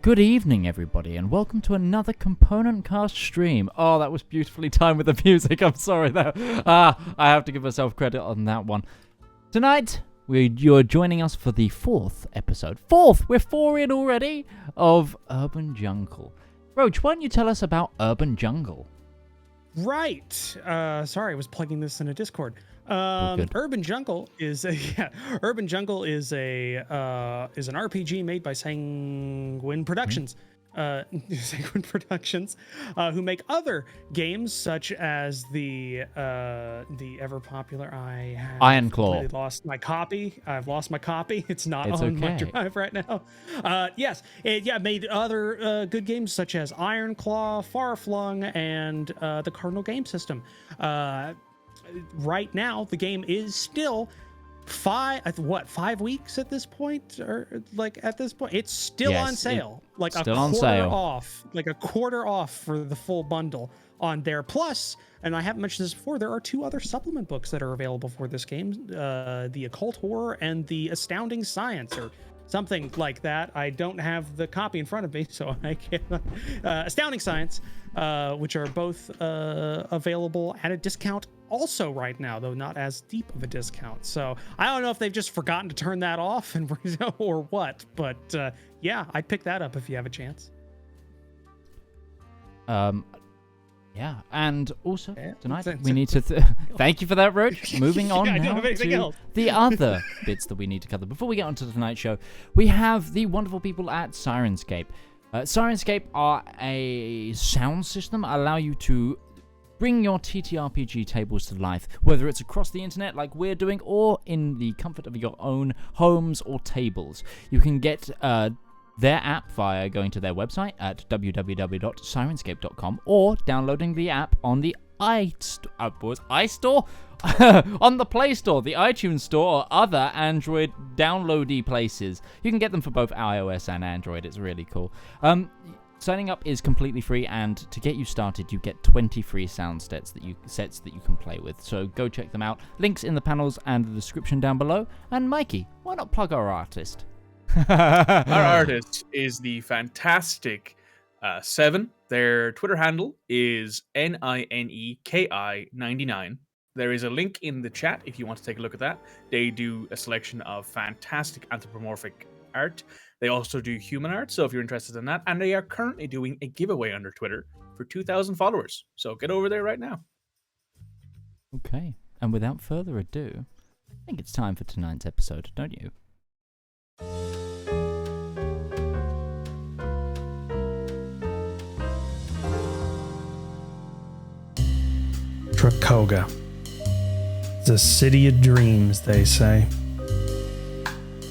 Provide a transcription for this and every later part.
Good evening, everybody, and welcome to another Component Cast stream. Oh, that was beautifully timed with the music. I'm sorry, though. I have to give myself credit on that one. Tonight, you're joining us for the fourth episode. We're 4 in already, of Urban Jungle. Roach, why don't you tell us about Urban Jungle? Right. Sorry, I was plugging this in a Discord. Urban Jungle is an RPG made by Sanguine Productions. Sanguine Productions, who make other games such as the ever popular Iron Claw. lost my copy. I've lost my copy. It's not on my drive right now. Made other good games such as Iron Claw, Far Flung, and the Cardinal game system. Right now, the game is still 5 weeks at this point, or at this point, it's still on sale, a quarter off for the full bundle on there. Plus, and I haven't mentioned this before, there are 2 other supplement books that are available for this game, the Occult Horror and the Astounding Science, or something like that. I don't have the copy in front of me, so I can't. Astounding Science, which are both available at a discount also right now, though not as deep of a discount. So I don't know if they've just forgotten to turn that off or what, but I'd pick that up if you have a chance. Yeah, and also tonight we need to thank you for that, Roach. Moving on now to the other bits that we need to cover. Before we get onto tonight's show, we have the wonderful people at Syrinscape. Syrinscape are a sound system that allow you to bring your TTRPG tables to life, whether it's across the internet like we're doing, or in the comfort of your own homes or tables. You can get their app via going to their website at www.sirenscape.com or downloading the app on the iStore? On the Play Store, the iTunes Store, or other Android downloady places. You can get them for both iOS and Android. It's really cool. Signing up is completely free, and to get you started, you get 20 free sound sets that you can play with. So go check them out. Links in the panels and the description down below. And Mikey, why not plug our artist? Our artist is the fantastic Seven. Their Twitter handle is NINEKI99. There is a link in the chat if you want to take a look at that. They do a selection of fantastic anthropomorphic art. They also do human art, so if you're interested in that. And they are currently doing a giveaway under Twitter for 2,000 followers. So get over there right now. Okay, and without further ado, I think it's time for tonight's episode, don't you? Tricogha. It's a city of dreams, they say.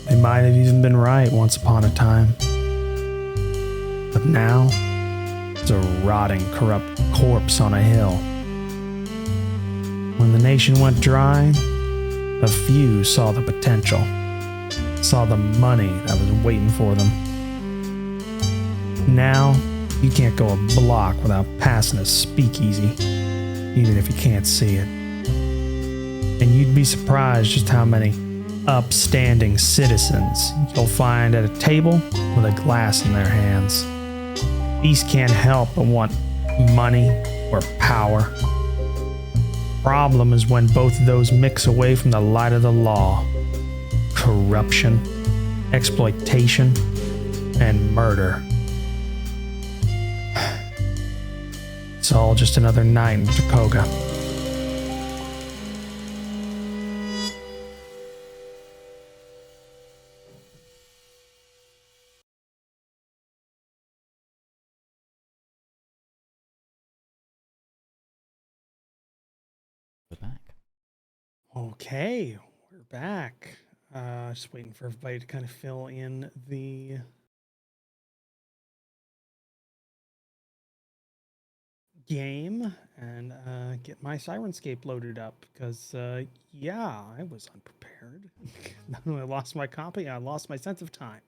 They might have even been right once upon a time. But now, it's a rotting, corrupt corpse on a hill. When the nation went dry, a few saw the potential, saw the money that was waiting for them. Now, you can't go a block without passing a speakeasy, even if you can't see it. And you'd be surprised just how many upstanding citizens you'll find at a table with a glass in their hands. These can't help but want money or power. Problem is when both of those mix away from the light of the law. Corruption, exploitation, and murder. It's all just another night in Tricogha. We're back. Okay, we're back. Just waiting for everybody to kind of fill in the game and get my Syrinscape loaded up, because I was unprepared. Not only I lost my copy, I lost my sense of time.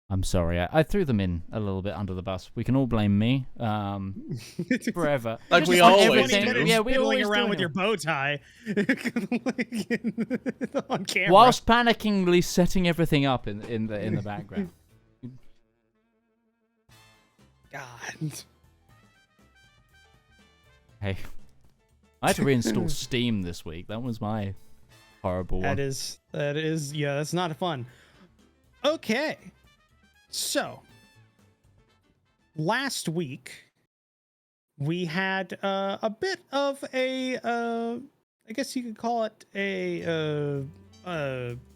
I'm sorry, I threw them in a little bit under the bus. We can all blame me. Forever. Like we always do. Yeah, we always around with it. your bow tie on camera. Whilst panickingly setting everything up in the background. God. Hey, I had to reinstall Steam this week. That was my horrible one. That is, yeah, that's not fun. Okay. So, last week, we had a bit of a, I guess you could call it an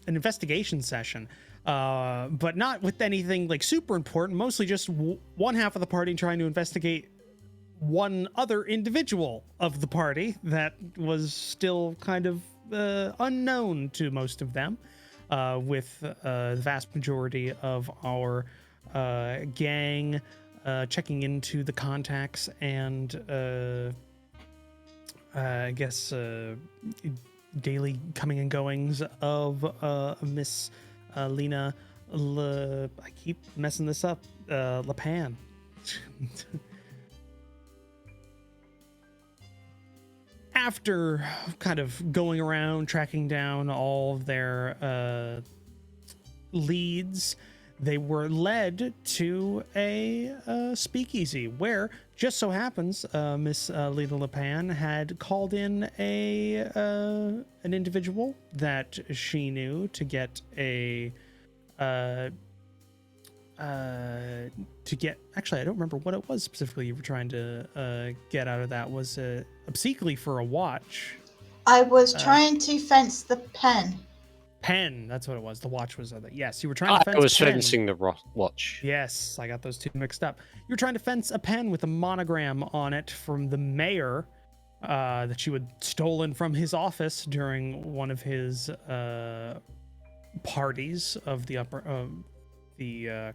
investigation session, but not with anything like super important, mostly just one half of the party trying to investigate one other individual of the party that was still kind of unknown to most of them, with the vast majority of our gang checking into the contacts and I guess daily coming and goings of Miss Lena I keep messing this up, La Pan. After kind of going around, tracking down all of their leads, they were led to a speakeasy where, just so happens, Miss Lena La Pan had called in an individual that she knew to get actually, I don't remember what it was specifically you were trying to get out of that. Was obsequiously for a watch. I was trying to fence the pen. Pen, that's what it was. The watch was other. Yes, you were trying to fence. I was pen. fencing the watch. Yes, I got those two mixed up. You were trying to fence a pen with a monogram on it from the mayor that you had stolen from his office during one of his parties of the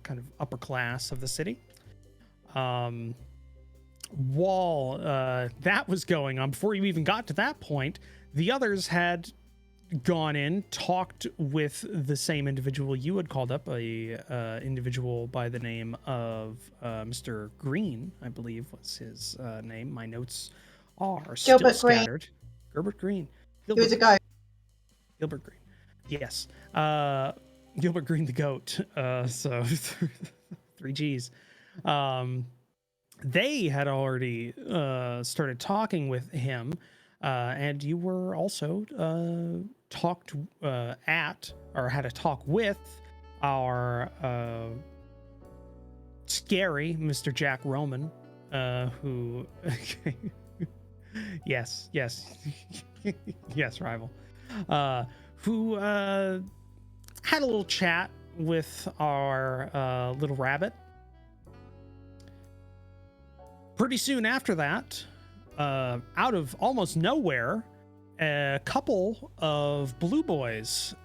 kind of upper class of the city. While that was going on, before you even got to that point, the others had gone in, talked with the same individual you had called up, a individual by the name of Mr. Green, I believe was his name. My notes are still scattered. Gilbert Green. He was a goat. Gilbert Green. Yes. Gilbert Green the goat. So 3 G's. They had already started talking with him, and you were also talked at, or had a talk with, our scary Mr. Jack Roman, who yes yes rival, who had a little chat with our little rabbit. Pretty soon after that, out of almost nowhere, a couple of blue boys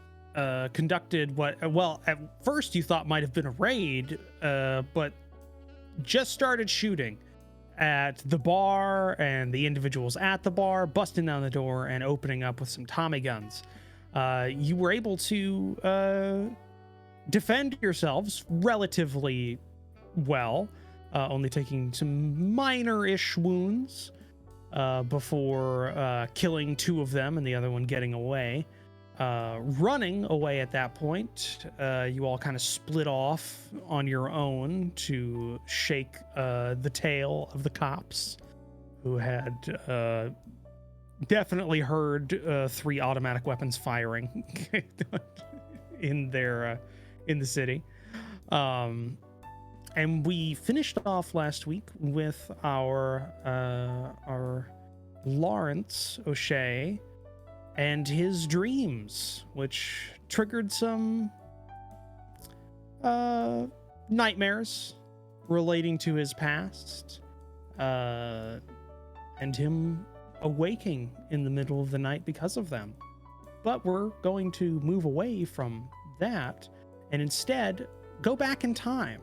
conducted what, well, at first you thought might have been a raid, but just started shooting at the bar and the individuals at the bar, busting down the door and opening up with some Tommy guns. You were able to defend yourselves relatively well, only taking some minor-ish wounds before killing 2 of them and the other one getting away. Running away at that point, you all kind of split off on your own to shake the tail of the cops, who had definitely heard 3 automatic weapons firing in the city. And we finished off last week with our Larence O'Shea and his dreams, which triggered some nightmares relating to his past, and him awaking in the middle of the night because of them. But we're going to move away from that and instead go back in time,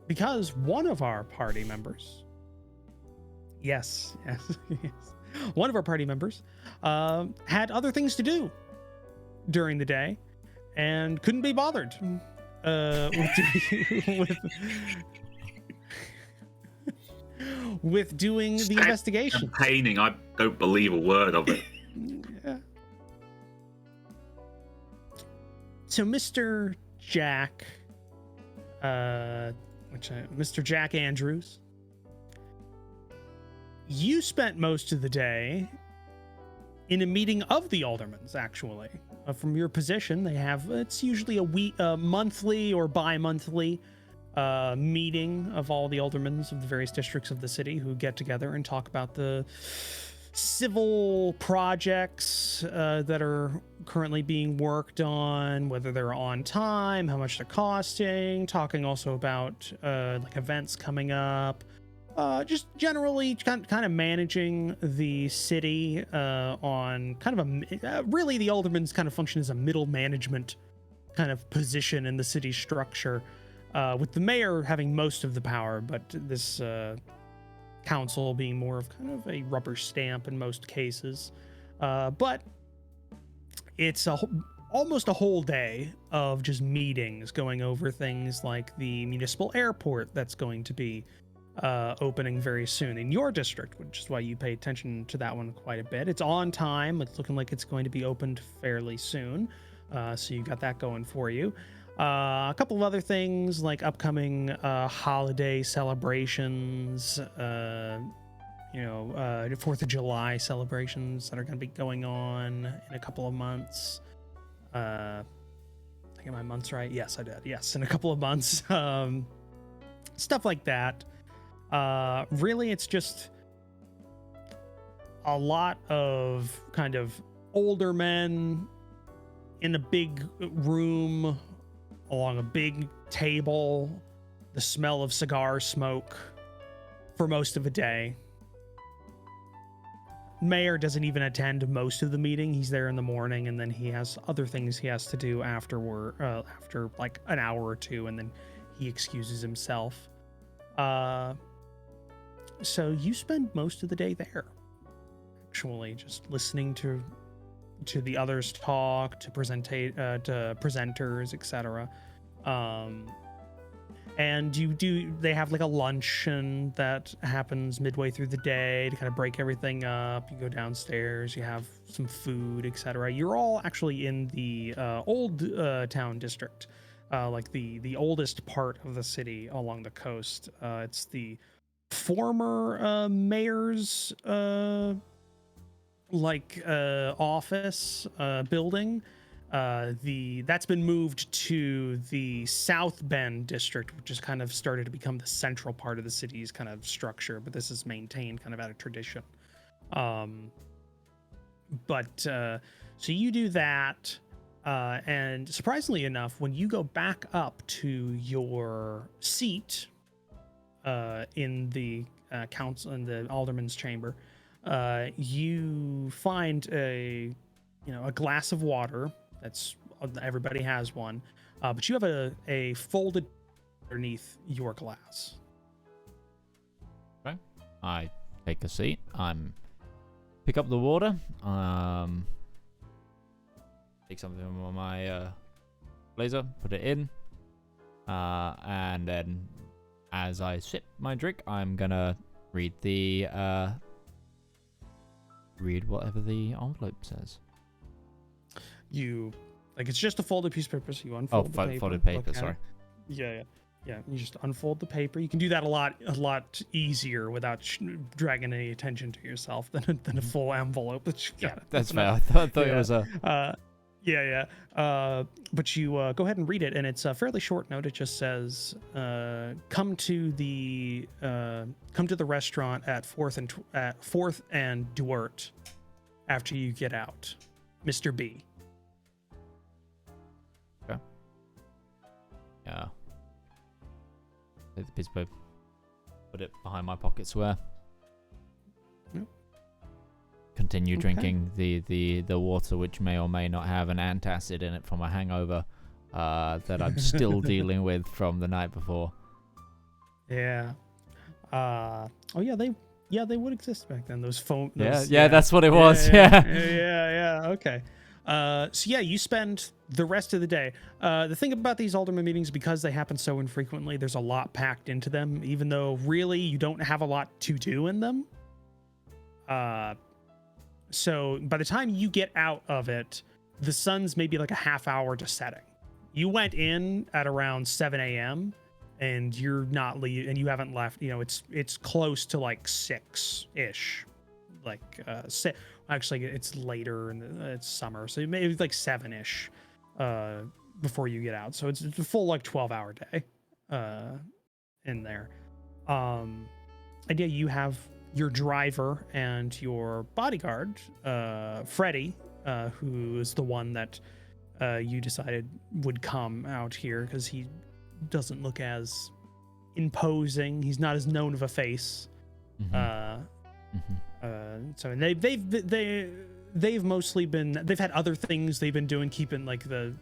because one of our party members, yes, one of our party members had other things to do during the day and couldn't be bothered with doing the investigation. Campaigning, I don't believe a word of it. Yeah. So Mr. Jack Mr. Jack Andrews. You spent most of the day in a meeting of the aldermans, actually. From your position, they have, it's usually a monthly or bi-monthly meeting of all the aldermans of the various districts of the city who get together and talk about the civil projects that are currently being worked on, whether they're on time, how much they're costing, talking also about like events coming up, just generally kind of managing the city on kind of really the aldermans kind of function as a middle management kind of position in the city structure, with the mayor having most of the power, but this council being more of kind of a rubber stamp in most cases. But it's almost a whole day of just meetings going over things like the municipal airport that's going to be opening very soon in your district, which is why you pay attention to that one quite a bit. It's on time. It's looking like it's going to be opened fairly soon. So you got that going for you. A couple of other things like upcoming holiday celebrations, 4th of July celebrations that are going to be going on in a couple of months. I get my months right? Yes, I did. Yes, in a couple of months. Stuff like that. Really, it's just a lot of kind of older men in a big room along a big table, the smell of cigar smoke for most of a day. Mayor doesn't even attend most of the meeting. He's there in the morning, and then he has other things he has to do after like an hour or two, and then he excuses himself. So you spend most of the day there, actually, just listening to the others talk, to presenters, etc. And they have like a luncheon that happens midway through the day to kind of break everything up. You go downstairs, you have some food, etc. You're all actually in the old town district, like the oldest part of the city along the coast. It's the former mayor's office building. That's been moved to the South Bend district, which has kind of started to become the central part of the city's kind of structure, but this is maintained kind of out of tradition. So you do that, and surprisingly enough, when you go back up to your seat in the council, in the alderman's chamber, you find a glass of water. That's everybody has one, but you have a folded underneath your glass. Okay, I take a seat. Pick up the water. Take something from my blazer, put it in, and then as I sip my drink, I'm gonna read whatever the envelope says. It's just a folded piece of paper, so you unfold the paper. Folded paper, sorry. Yeah. You just unfold the paper. You can do that a lot easier without dragging any attention to yourself than a full envelope. That's fair. I thought it was a. But you go ahead and read it, and it's a fairly short note. It just says, "Come to the restaurant at 4th and Duarte after you get out, Mr. B." Okay. Yeah. Take the piece of paper, put it behind my pocket square. Yep. Continue drinking the water, which may or may not have an antacid in it from a hangover that I'm still dealing with from the night before. Yeah. They would exist back then. Those foam. That's what it was. Yeah. Okay. You spend the rest of the day. The thing about these alderman meetings, because they happen so infrequently, there's a lot packed into them, even though really you don't have a lot to do in them. So by the time you get out of it, the sun's maybe like a half hour to setting. You went in at around 7 a.m. and you're not and you haven't left. You know, it's close to like 6-ish, like actually it's later and it's summer, so maybe like 7-ish before you get out. So it's a full like 12-hour day in there. And yeah, you have your driver and your bodyguard, Freddie, who is the one that you decided would come out here because he doesn't look as imposing. He's not as known of a face. So they've mostly been, they've had other things they've been doing, keeping like the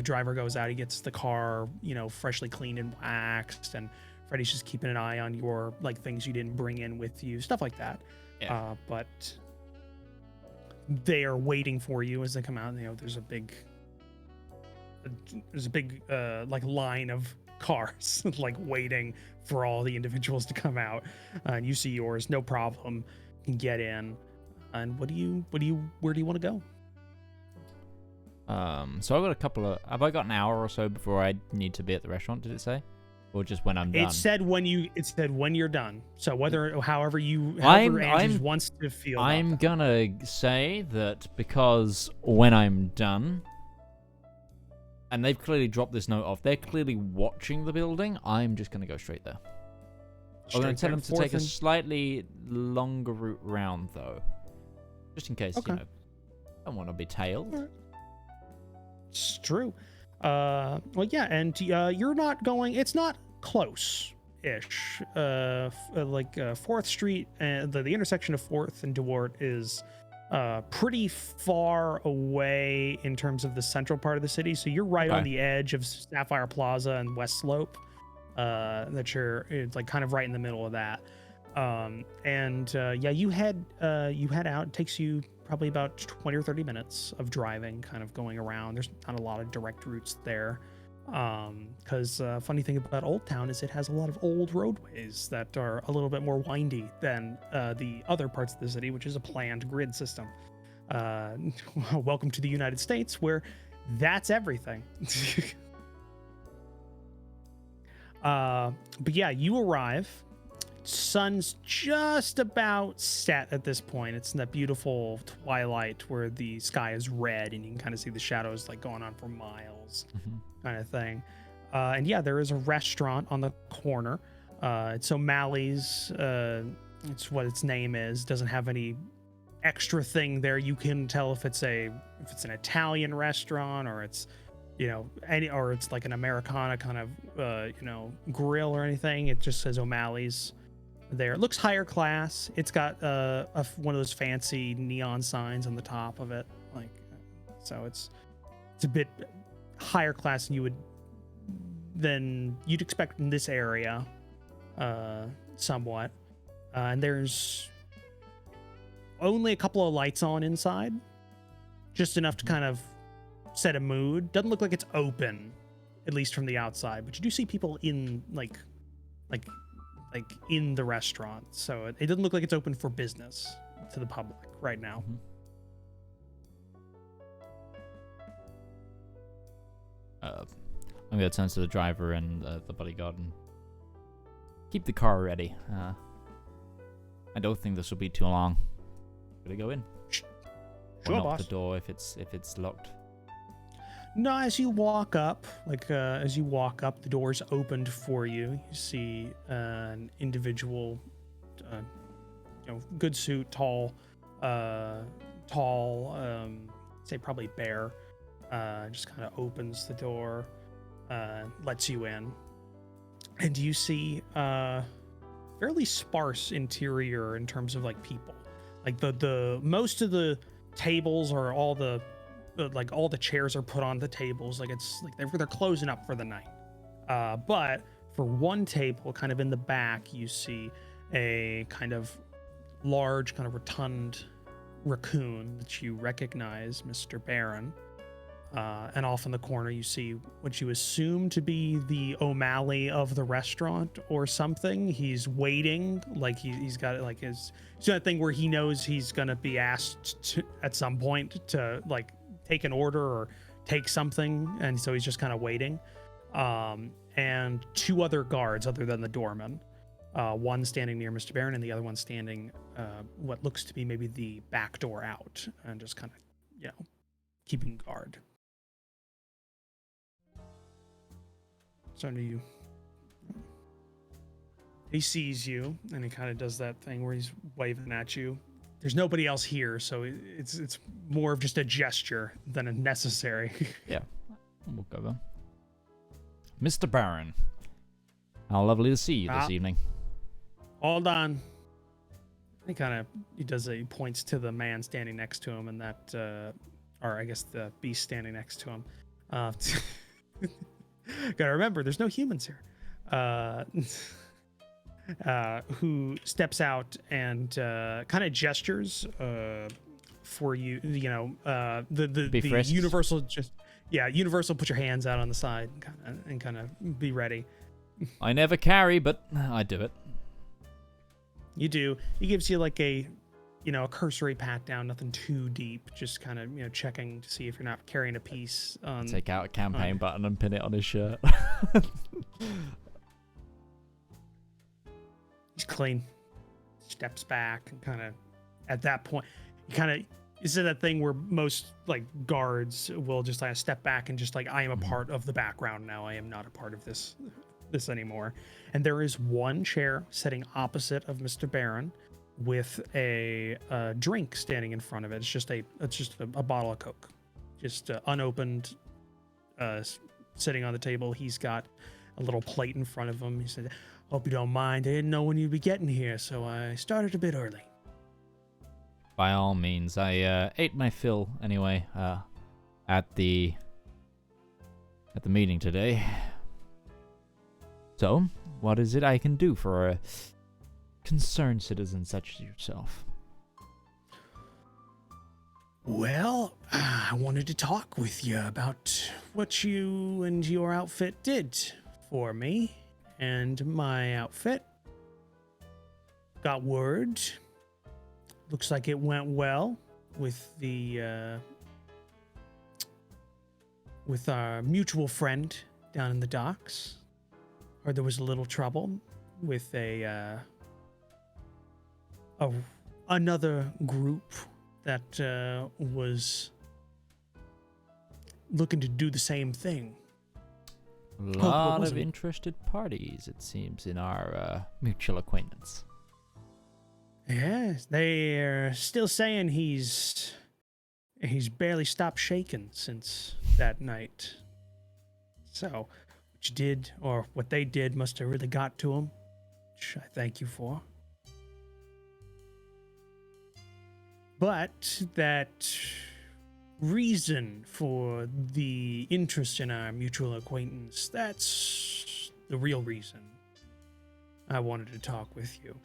driver goes out, he gets the car, freshly cleaned and waxed, and Freddie's just keeping an eye on your like things you didn't bring in with you, stuff like that. Yeah. But they are waiting for you as they come out. There's a big like line of cars like waiting for all the individuals to come out, and you see yours, no problem, you can get in. And where do you want to go? So I've got have I got an hour or so before I need to be at the restaurant, did it say? Or just when I'm done? It said when you're done. So however Andrews wants to feel. I'm gonna say that because when I'm done, and they've clearly dropped this note off, they're clearly watching the building, I'm just gonna go straight there. I'm gonna tell them to take a slightly longer route round though. Just in case, I don't want to be tailed. It's true. Well, yeah, and you're not going. It's not close-ish. Like 4th Street and the intersection of 4th and DeWart is pretty far away in terms of the central part of the city. So you're right on the edge of Sapphire Plaza and West Slope. That it's like kind of right in the middle of that. Yeah, you head out. It takes you probably about 20 or 30 minutes of driving, kind of going around. There's not a lot of direct routes there. Because funny thing about Old Town is it has a lot of old roadways that are a little bit more windy than the other parts of the city, which is a planned grid system. Welcome to the United States, where that's everything. But yeah, you arrive. Sun's just about set at this point. It's in that beautiful twilight where the sky is red and you can kind of see the shadows like going on for miles, kind of thing. And yeah, there is a restaurant on the corner. It's O'Malley's. It's what its name is. Doesn't have any extra thing there. You can tell if it's an Italian restaurant or it's or it's like an Americana kind of grill or anything. It just says O'Malley's there. It looks higher class. It's got one of those fancy neon signs on the top of it, like, so it's a bit higher class than you'd expect in this area, somewhat. And there's only a couple of lights on inside, just enough to kind of set a mood. Doesn't look like it's open, at least from the outside, but you do see people in like in the restaurant, so it doesn't look like it's open for business to the public right now. I'm gonna turn to the driver and the bodyguard and keep the car ready. I don't think this will be too long. Gonna go in. Sure, knock boss. the door if it's locked. No, as you walk up, the door's opened for you. You see an individual, good suit, tall, say probably bear, just kind of opens the door, lets you in, and you see fairly sparse interior in terms of like people. Like the most of the tables are all the chairs are put on the tables, like it's like they're closing up for the night. But for one table, kind of in the back, you see a kind of large, kind of rotund raccoon that you recognize, Mr. Barron. And off in the corner, you see what you assume to be the O'Malley of the restaurant or something. He's waiting, like he's got like he's got a thing where he knows he's gonna be asked to, at some point, to like take an order or take something, and so he's just kind of waiting. and 2 other guards other than the doorman. One standing near Mr. Barron and the other one standing what looks to be maybe the back door out and just kind of, keeping guard. So he sees you and he kind of does that thing where he's waving at you. There's nobody else here, so it's more of just a gesture than a necessary. Yeah, we'll go then. Mr. Barron, how lovely to see you this evening. Hold on. He points to the man standing next to him, and that, or I guess the beast standing next to him. Gotta remember, there's no humans here. Who steps out and kind of gestures for you. The universal universal. Put your hands out on the side and kind of be ready. I never carry, but I do it. You do. He gives you like a cursory pat down, nothing too deep, just kind of checking to see if you're not carrying a piece. Take out a campaign button and pin it on his shirt. He's clean. Steps back and kind of at that point, you said that thing where most like guards will just like step back and just like, I am a part of the background now. I am not a part of this anymore. And there is one chair sitting opposite of Mr. Barron with a drink standing in front of it. It's just a bottle of Coke, just unopened, sitting on the table. He's got a little plate in front of him. He said, "Hope you don't mind. I didn't know when you'd be getting here, so I started a bit early." By all means, I ate my fill anyway at the meeting today. So, what is it I can do for a concerned citizen such as yourself? Well, I wanted to talk with you about what you and your outfit did for me and my outfit. Got word. Looks like it went well with with our mutual friend down in the docks. Heard there was a little trouble with another group that was looking to do the same thing. A lot of interested parties, it seems, in our mutual acquaintance. Yes, they are still saying he's barely stopped shaking since that night. So, what you did, or what they did, must have really got to him, which I thank you for. But that reason for the interest in our mutual acquaintance, that's the real reason I wanted to talk with you.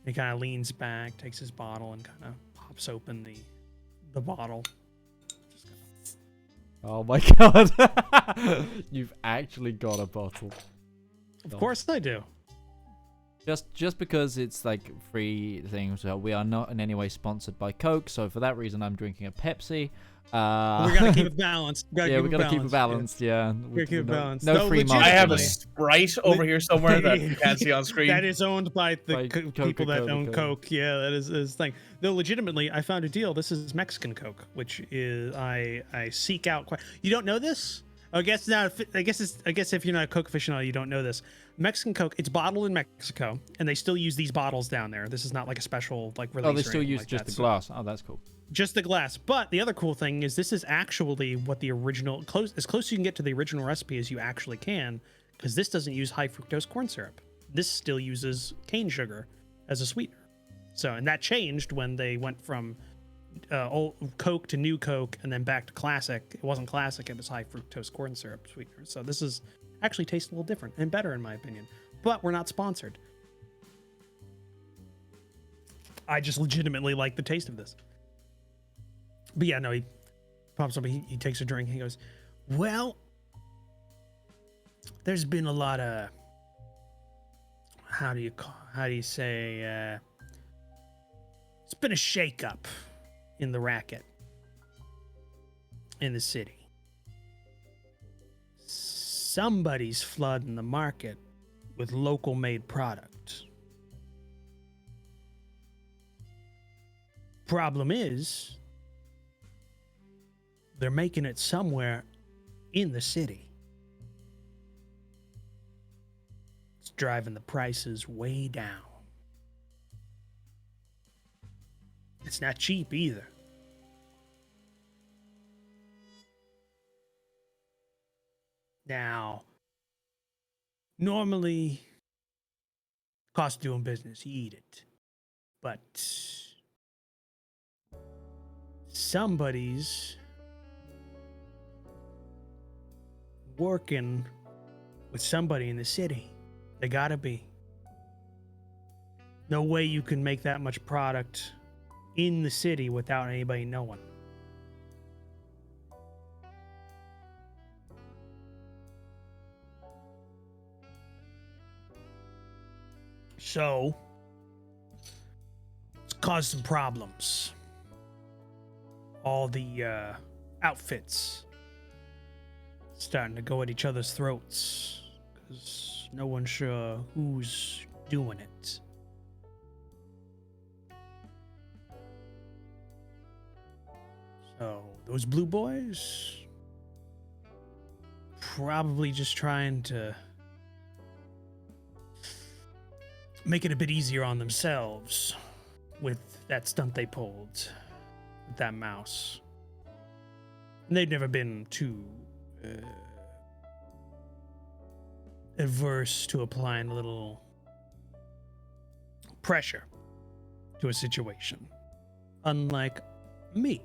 He kind of leans back, takes his bottle, and kind of pops open the bottle. Oh my god. You've actually got a bottle. Of course I do. Just because it's like free things, so we are not in any way sponsored by Coke, so for that reason I'm drinking a Pepsi. We're gonna keep it balanced. We gotta keep it balanced. Yeah, we're gonna keep it balanced. No free money. I have a Sprite over here somewhere that you can't see on screen. That is owned by the people that own Coke. Yeah, that is his thing. Though legitimately, I found a deal. This is Mexican Coke, which is I seek out quite. You don't know this? I guess not. I guess if you're not a Coke aficionado, you don't know this. Mexican Coke, it's bottled in Mexico, and they still use these bottles down there. This is not like a special release. Oh, they still use just the glass. Oh, that's cool. Just the glass. But the other cool thing is this is actually what the original, as close as you can get to the original recipe as you actually can, because this doesn't use high fructose corn syrup. This still uses cane sugar as a sweetener. So, and that changed when they went from old Coke to new Coke and then back to classic. It wasn't classic, it was high fructose corn syrup sweetener. So this is actually tastes a little different and better in my opinion. But we're not sponsored. I just legitimately like the taste of this. But yeah, no, he pops up, he takes a drink, and he goes, "Well, there's been a lot of how do you say it's been a shakeup in the racket in the city. somebody's flooding the market with local-made product. Problem is, they're making it somewhere in the city. It's driving the prices way down. It's not cheap either. Now, normally, cost of doing business, you eat it. But somebody's working with somebody in the city. They gotta be. No way you can make that much product in the city without anybody knowing. So, it's caused some problems. All the outfits starting to go at each other's throats because no one's sure who's doing it. So, those blue boys probably just trying to make it a bit easier on themselves with that stunt they pulled with that mouse. And they've never been too averse to applying a little pressure to a situation. Unlike me.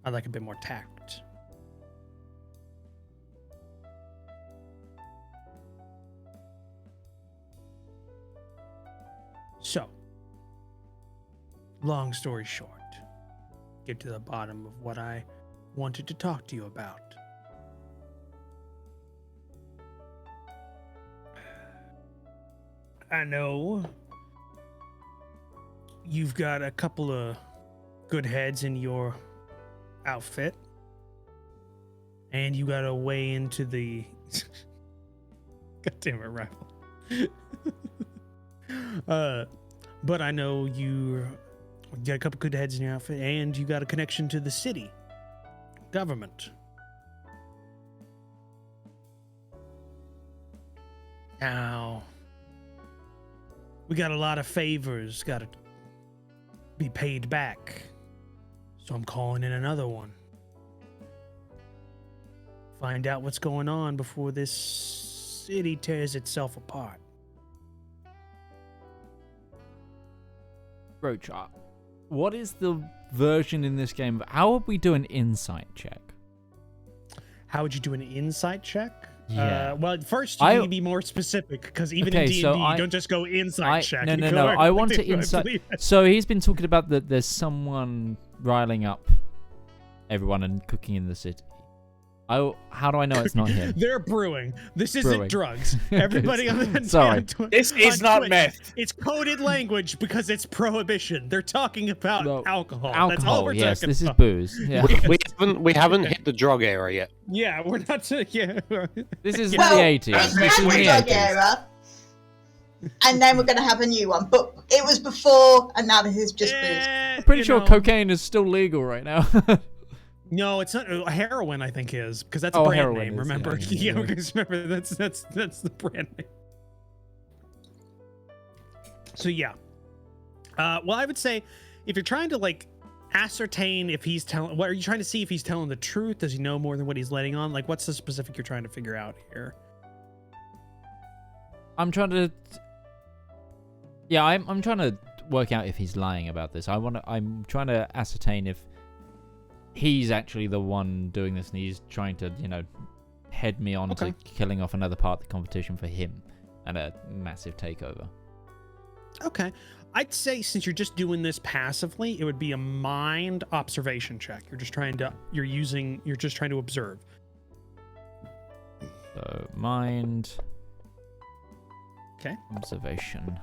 I like a bit more tact. So, long story short, get to the bottom of what I wanted to talk to you about. I know you've got a couple of good heads in your outfit, and you got a way into the God damn it, rival. But I know you got a couple good heads in your outfit, and you got a connection to the city government. Now, we got a lot of favors got to be paid back. So I'm calling in another one. Find out what's going on before this city tears itself apart. Roach, what is the version in this game? How would we do an insight check? How would you do an insight check? Yeah. Well, first you need to be more specific, because even in D&D, you don't just go insight check. No. I want to insight. So he's been talking about that there's someone riling up everyone and cooking in the city. How do I know it's not him? They're brewing. This isn't drugs. Everybody on the Sorry. This is not Twitch, meth. It's coded language because it's prohibition. They're talking about alcohol. Alcohol. That's all we're yes, talking this about. is booze. Yeah. we haven't hit the drug era yet. Yeah, we're not. Yeah. This is Well, the 80s. It's This is the the drug 80s. era, and then we're going to have a new one. But it was before, and now this is just booze. I'm pretty sure cocaine is still legal right now. No, it's not. Heroin, I think, is, because that's a Oh, brand heroin name. is, Remember? yeah. Yeah, because remember that's the brand name. So yeah. Well, I would say if you're trying to like ascertain if he's telling, what are you trying to see if he's telling the truth? Does he know more than what he's letting on? Like, what's the specific you're trying to figure out here? I'm trying to. Yeah, I'm trying to work out if he's lying about this. I'm trying to ascertain if he's actually the one doing this, and he's trying to, head me on to killing off another part of the competition for him and a massive takeover. Okay. I'd say since you're just doing this passively, it would be a mind observation check. You're just trying to observe. So, mind. Okay. Observation.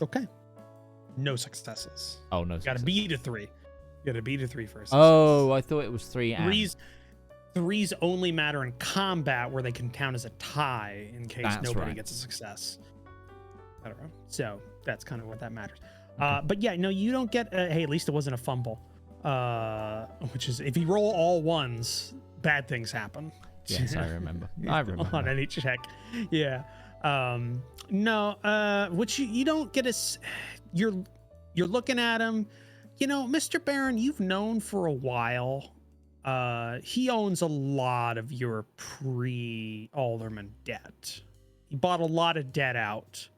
Okay. No successes. Oh, no You gotta beat a 3. You gotta beat a 3 first. Oh, I thought it was 3 and. threes only matter in combat, where they can count as a tie in case nobody gets a success. I don't know. So that's kind of what that matters. But yeah, no, you don't get hey, at least it wasn't a fumble. Which is, if you roll all ones, bad things happen. Yes, I remember. On any check. Yeah. No, which you don't get you're looking at him, you know, Mr. Barron, you've known for a while. He owns a lot of your pre-Alderman debt. He bought a lot of debt out,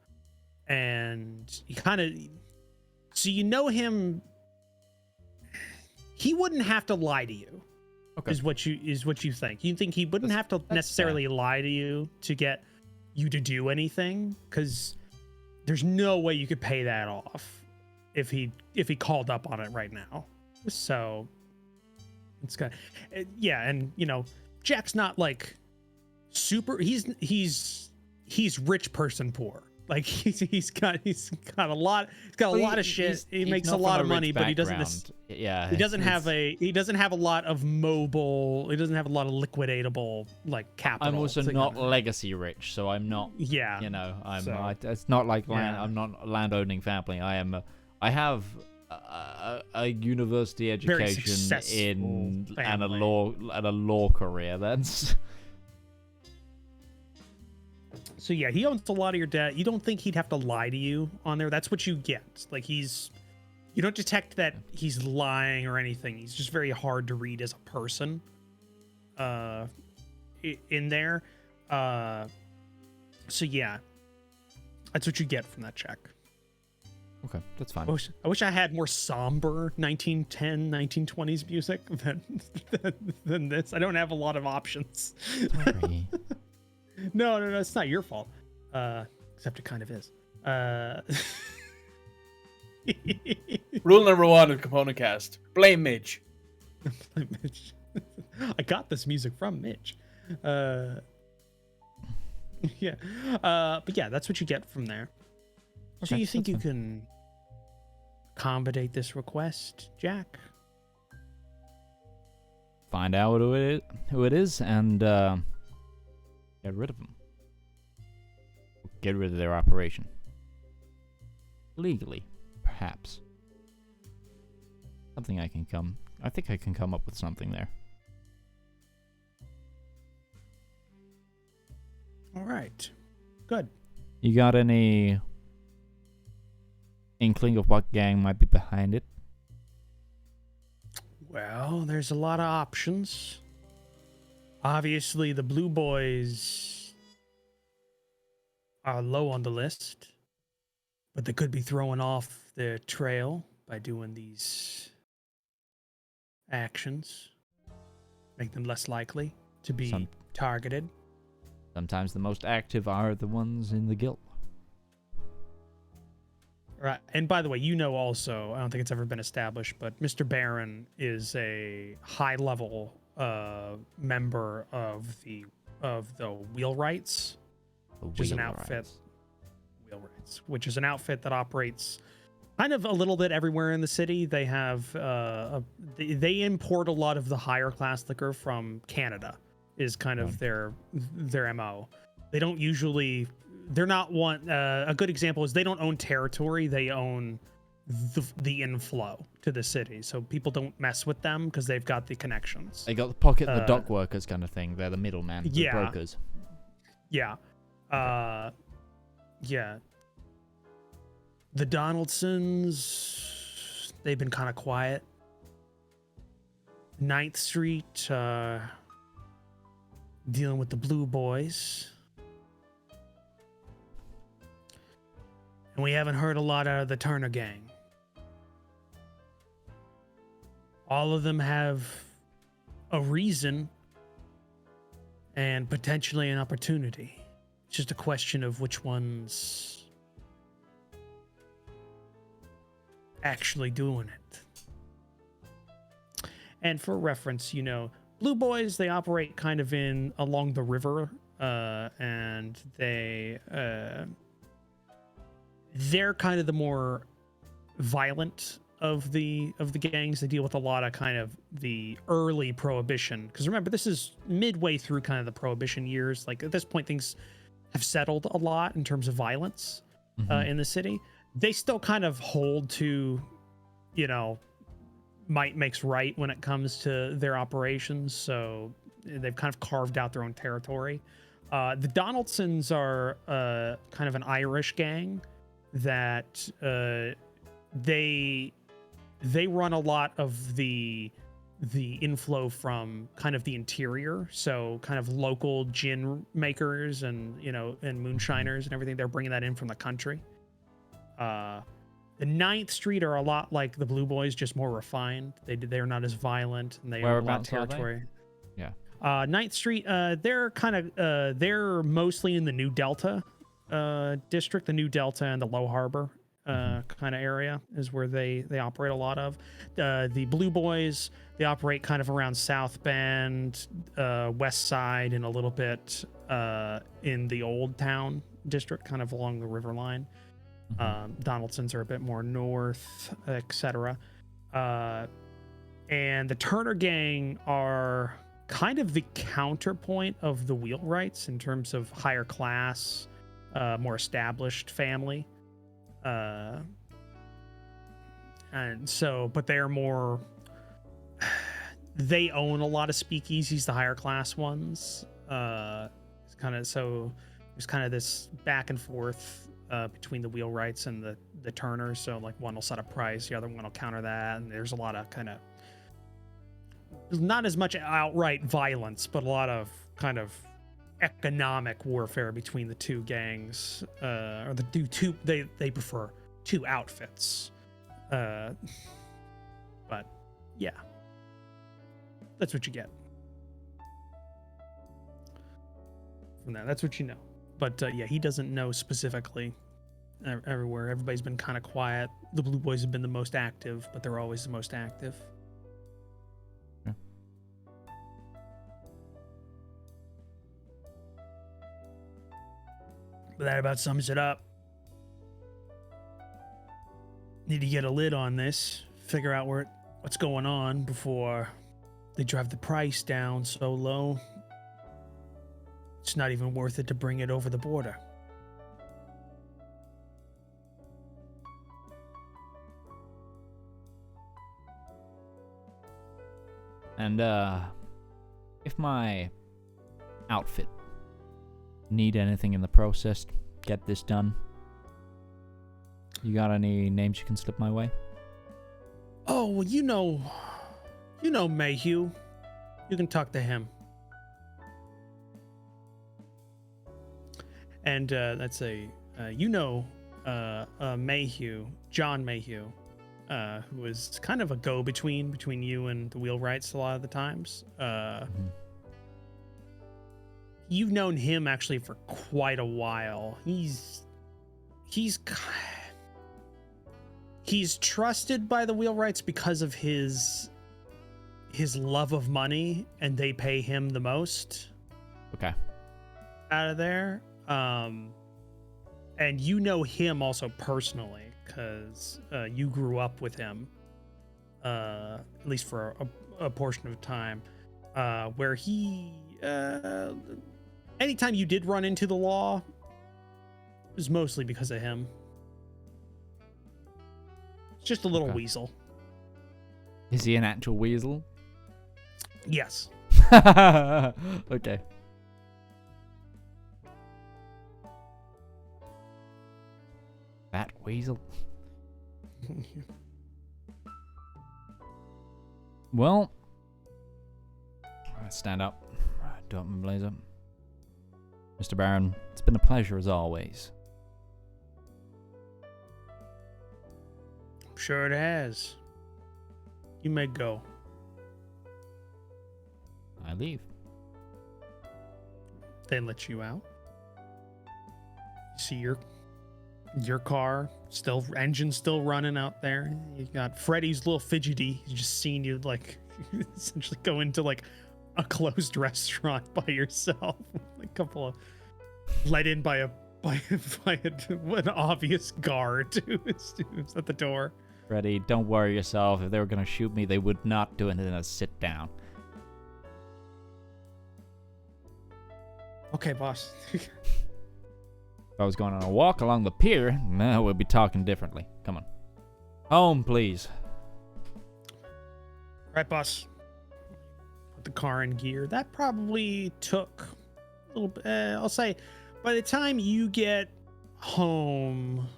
and he kind of, so you know him. He wouldn't have to lie to you. Okay. Is what you think. You think he wouldn't have to necessarily lie to you to get you to do anything, because there's no way you could pay that off if he called up on it right now. So it's good. Yeah, and you know, Jack's not like super. He's rich person poor. Like he's got a lot of shit. He makes a lot of money, but he doesn't. Yeah, he doesn't have a lot of mobile. He doesn't have a lot of liquidatable like capital. I'm also not legacy rich, so I'm not. Yeah, you know, it's not like land. I'm not a landowning family. I have a university education and a law career. That's. So yeah, he owns a lot of your debt. You don't think he'd have to lie to you on there? That's what you get. Like you don't detect that he's lying or anything. He's just very hard to read as a person. In there. So yeah, that's what you get from that check. Okay, that's fine. I wish I had more somber 1910, 1920s music than this. I don't have a lot of options. Sorry. No, it's not your fault. Except it kind of is. Rule number 1 of Component Cast: blame Midge. Blame Midge. I got this music from Midge. Yeah. But yeah, that's what you get from there. Okay, so you think you can accommodate this request, Jack? Find out who it is, and get rid of them. Get rid of their operation. Legally, perhaps. I think I can come up with something there. All right. Good. You got any inkling of what gang might be behind it? Well, there's a lot of options. Obviously, the Blue Boys are low on the list, but they could be throwing off their trail by doing these actions, make them less likely to be targeted. Sometimes the most active are the ones in the guild. Right. And by the way, you know also, I don't think it's ever been established, but Mr. Barron is a high-level member of the Wheelwrights, which is an outfit. Wheelwrights, which is an outfit that operates kind of a little bit everywhere in the city. They have they import a lot of the higher class liquor from Canada. Is kind of their MO. They don't usually. They're not one. A good example is they don't own territory. They own the inflow to the city, so people don't mess with them because they've got the connections. They got the pocket the dock workers kind of thing. They're the middleman, the brokers. Yeah. Yeah. The Donaldsons, they've been kind of quiet. 9th Street, dealing with the Blue Boys. And we haven't heard a lot out of the Turner gang. All of them have a reason and potentially an opportunity. It's just a question of which one's actually doing it. And for reference, you know, Blue Boys, they operate kind of along the river, and they're kind of the more violent of the gangs. They deal with a lot of kind of the early Prohibition, because remember, this is midway through kind of the Prohibition years. Like at this point, things have settled a lot in terms of violence in the city. They still kind of hold to, you know, might makes right when it comes to their operations. So they've kind of carved out their own territory. The Donaldsons are kind of an Irish gang that they run a lot of the inflow from kind of the interior. So kind of local gin makers and, you know, and moonshiners and everything. They're bringing that in from the country. The 9th Street are a lot like the Blue Boys, just more refined. They're not as violent, and they have a lot of territory. Yeah. 9th Street, they're kind of they're mostly in the New Delta district, the New Delta and the Low Harbor kind of area is where they operate a lot of. The Blue Boys, they operate kind of around South Bend, West Side, and a little bit in the Old Town district, kind of along the river line. Donaldsons are a bit more north, etc. And the Turner gang are kind of the counterpoint of the Wheelwrights in terms of higher class, more established family. And so, but they're more, they own a lot of speakeasies, the higher class ones. It's kind of, so there's kind of this back and forth between the Wheelwrights and the Turners. So like one will set a price, the other one will counter that, and there's a lot of kind of, not as much outright violence, but a lot of kind of economic warfare between the two gangs, or the two they prefer two outfits. But yeah, that's what you get from that. That's what you know. But yeah, he doesn't know specifically everywhere. Everybody's been kind of quiet. The Blue Boys have been the most active, but they're always the most active. Yeah. But that about sums it up. Need to get a lid on this, figure out what's going on before they drive the price down so low. It's not even worth it to bring it over the border. And if my outfit need anything in the process, get this done, you got any names you can slip my way? Oh, well, you know Mayhew. You can talk to him. And that's Mayhew, John Mayhew, who is kind of a go-between between you and the Wheelwrights a lot of the times. You've known him actually for quite a while. He's trusted by the Wheelwrights because of his love of money, and they pay him the most. Okay. Out of there. And you know him also personally because you grew up with him, at least for a portion of time, where he, anytime you did run into the law, it was mostly because of him. Just a little weasel. Is he an actual weasel? Yes. Okay. Fat weasel. Well, stand up. Do up my blazer. Mr. Baron, it's been a pleasure as always. I'm sure it has. You may go. I leave. They let you out. You see your car, engine still running out there. You got Freddy's a little fidgety. He's just seen you like essentially go into like a closed restaurant by yourself. A couple of let in by an obvious guard who's at the door. Freddy, don't worry yourself. If they were going to shoot me, they would not do it in a sit down. Okay, boss. If I was going on a walk along the pier, we'd be talking differently. Come on. Home, please. Right, boss. Put the car in gear. That probably took a little bit. I'll say by the time you get home,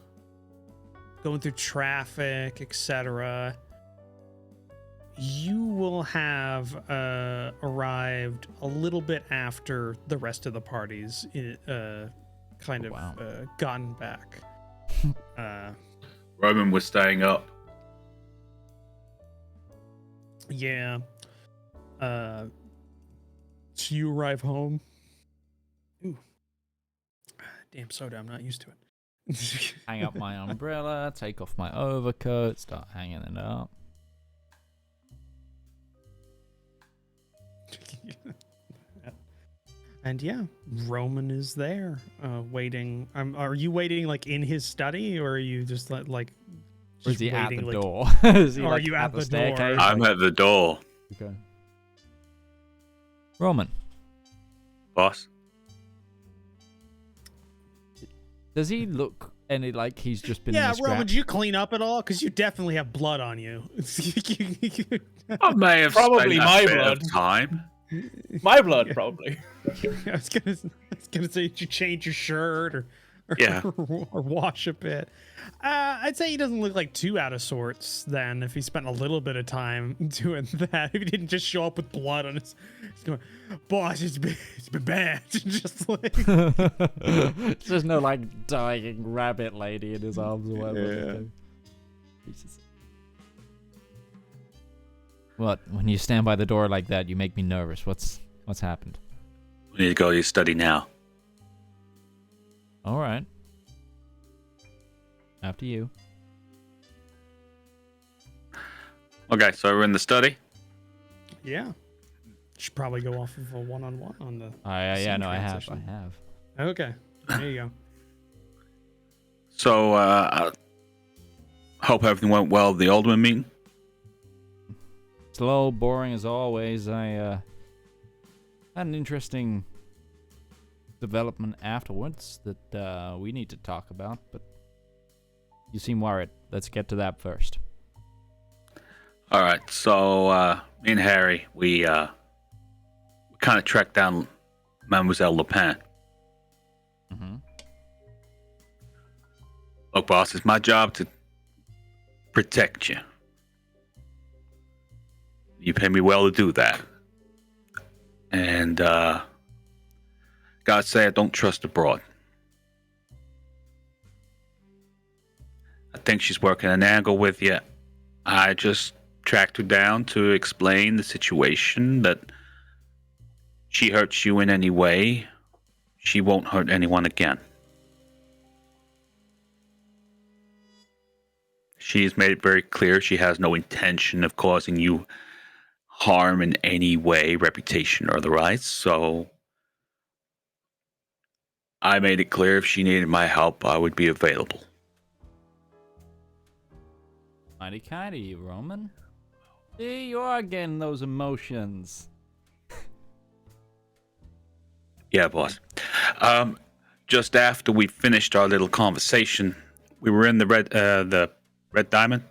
going through traffic, etc., you will have arrived a little bit after the rest of the parties gotten back. Roman was staying up. Yeah. So you arrive home. Ooh. Damn soda, I'm not used to it. Hang up my umbrella, take off my overcoat, start hanging it up. And yeah, Roman is there, waiting. Are you waiting like in his study, or are you just like? Or is he at the door? Is he, are you at the staircase? door? I'm at the door. Okay. Roman. Boss. Does he look any like he's just been? Yeah, in a scrap? Roman, did you clean up at all? Because you definitely have blood on you. I may have Probably spent my a bit blood. of time. My blood, probably. I was gonna say, did you change your shirt or Yeah. or wash a bit? I'd say he doesn't look like too out of sorts then if he spent a little bit of time doing that. If he didn't just show up with blood on his going, boss, it's been bad. Just like there's no like dying rabbit lady in his arms or whatever. Yeah. Jesus. What? When you stand by the door like that, you make me nervous. What's happened? We need to go to your study now. All right. After you. Okay, so we're in the study. Yeah. Should probably go off of a one-on-one on the. Yeah, no, I have. Okay, there you go. So, I hope everything went well at the Alderman meeting. Slow, boring as always. I had an interesting development afterwards that we need to talk about, but you seem worried. Let's get to that first. All right, so me and Harry, we kind of tracked down Mademoiselle La Pan. Mm-hmm. Look, boss, it's my job to protect you. You pay me well to do that. And, gotta say, I don't trust the broad. I think she's working an angle with you. I just tracked her down to explain the situation, that she hurts you in any way, she won't hurt anyone again. She's made it very clear she has no intention of causing you harm in any way, reputation or otherwise, so I made it clear if she needed my help, I would be available. Mighty kindy, Roman. See, you are getting those emotions. Yeah, boss. Just after we finished our little conversation, we were in the Red Diamond.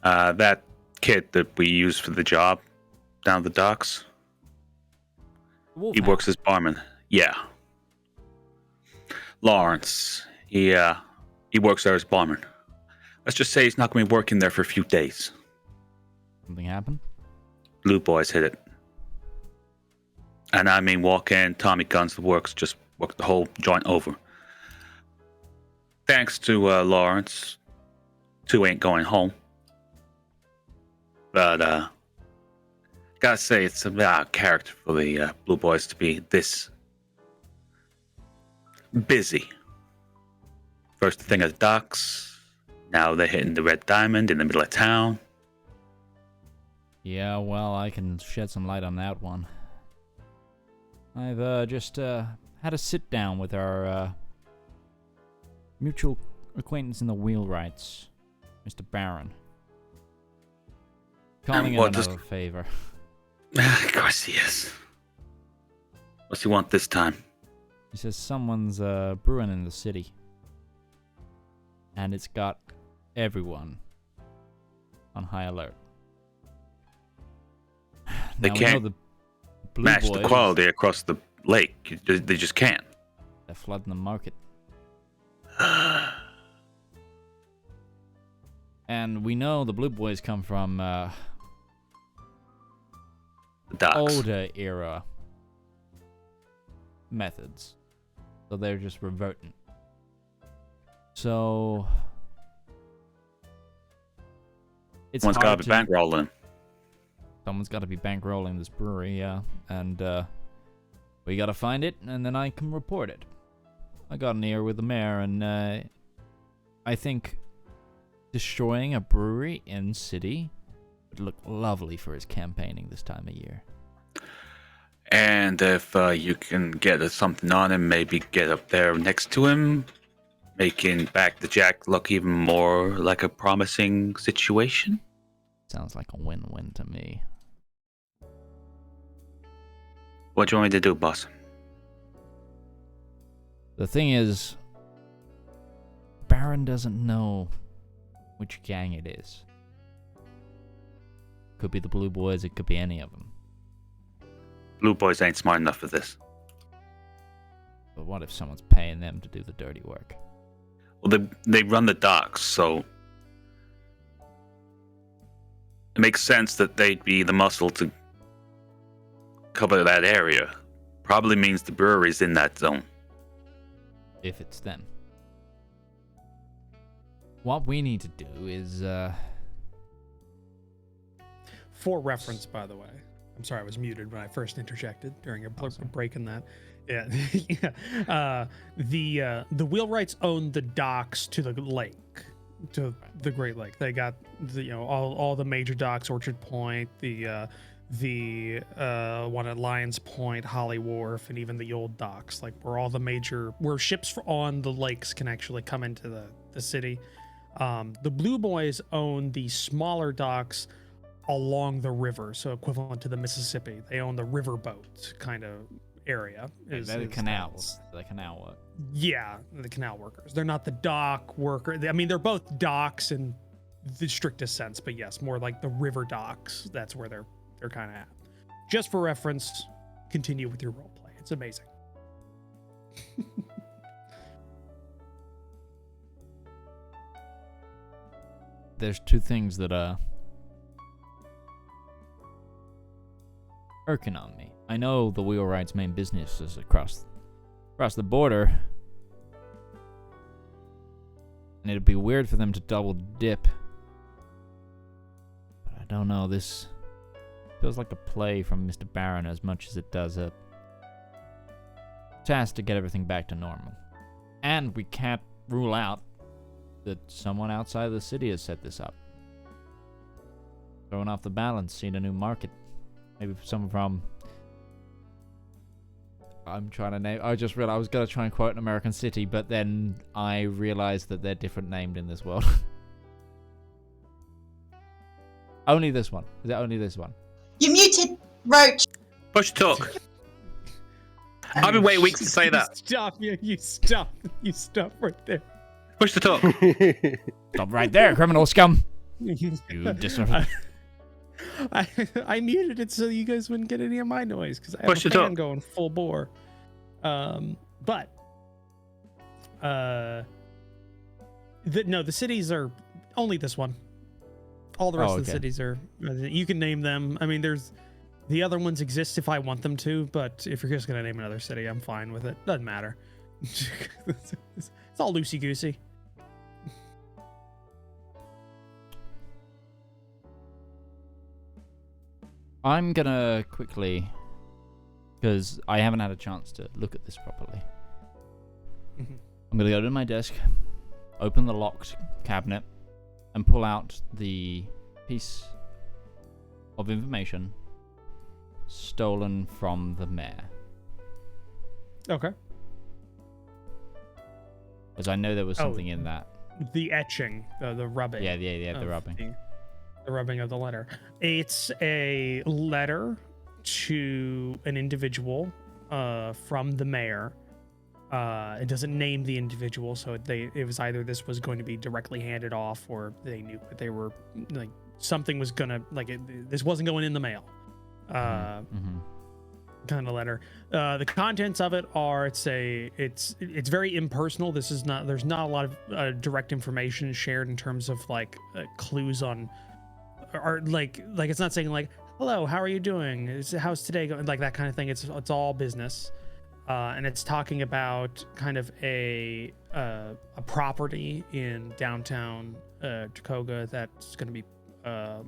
That kid that we used for the job down at the docks. He works as barman. Yeah. Larence. He works there as barman. Let's just say he's not going to be working there for a few days. Something happened? Blue boys hit it. And I mean walk in, Tommy guns the works, just work the whole joint over. Thanks to Larence, 2 ain't going home. But gotta say, it's a character for the Blue Boys to be this busy. First thing at the docks, now they're hitting the Red Diamond in the middle of town. Yeah, well, I can shed some light on that one. I've just had a sit down with our mutual acquaintance in the wheelwrights, Mr. Baron. Calling in another favor. Of course he is. What's he want this time? He says someone's brewing in the city. And it's got everyone on high alert. They can't match the quality across the lake. They just can't. They're flooding the market. And we know the Blue Boys come from older era methods. So they're just reverting. So someone's got to be bankrolling. Someone's got to be bankrolling this brewery, yeah. And we got to find it, and then I can report it. I got an ear with the mayor, and I think destroying a brewery in city would look lovely for his campaigning this time of year. And if you can get something on him, maybe get up there next to him, making Back the Jack look even more like a promising situation? Sounds like a win-win to me. What do you want me to do, boss? The thing is, Baron doesn't know which gang it is. Could be the Blue Boys, it could be any of them. Blue Boys ain't smart enough for this. But what if someone's paying them to do the dirty work? Well, they run the docks, so it makes sense that they'd be the muscle to cover that area. Probably means the brewery's in that zone. If it's them. What we need to do is, For reference, by the way. I'm sorry, I was muted when I first interjected during a break in that. Yeah. Yeah. The wheelwrights own the docks to the lake, to the Great Lake. They got all the major docks, Orchard Point, the one at Lions Point, Holly Wharf, and even the old docks, like where ships on the lakes can actually come into the city. The Blue Boys own the smaller docks along the river, so equivalent to the Mississippi. They own the riverboat kind of area. They're the canals. The canal work. Yeah, the canal workers. They're not the dock worker. I mean, they're both docks in the strictest sense, but yes, more like the river docks. That's where they're kind of at. Just for reference, continue with your role play. It's amazing. There's two things that are irking on me. I know the wheelwright's main business is across the border, and it'd be weird for them to double dip. But I don't know, this feels like a play from Mr. Baron as much as it does a task to get everything back to normal. And we can't rule out that someone outside of the city has set this up. Throwing off the balance, seeing a new market. Maybe someone from... I'm trying to name... I just realized I was going to try and quote an American city, but then I realized that they're different named in this world. Only this one. Is it only this one? You muted, Roach. Push talk. I've been waiting weeks to say that. Stop. You stop. You stop right there. Push the talk. Stop right there, criminal scum. You I muted it so you guys wouldn't get any of my noise because I have a fan going full bore. The cities are only this one. All the rest of the cities are. You can name them. I mean, the other ones exist if I want them to, but if you're just gonna name another city, I'm fine with it. Doesn't matter. It's all loosey goosey. I'm gonna quickly, because I haven't had a chance to look at this properly. Mm-hmm. I'm gonna go to my desk, open the locked cabinet, and pull out the piece of information stolen from the mayor. Okay. Because I know there was something in that the etching, the rubbing. Yeah, the rubbing. The rubbing of the letter. It's a letter to an individual from the mayor. It doesn't name the individual, so it was either this was going to be directly handed off, or they knew that they were like something was gonna this wasn't going in the mail. Kind of letter. The contents of it are it's very impersonal. There's not a lot of direct information shared in terms of like clues on, or like it's not saying like, hello, how are you doing? How's today going? Like that kind of thing. It's all business. And it's talking about kind of a property in downtown Tricogha that's going to be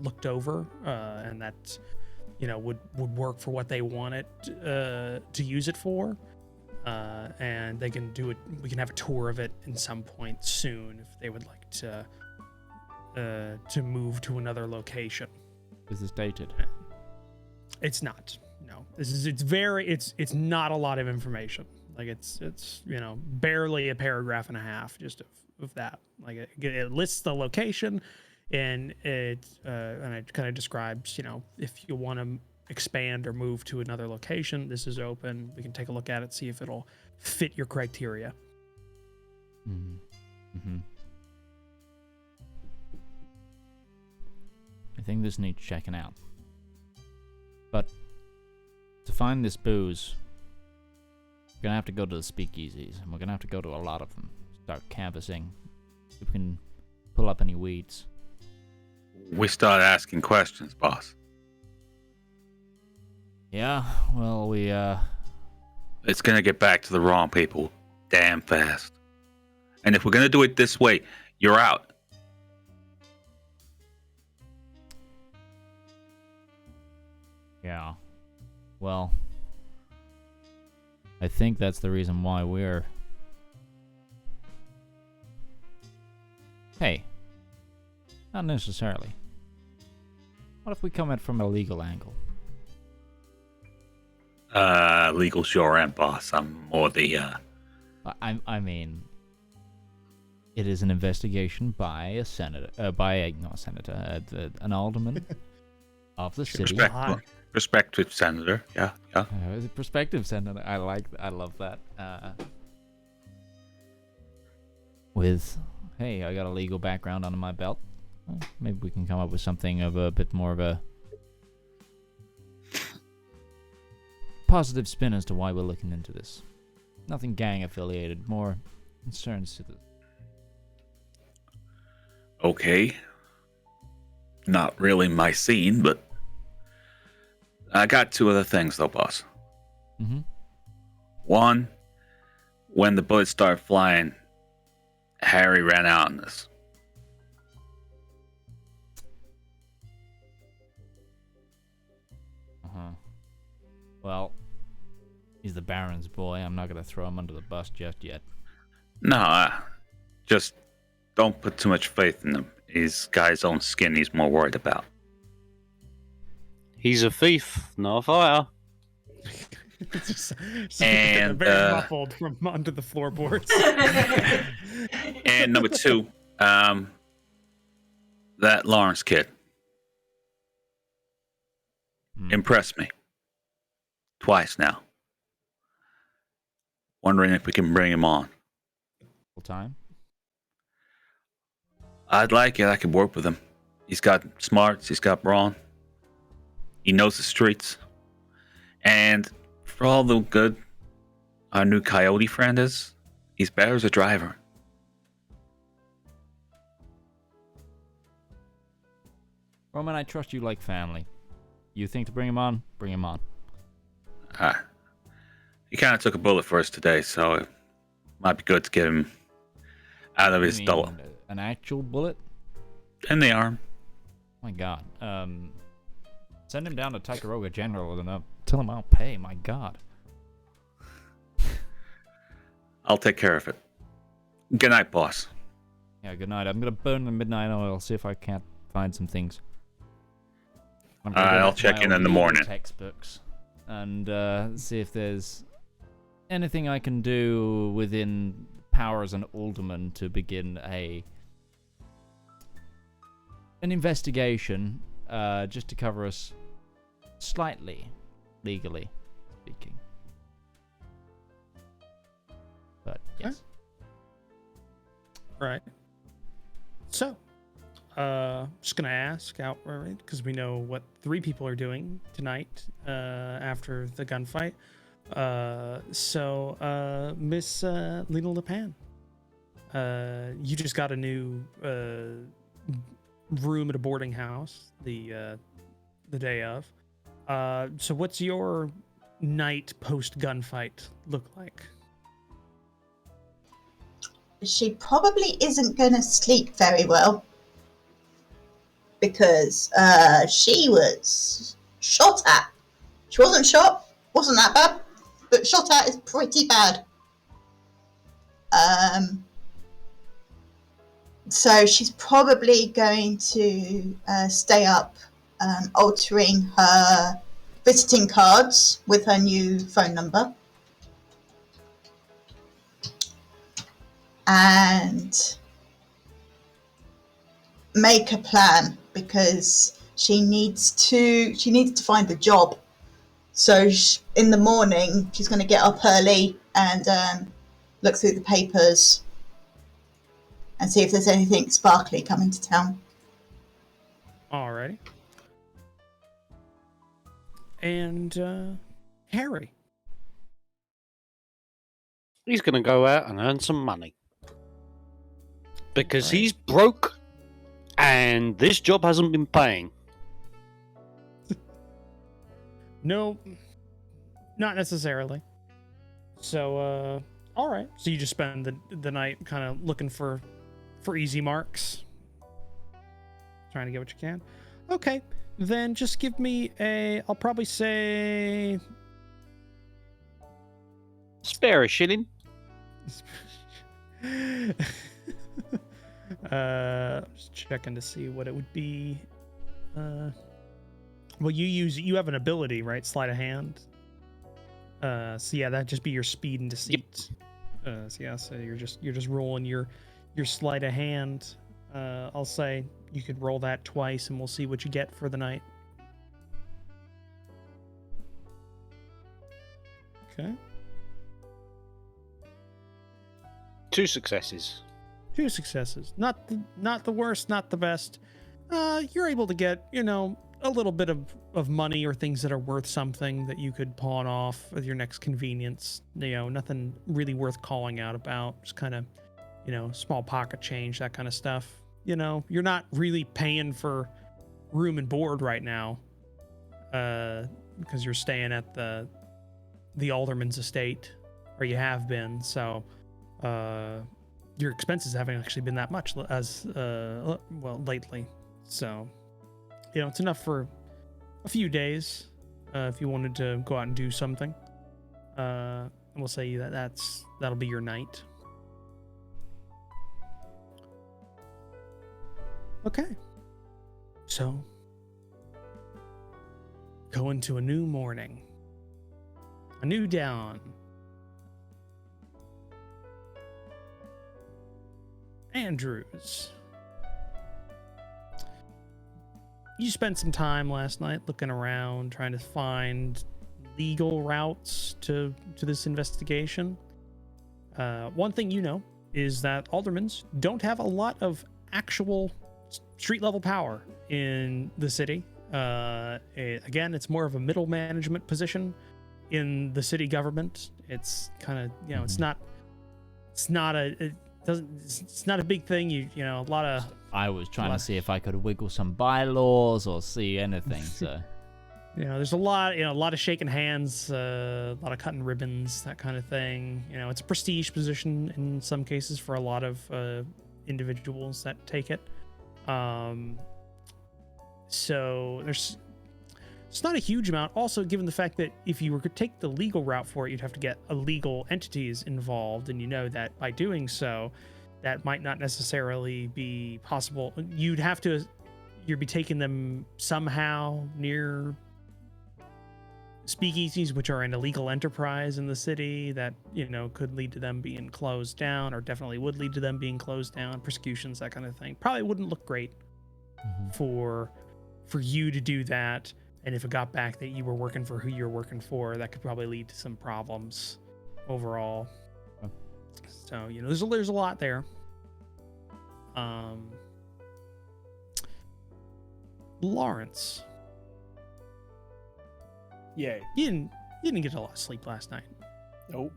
looked over, and that would work for what they want it to use it for, and they can do it. We can have a tour of it in some point soon if they would like to move to another location. Is this dated? It's not. No, it's not a lot of information. Like it's barely a paragraph and a half just of that. Like it lists the location, and it kind of describes, if you want to expand or move to another location, this is open. We can take a look at it, see if it'll fit your criteria. I think this needs checking out. But to find this booze, we're gonna have to go to the speakeasies, and we're gonna have to go to a lot of them. Start canvassing. If we can pull up any weeds. We start asking questions, boss. Yeah, well, It's gonna get back to the wrong people damn fast. And if we're gonna do it this way, you're out. Yeah. Well, I think that's the reason why we're... Hey, not necessarily. What if we come at it from a legal angle? Legal's your end, boss. I'm more the, I mean, it is an investigation by a senator, an alderman of the city. Prospective senator, yeah. The prospective senator, I love that. Hey, I got a legal background under my belt. Maybe we can come up with something of a bit more of a positive spin as to why we're looking into this. Nothing gang affiliated, more concerns to the... Okay. Not really my scene, but I got two other things though, boss. One, when the bullets started flying, Harry ran out on us. Well, he's the Baron's boy. I'm not going to throw him under the bus just yet. No, just don't put too much faith in him. He's got his own skin he's more worried about. He's a thief, not a fighter. And very muffled from under the floorboards. And number two, that Larence kid impressed me twice now. Wondering if we can bring him on full time. I'd like it. I could work with him. He's got smarts. He's got brawn. He knows the streets. And for all the good our new coyote friend is, he's better as a driver. Roman, I trust you like family. You think to bring him on? Bring him on. He kind of took a bullet for us today, so it might be good to get him out of his dull. An actual bullet? In the arm. Oh my God. Send him down to Tricogha General and tell him I'll pay. My God. I'll take care of it. Good night, boss. Yeah, good night. I'm gonna burn the midnight oil, see if I can't find some things. I'll check in the morning. Textbooks and see if there's anything I can do within power as an alderman to begin a an investigation, just to cover us slightly, legally speaking. But yes. Right. So, just gonna ask outright because we know what 3 people are doing tonight after the gunfight. Miss Lena La Pan, you just got a new room at a boarding house the day of. So what's your night post gunfight look like? She probably isn't going to sleep very well because she was shot at. She wasn't shot, wasn't that bad, but shot at is pretty bad. So she's probably going to stay up altering her visiting cards with her new phone number. And make a plan because she needs to find a job. So in the morning, she's going to get up early and look through the papers and see if there's anything sparkly coming to town. Alrighty. And Harry. He's going to go out and earn some money. Because he's broke and this job hasn't been paying. No, not necessarily. So, all right. So you just spend the night kind of looking for easy marks, trying to get what you can. Okay, then just give me I'll probably say spare a shilling. Just checking to see what it would be. Well, you have an ability, right? Sleight of hand. So yeah, that'd just be your speed and deceit. Yep. So yeah, so you're just rolling your sleight of hand. I'll say you could roll that twice, and we'll see what you get for the night. Okay. 2 successes. 2 successes. Not the worst, not the best. You're able to get, a little bit of money or things that are worth something that you could pawn off at your next convenience. Nothing really worth calling out about. Just kind of, small pocket change, that kind of stuff. You're not really paying for room and board right now, because you're staying at the Alderman's estate, or you have been. So, your expenses haven't actually been that much as lately. So, it's enough for a few days if you wanted to go out and do something. And we'll say that'll be your night. Okay. So, go into a new morning, a new dawn. Andrews, you spent some time last night looking around, trying to find legal routes to this investigation. One thing is that aldermans don't have a lot of actual street level power in the city. Again, it's more of a middle management position in the city government. It's kind of, it's not a big thing. A lot of. I was trying to see if I could wiggle some bylaws or see anything. So, there's a lot of shaking hands, a lot of cutting ribbons, that kind of thing. It's a prestige position in some cases for a lot of individuals that take it. So it's not a huge amount. Also, given the fact that if you were to take the legal route for it, you'd have to get illegal entities involved, and that by doing so, that might not necessarily be possible. You'd be taking them somehow near speakeasies, which are an illegal enterprise in the city that, could lead to them being closed down, or definitely would lead to them being closed down, persecutions, that kind of thing. Probably wouldn't look great. for you to do that. And if it got back that you were working for who you're working for, that could probably lead to some problems overall. So, you know, there's a lot there. Larence. Yay. You didn't get a lot of sleep last night. Nope.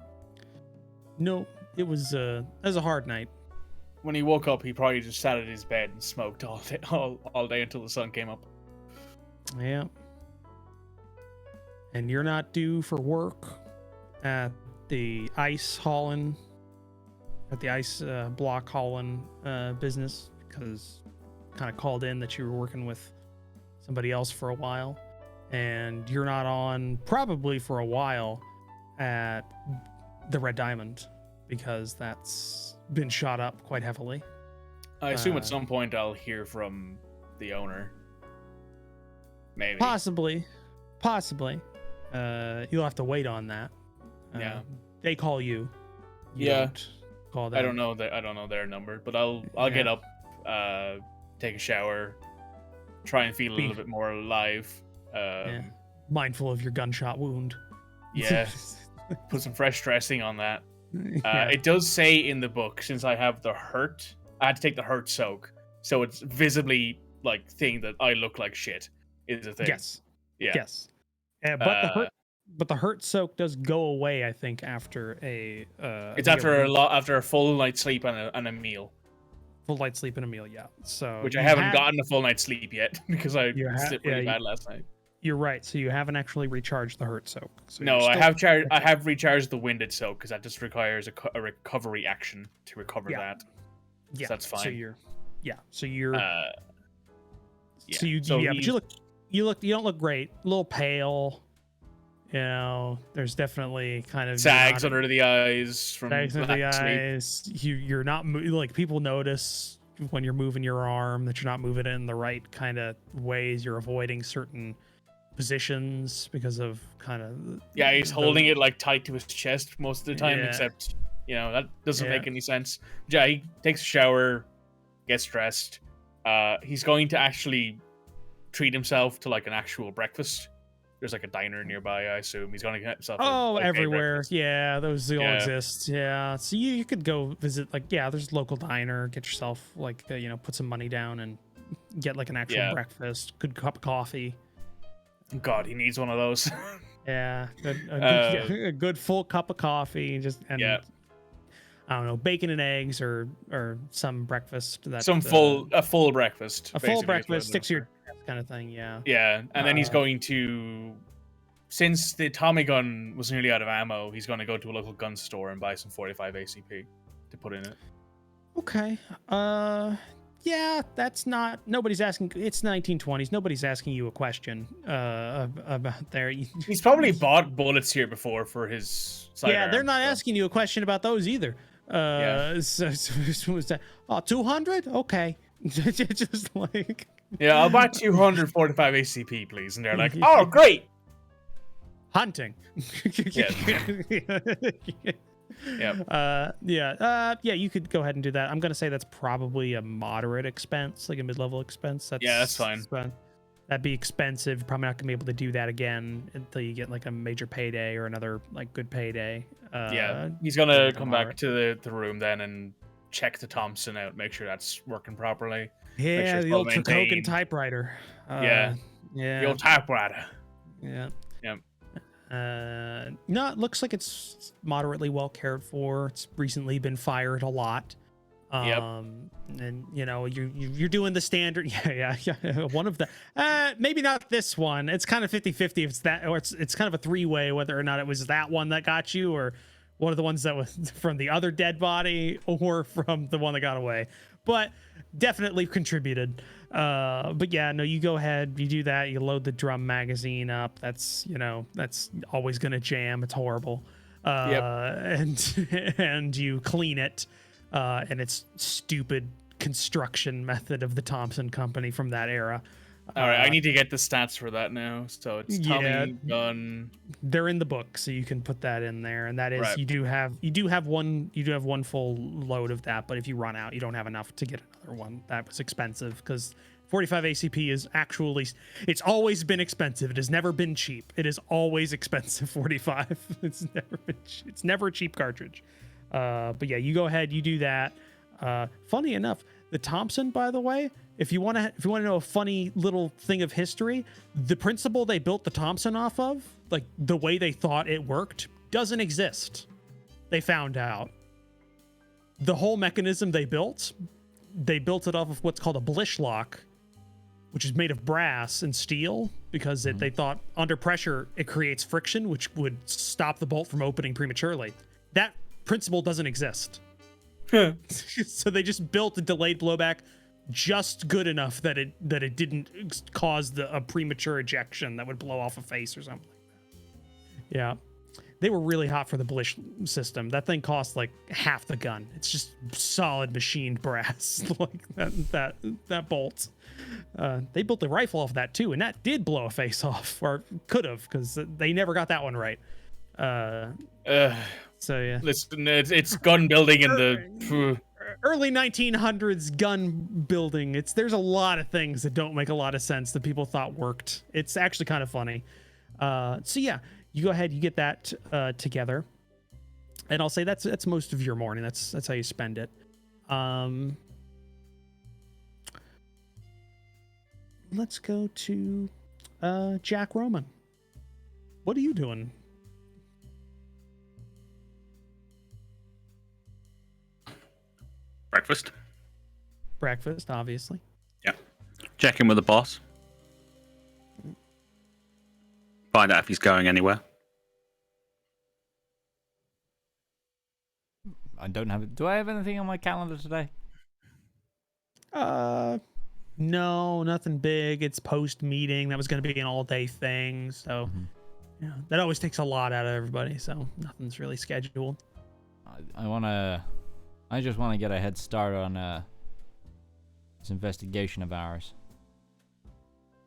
No, it was a hard night. When he woke up, he probably just sat at his bed and smoked all day until the sun came up. Yeah. And you're not due for work at the ice hauling, block hauling business, because kind of called in that you were working with somebody else for a while, and you're not on probably for a while at the Red Diamond because that's been shot up quite heavily. I assume at some point I'll hear from the owner. Maybe. Possibly. You'll have to wait on that. Yeah. They call you. Don't call them. I don't know their number, but I'll get up, take a shower, try and feel a little bit more alive. Mindful of your gunshot wound. Yeah. Put some fresh dressing on that. It does say in the book, since I have the hurt, I had to take the hurt soak, so it's visibly like thing that I look like shit is a thing. Yes. Yeah. Yes. But the hurt soak does go away, I think, after a. It's after a full night's sleep and a meal. Full night's sleep and a meal, yeah. So which I haven't gotten a full night's sleep yet because I slept really bad last night. You're right. So you haven't actually recharged the hurt soak. So no, I have recharged the winded soak because that just requires a recovery action to recover that. Yeah, so that's fine. So you're. But you don't look great. A little pale. You know, there's definitely kind of sags under the eyes from sags under the eyes. You're not like people notice when you're moving your arm that you're not moving it in the right kind of ways. You're avoiding certain positions because of kind of he's holding it like tight to his chest most of the time, except that doesn't make any sense. Yeah, he takes a shower, gets dressed. He's going to actually treat himself to like an actual breakfast. There's like a diner nearby, I assume. He's going to get himself everywhere. Breakfast. Yeah, those all exist. Yeah. So you could go visit, there's a local diner, get yourself, put some money down and get, like, an actual breakfast. Good cup of coffee. God, he needs one of those. Yeah. A good full cup of coffee. I don't know, bacon and eggs or some breakfast. A full breakfast. A full breakfast, sticks to your kind of thing, yeah. Yeah, and then he's going to, since the Tommy gun was nearly out of ammo, he's going to go to a local gun store and buy some 45 ACP to put in it. Okay. That's not, nobody's asking, it's 1920s, nobody's asking you a question about there. He's probably bought bullets here before for his sidearm. Yeah, they're not asking you a question about those either. So 200? Okay. Just like... Yeah, I'll buy 245 ACP, please. And they're like, oh, great. Hunting. You could go ahead and do that. I'm going to say that's probably a moderate expense, like a mid-level expense. That's fine. That'd be expensive. You're probably not going to be able to do that again until you get like a major payday or another like good payday. He's going to come back to the room then and check the Thompson out, make sure that's working properly. Yeah, sure the old Tricogha typewriter. The old typewriter. Yeah. No, it looks like it's moderately well cared for. It's recently been fired a lot. And you're doing the standard. Yeah. One of the maybe not this one. It's kind of 50-50 if it's that, or it's kind of a three-way whether or not it was that one that got you or one of the ones that was from the other dead body or from the one that got away. But definitely contributed. But yeah, no, you go ahead, you do that, you load the drum magazine up. That's always gonna jam. It's horrible. And you clean it, and it's stupid construction method of the Thompson Company from that era. All right, I need to get the stats for that now. So it's Tommy gun. They're in the book, so you can put that in there. And that is you do have one full load of that, but if you run out, you don't have enough to get another one. That was expensive because 45 ACP is actually, it's always been expensive. It has never been cheap. It is always expensive. 45. It's never a cheap cartridge. But yeah, you go ahead, you do that. Funny enough, the Thompson, by the way, if you want to know a funny little thing of history, the principle they built the Thompson off of, like the way they thought it worked, doesn't exist. They found out. The whole mechanism they built it off of what's called a Blish lock, which is made of brass and steel, because they thought under pressure it creates friction, which would stop the bolt from opening prematurely. That principle doesn't exist. So they just built a delayed blowback just good enough that it didn't cause a premature ejection that would blow off a face or something like that. Yeah. They were really hot for the Blish system. That thing cost like half the gun. It's just solid machined brass, like that bolt. They built the rifle off that too, and that did blow a face off, or could have, because they never got that one right. So yeah, listen, it's gun building in the early 1900s gun building. There's a lot of things that don't make a lot of sense that people thought worked. It's actually kind of funny. So yeah. You go ahead, you get that together, and I'll say that's most of your morning. That's how you spend it. Let's go to Jack Roman. What are you doing? Breakfast, obviously. Yeah. Check in with the boss. Find out if he's going anywhere. Do I have anything on my calendar today? No, nothing big. It's post meeting. That was going to be an all day thing. So, yeah, that always takes a lot out of everybody. So nothing's really scheduled. I just want to get a head start on this investigation of ours.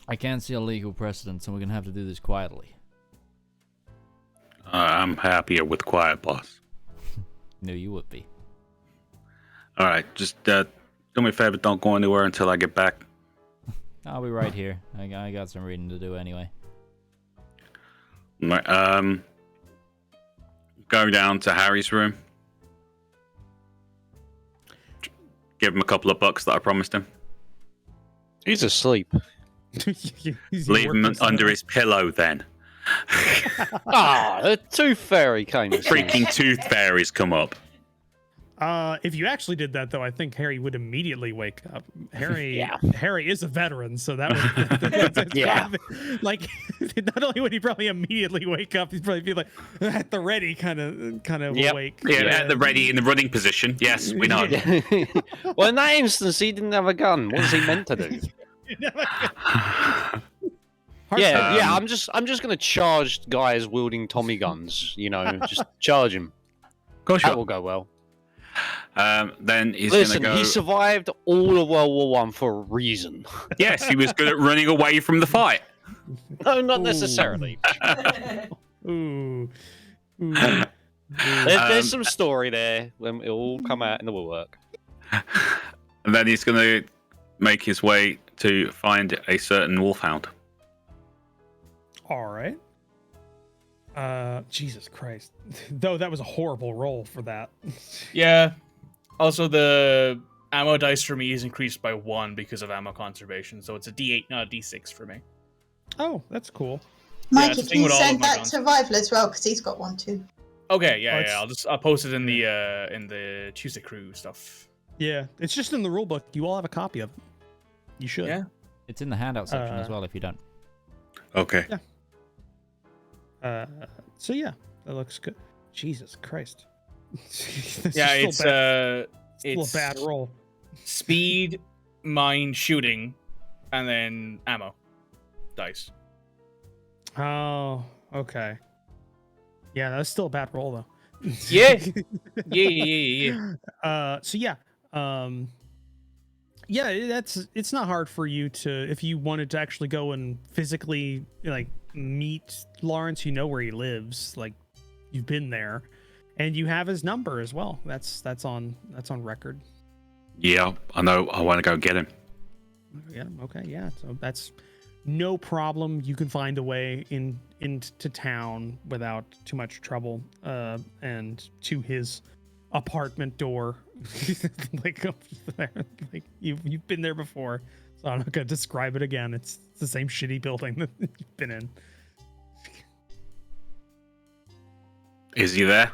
I can't see a legal precedent, so we're going to have to do this quietly. I'm happier with quiet, boss. Knew you would be. All right, just do me a favor, don't go anywhere until I get back. I'll be right here. I got some reading to do anyway. Right, go down to Harry's room. Give him a couple of bucks that I promised him. He's asleep. Leave him under his pillow then. The tooth fairy came. Freaking tooth fairies come up. If you actually did that, though, I think Harry would immediately wake up. Harry is a veteran, so that would yeah. Like, not only would he probably immediately wake up, he'd probably be like at the ready, kind of awake. Yeah, at the ready in the running position. Yes, we know. Well, in that instance, he didn't have a gun. What was he meant to do? I'm just gonna charge guys wielding Tommy guns. Just charge him. That will go well. Then he's gonna go. He survived all of World War I for a reason. Yes, he was good at running away from the fight. No, not necessarily. There's some story there when it all come out in the woodwork. And then he's gonna make his way to find a certain wolfhound. All right. Jesus Christ. Though that was a horrible roll for that. Yeah. Also, the ammo dice for me is increased by 1 because of ammo conservation, so it's a D8, not a D6 for me. Oh, that's cool. Mike, if you send that to Rival as well, because he's got one too. Okay, yeah. I'll post it in the Tuesday Crew stuff. Yeah, it's just in the rulebook. You all have a copy of it. You should. Yeah. It's in the handout section as well if you don't. Okay. Yeah. So yeah, that looks good. Jesus Christ. Yeah, it's still a bad roll. Speed, mind, shooting, and then ammo dice. Oh, okay. Yeah, that's still a bad roll though. Yeah. Yeah. So yeah. Yeah, it's not hard for you to, if you wanted to actually go and physically like meet Larence, you know where he lives, like you've been there, and you have his number as well. That's on record. Yeah, I know. I want to go get him. Yeah. Okay. Yeah. So that's no problem. You can find a way into town without too much trouble. And to his apartment door, like up there. Like you've been there before, so I'm not gonna describe it again. It's the same shitty building that you've been in. Is he there?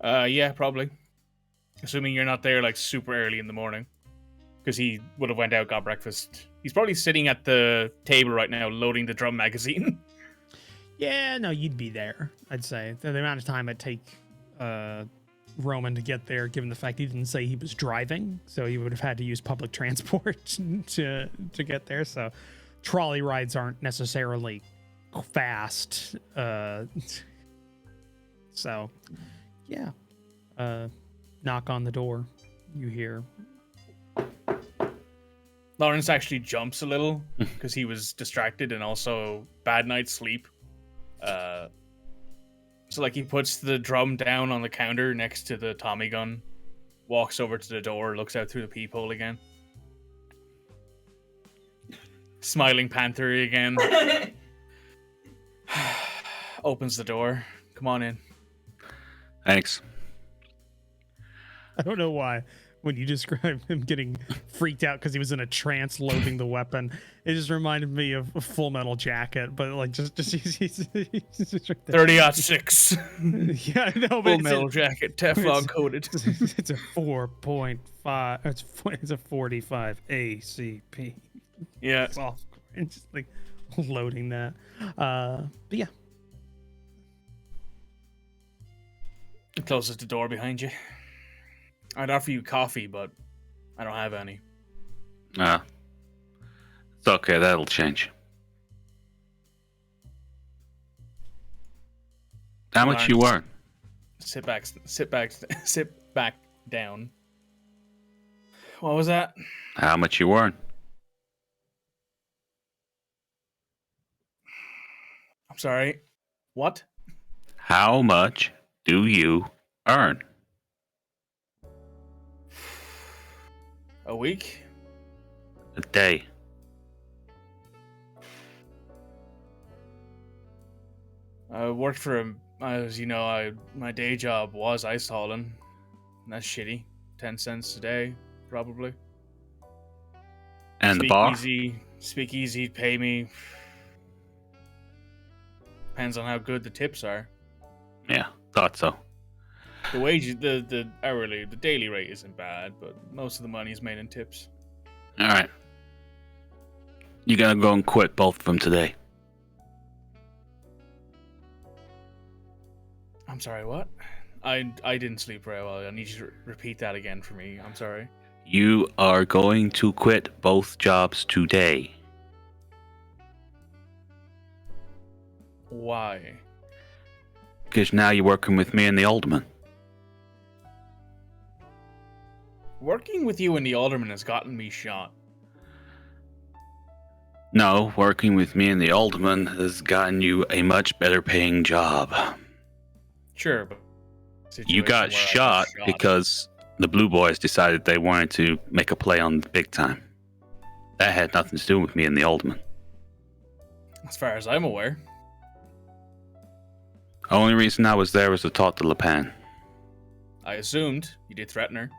Yeah, probably. Assuming you're not there like super early in the morning. Because he would have went out, got breakfast. He's probably sitting at the table right now, loading the drum magazine. Yeah, no, you'd be there, I'd say. The amount of time it'd take Roman to get there, given the fact he didn't say he was driving, so he would have had to use public transport to get there. So trolley rides aren't necessarily fast. So, yeah. Knock on the door. You hear... Larence actually jumps a little because he was distracted and also bad night's sleep. So like he puts the drum down on the counter next to the Tommy gun, walks over to the door, looks out through the peephole again. Smiling Panther again. Opens the door. Come on in. Thanks. I don't know why. When you described him getting freaked out because he was in a trance loading the weapon, it just reminded me of a Full Metal Jacket, but like just he's right 30-06. Yeah, I know. Full Metal Jacket, Teflon coated. It's a 4.5. It's a 45 ACP. Yeah. And just like loading that. But yeah. It closes the door behind you. I'd offer you coffee, but I don't have any. It's okay. That'll change. How much you earn? Sit back down. What was that? How much you earn? I'm sorry. What? How much do you earn? A week? A day. I worked for as you know, my day job was ice hauling. That's shitty. 10 cents a day, probably. And the bar? Speakeasy pay me. Depends on how good the tips are. Yeah, thought so. The wages, the hourly, the daily rate isn't bad, but most of the money is made in tips. All right. You gotta go and quit both of them today. I'm sorry, what? I didn't sleep very well. I need you to repeat that again for me. I'm sorry. You are going to quit both jobs today. Why? Because now you're working with me and the Alderman. Working with you and the Alderman has gotten me shot. No, working with me and the Alderman has gotten you a much better paying job. Sure, but... You got shot because the Blue Boys decided they wanted to make a play on the big time. That had nothing to do with me and the Alderman. As far as I'm aware. Only reason I was there was to talk to La Pan. I assumed you did threaten her.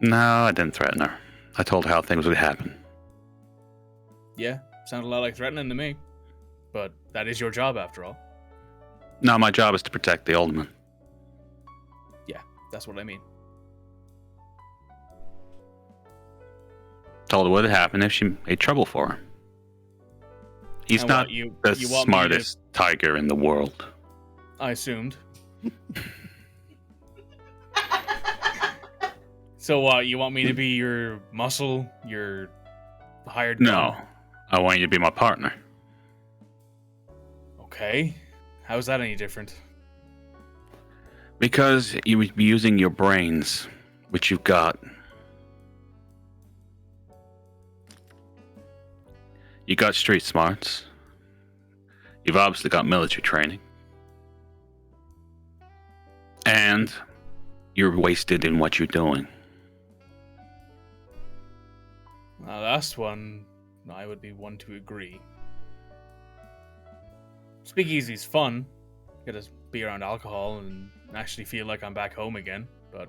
No, I didn't threaten her. I told her how things would happen. Yeah, sounded a lot like threatening to me. But that is your job after all. No, my job is to protect the Alderman. Yeah, that's what I mean. Told her what would happen if she made trouble for her. He's not the smartest tiger in the world. I assumed. So what, you want me to be your muscle, your hired gun? No, I want you to be my partner. Okay. How is that any different? Because you would be using your brains, which you've got. You got street smarts. You've obviously got military training. And you're wasted in what you're doing. last one, I would be one to agree. Speakeasy's fun. Get to be around alcohol and actually feel like I'm back home again, but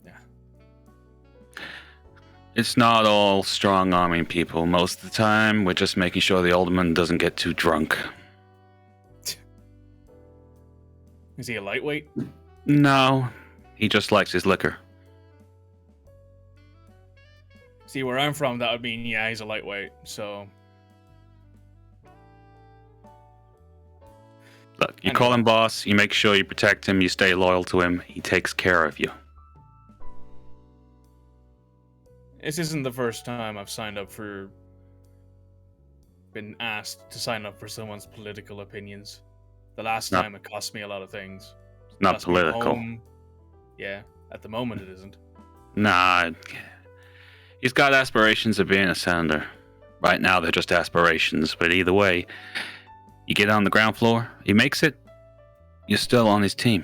yeah. It's not all strong-arming people. Most of the time, we're just making sure the Alderman doesn't get too drunk. Is he a lightweight? No, he just likes his liquor. See, where I'm from, that would mean, yeah, he's a lightweight, so... Look, you call him boss, you make sure you protect him, you stay loyal to him, he takes care of you. This isn't the first time I've been asked to sign up for someone's political opinions. The last time it cost me a lot of things. It's not political. Yeah, at the moment it isn't. Nah, he's got aspirations of being a senator. Right now they're just aspirations, but either way, you get on the ground floor, he makes it, you're still on his team.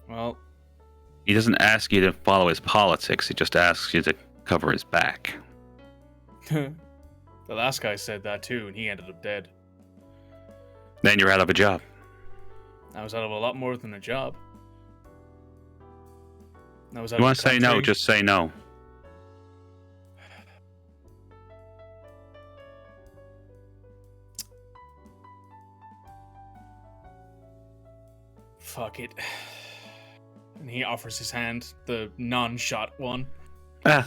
Well... He doesn't ask you to follow his politics, he just asks you to cover his back. The last guy said that too, and he ended up dead. Then you're out of a job. I was out of a lot more than a job. I was out You of want to say no, just say no. Fuck it. And he offers his hand, the non-shot one. Ah.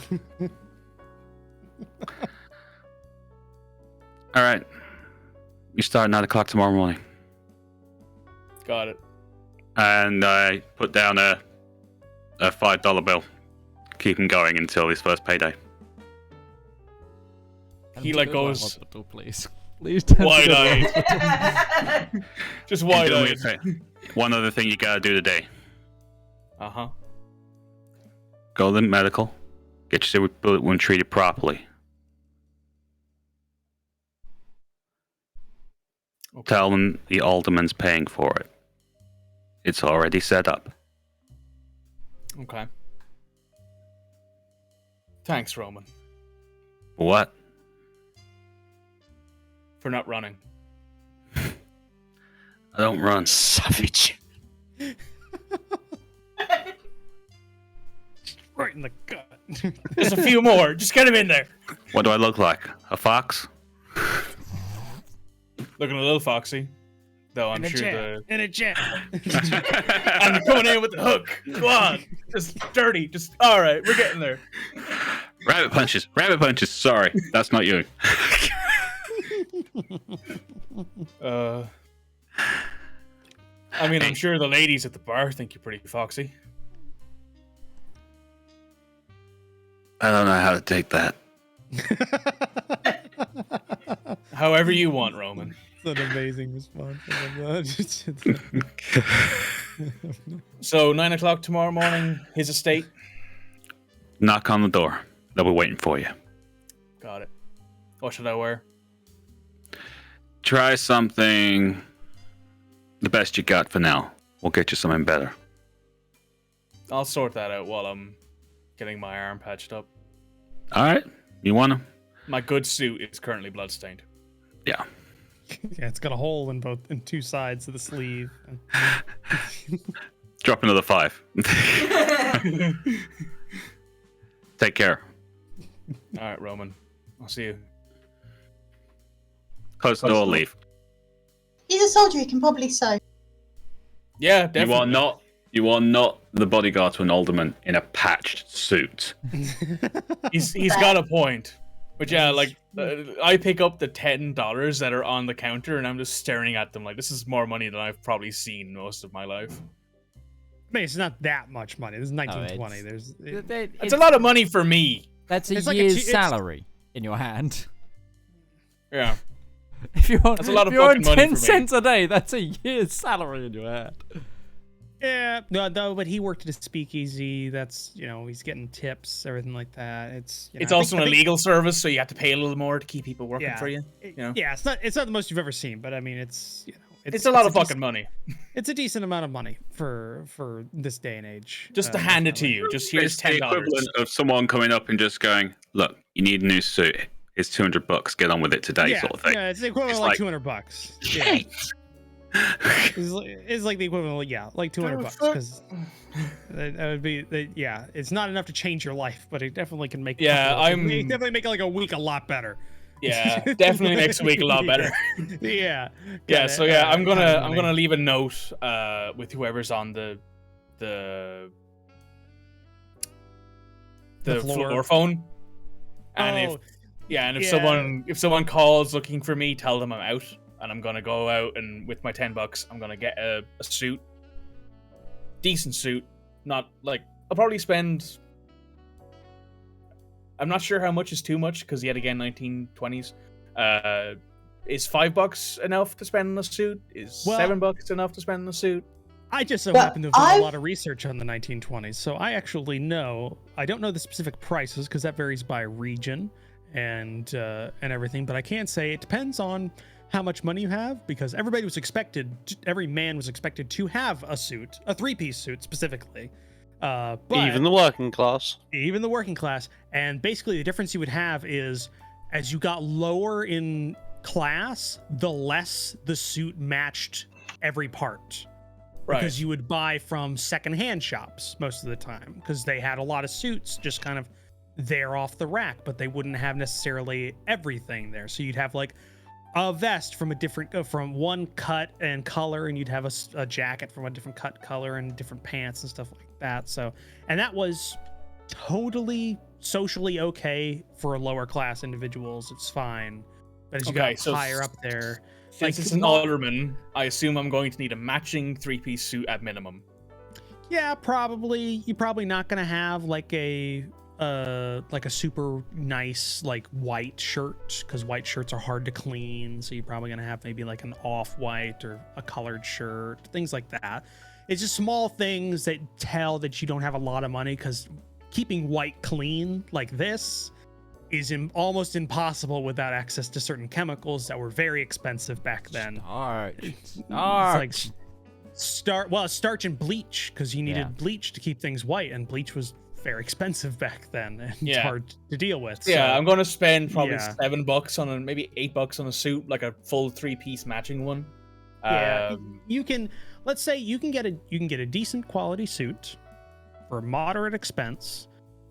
Alright. You start at 9 o'clock tomorrow morning. Got it. And I put down a $5 bill. Keep him going until his first payday. He like goes... Hospital, please. Please don't wide-eyed. Just wide-eyed. One other thing you gotta do today. Uh-huh. Go to the medical. Get your bullet wound treated properly. Okay. Tell them the Alderman's paying for it. It's already set up. Okay. Thanks, Roman. What? For not running. I don't run. Savage. Right in the gut. Just a few more. Just get him in there. What do I look like? A fox? Looking a little foxy. Though I'm sure In a jet. I'm coming in with the hook. Go on. Just dirty. Just alright, we're getting there. Rabbit punches. Rabbit punches. Sorry. That's not you. I mean, I'm sure the ladies at the bar think you're pretty foxy. I don't know how to take that. However you want, Roman. It's an amazing response. So, 9 o'clock tomorrow morning, his estate. Knock on the door. They'll be waiting for you. Got it. What should I wear? Try something the best you got for now. We'll get you something better. I'll sort that out while I'm getting my arm patched up. Alright. You want to? My good suit is currently bloodstained. Yeah. Yeah, it's got a hole in two sides of the sleeve. Drop another 5. Take care. Alright, Roman. I'll see you. Close the door, leave. He's a soldier, he can probably sew. Yeah, definitely. You are not the bodyguard to an alderman in a patched suit. He's got a point. But yeah, like, I pick up the $10 that are on the counter and I'm just staring at them like, this is more money than I've probably seen most of my life. I mean, it's not that much money. This is 1920. It's a lot of money for me. That's a year's salary in your hand. Yeah. If you're on, that's a lot of fucking money 10 cents a day, that's a year's salary in your hand. Yeah, no, but he worked at a speakeasy. That's, he's getting tips, everything like that. It's also an illegal service, so you have to pay a little more to keep people working for you. Yeah, it's not the most you've ever seen, but I mean, it's it's a lot of fucking money. It's a decent amount of money for this day and age. Just to hand it to you. Just here's $10. The equivalent of someone coming up and just going, "Look, you need a new suit. It's $200. Get on with it today," sort of thing. Yeah, it's the equivalent of like $200. Yeah. It's like the equivalent, like $200 because that would be, it's not enough to change your life, but it definitely can make definitely make like a week a lot better. Yeah, definitely next week a lot better. Yeah. So I'm gonna leave a note with whoever's on the floor phone, and if someone calls looking for me, tell them I'm out. And I'm gonna go out and with my $10, I'm gonna get a suit, decent suit. Not like I'll probably spend. I'm not sure how much is too much because yet again 1920s. Is $5 enough to spend on a suit? Is $7 enough to spend on a suit? I just so happen to have done a lot of research on the 1920s, so I actually know. I don't know the specific prices because that varies by region and everything, but I can say it depends on how much money you have, because every man was expected to have a suit, a 3-piece suit specifically. But even the working class. And basically the difference you would have is as you got lower in class, the less the suit matched every part. Right. Because you would buy from secondhand shops most of the time, because they had a lot of suits just kind of there off the rack, but they wouldn't have necessarily everything there. So you'd have like a vest from from one cut and color, and you'd have a jacket from a different cut, color, and different pants and stuff like that. So, and that was totally socially okay for lower class individuals. It's fine, but as you got higher up there, since it's an alderman, I assume I'm going to need a matching 3-piece suit at minimum. Yeah, probably. You're probably not gonna have like a super nice like white shirt, because white shirts are hard to clean, so you're probably gonna have maybe like an off-white or a colored shirt, things like that. It's just small things that tell that you don't have a lot of money, because keeping white clean like this is almost impossible without access to certain chemicals that were very expensive back then. Starch and bleach, because you needed bleach to keep things white, and bleach was very expensive back then, and it's hard to deal with. Yeah, so I'm gonna spend probably $7 on maybe $8 on a suit, like a full 3-piece matching one. You can, let's say you can get a decent quality suit for moderate expense,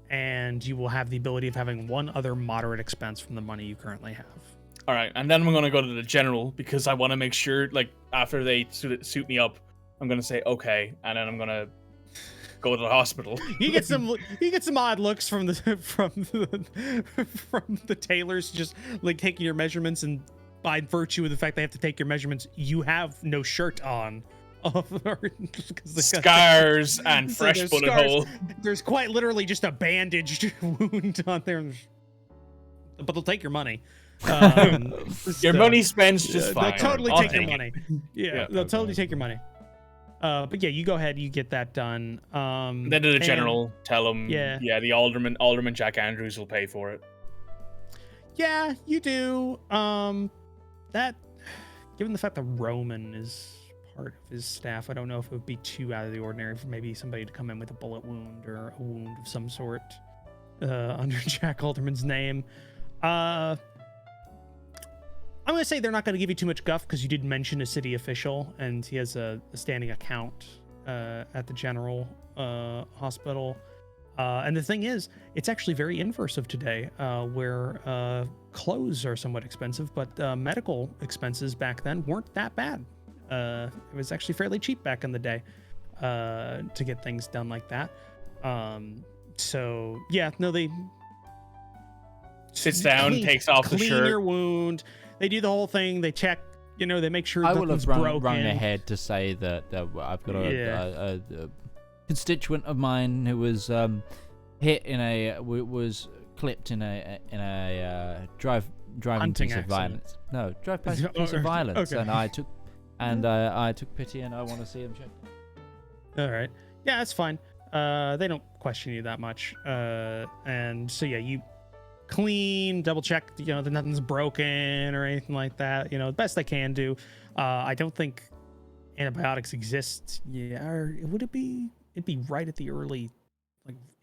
and you will have the ability of having one other moderate expense from the money you currently have. All right, and then I'm gonna go to the general, because I want to make sure, like, after they suit me up, I'm gonna say okay, and then I'm gonna go to the hospital. You get some odd looks from the tailors, just like taking your measurements, and by virtue of the fact they have to take your measurements, you have no shirt on. Scars and fresh bullet hole. There's quite literally just a bandaged wound on there, but they'll take your money. Your money spends just fine. They'll totally take your money. Yeah, they'll totally take your money. But yeah, you go ahead, you get that done. Then to the general, tell him, the Alderman Jack Andrews will pay for it. Yeah, you do. That, given the fact that Roman is part of his staff, I don't know if it would be too out of the ordinary for maybe somebody to come in with a bullet wound or a wound of some sort under Jack Alderman's name. I'm going to say they're not going to give you too much guff, because you did mention a city official, and he has a standing account at the general hospital. And the thing is, it's actually very inverse of today, where clothes are somewhat expensive, but medical expenses back then weren't that bad. It was actually fairly cheap back in the day to get things done like that. So, yeah, no, they... Sits down, takes off the shirt. Clean your wound. They do the whole thing. They check, they make sure nothing's broken. I will have run ahead to say that I've got a constituent of mine who was was clipped in a driving piece of violence. No, piece of violence, okay. And I took pity, and I want to see him checked. All right, yeah, that's fine. They don't question you that much, and so yeah, you clean, double check, that nothing's broken or anything like that. The best I can do. I don't think antibiotics exist. Yeah, or would it be? It'd be right at the early,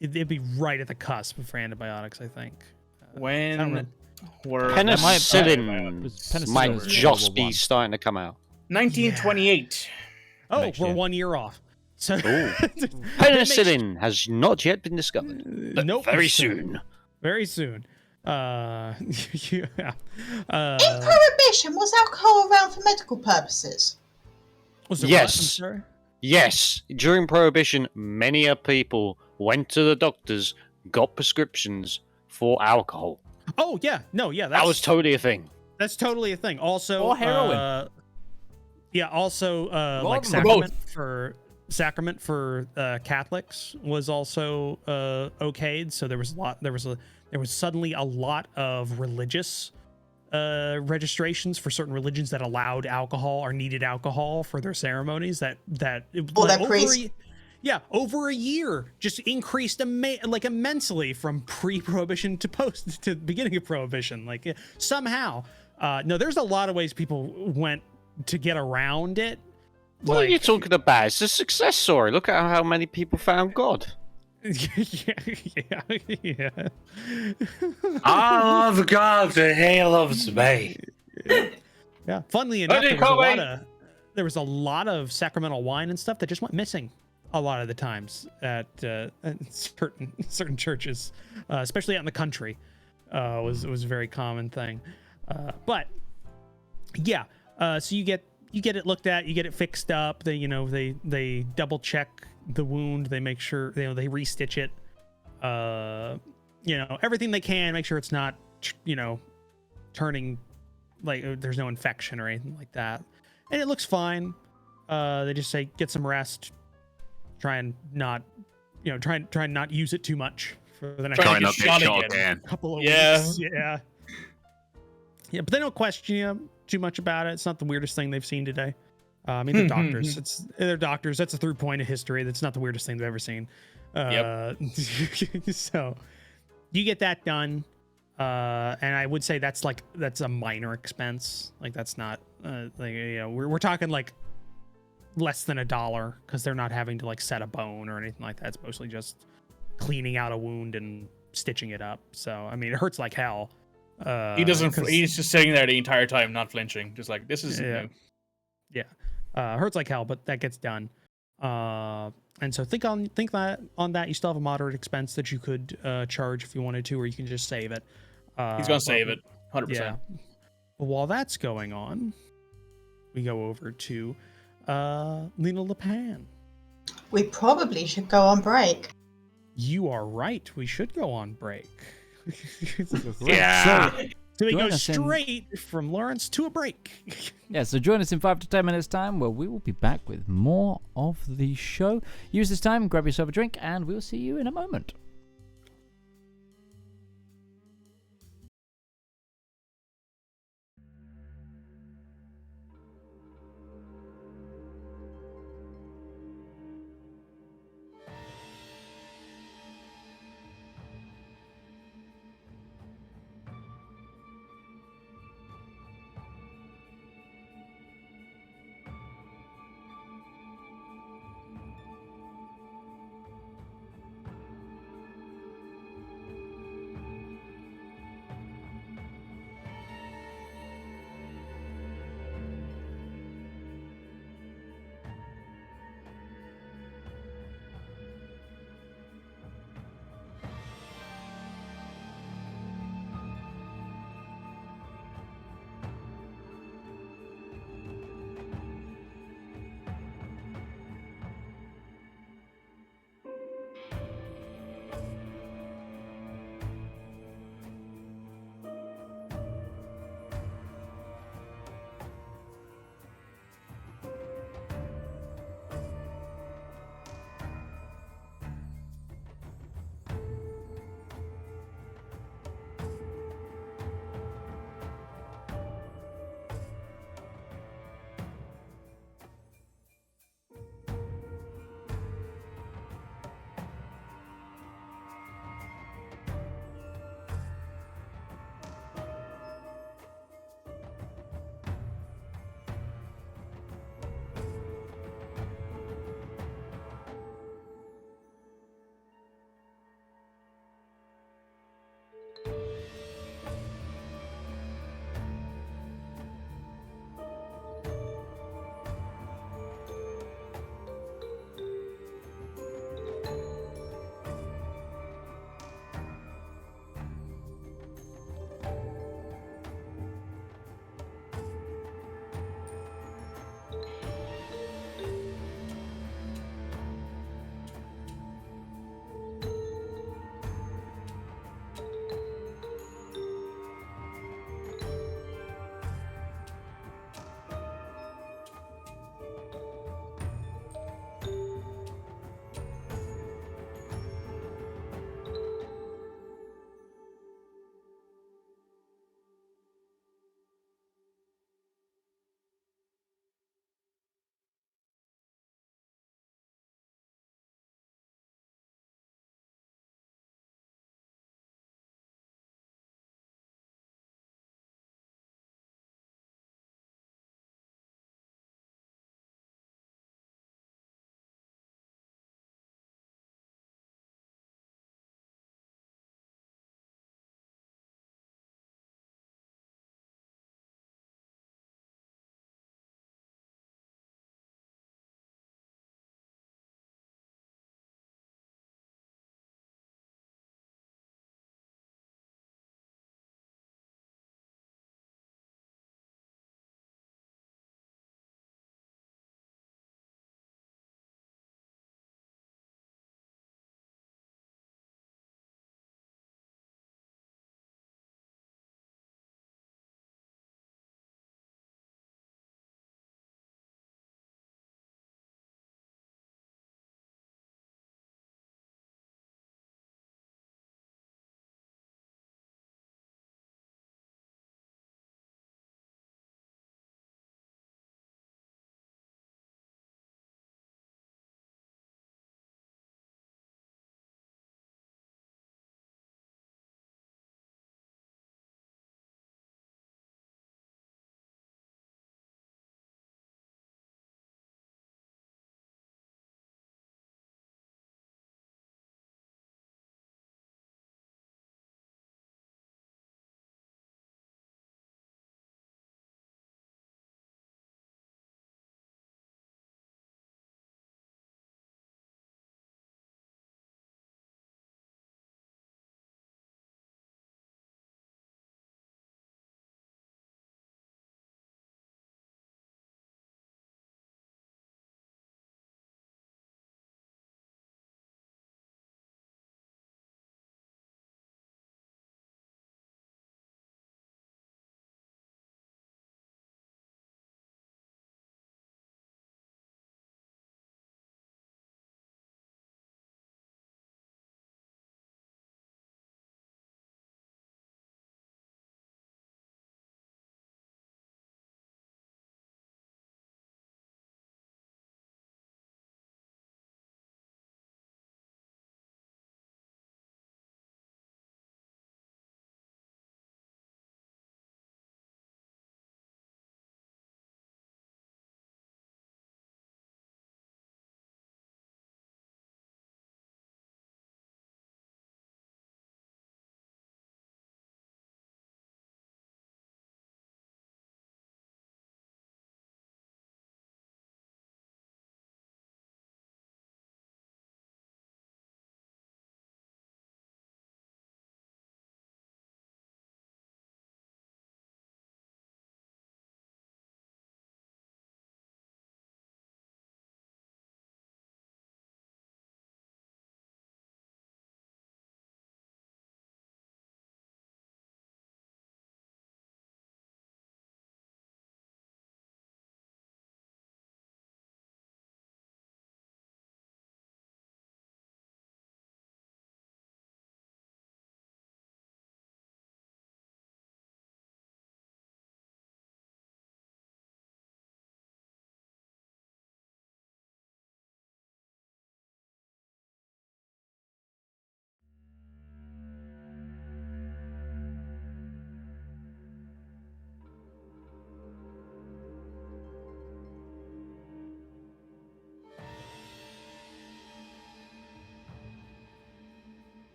it'd be right at the cusp for antibiotics. I think. When were penicillin might just be starting to come out. 1928. Oh, we're 1 year off. So penicillin has not yet been discovered. Nope. Very soon. Very soon. Yeah. In Prohibition, was alcohol around for medical purposes? Yes. Yes. During Prohibition, many people went to the doctors, got prescriptions for alcohol. Oh yeah, no, yeah, that was totally a thing. That's totally a thing. Also, or heroin. Like sacrament for Catholics was also okayed. So there was suddenly a lot of religious registrations for certain religions that allowed alcohol or needed alcohol for their ceremonies. Over a year just increased immensely from pre-prohibition to the beginning of prohibition. Somehow, there's a lot of ways people went to get around it. What are you talking about? It's a success story. Look at how many people found God. Yeah. I love God, and He loves me. Yeah. Funnily enough, there was a lot of sacramental wine and stuff that just went missing a lot of the times at certain churches, especially out in the country. Was a very common thing. But yeah, so you get it looked at, you get it fixed up. They double check the wound, they make sure they restitch it. Everything they can, make sure it's not turning there's no infection or anything like that, and it looks fine. They just say get some rest, try and not use it too much for the next couple of weeks. Yeah, but they don't question you too much about it. It's not the weirdest thing they've seen today. They're doctors. They're doctors. That's a through point of history. That's not the weirdest thing they've ever seen. So you get that done, and I would say that's a minor expense. That's not we're talking less than $1 because they're not having to set a bone or anything like that. It's mostly just cleaning out a wound and stitching it up. So it hurts like hell. He's just sitting there the entire time, not flinching, just like this is new. Yeah. Hurts like hell, but that gets done. And so think on that. You still have a moderate expense that you could charge if you wanted to, or you can just save it. He's gonna save it, 100%. Yeah. While that's going on, we go over to Lena La Pan. We probably should go on break. You are right. We should go on break. Yeah. So we go straight from Larence to a break. Yeah, so join us in 5 to 10 minutes time where we will be back with more of the show. Use this time, grab yourself a drink, and we'll see you in a moment.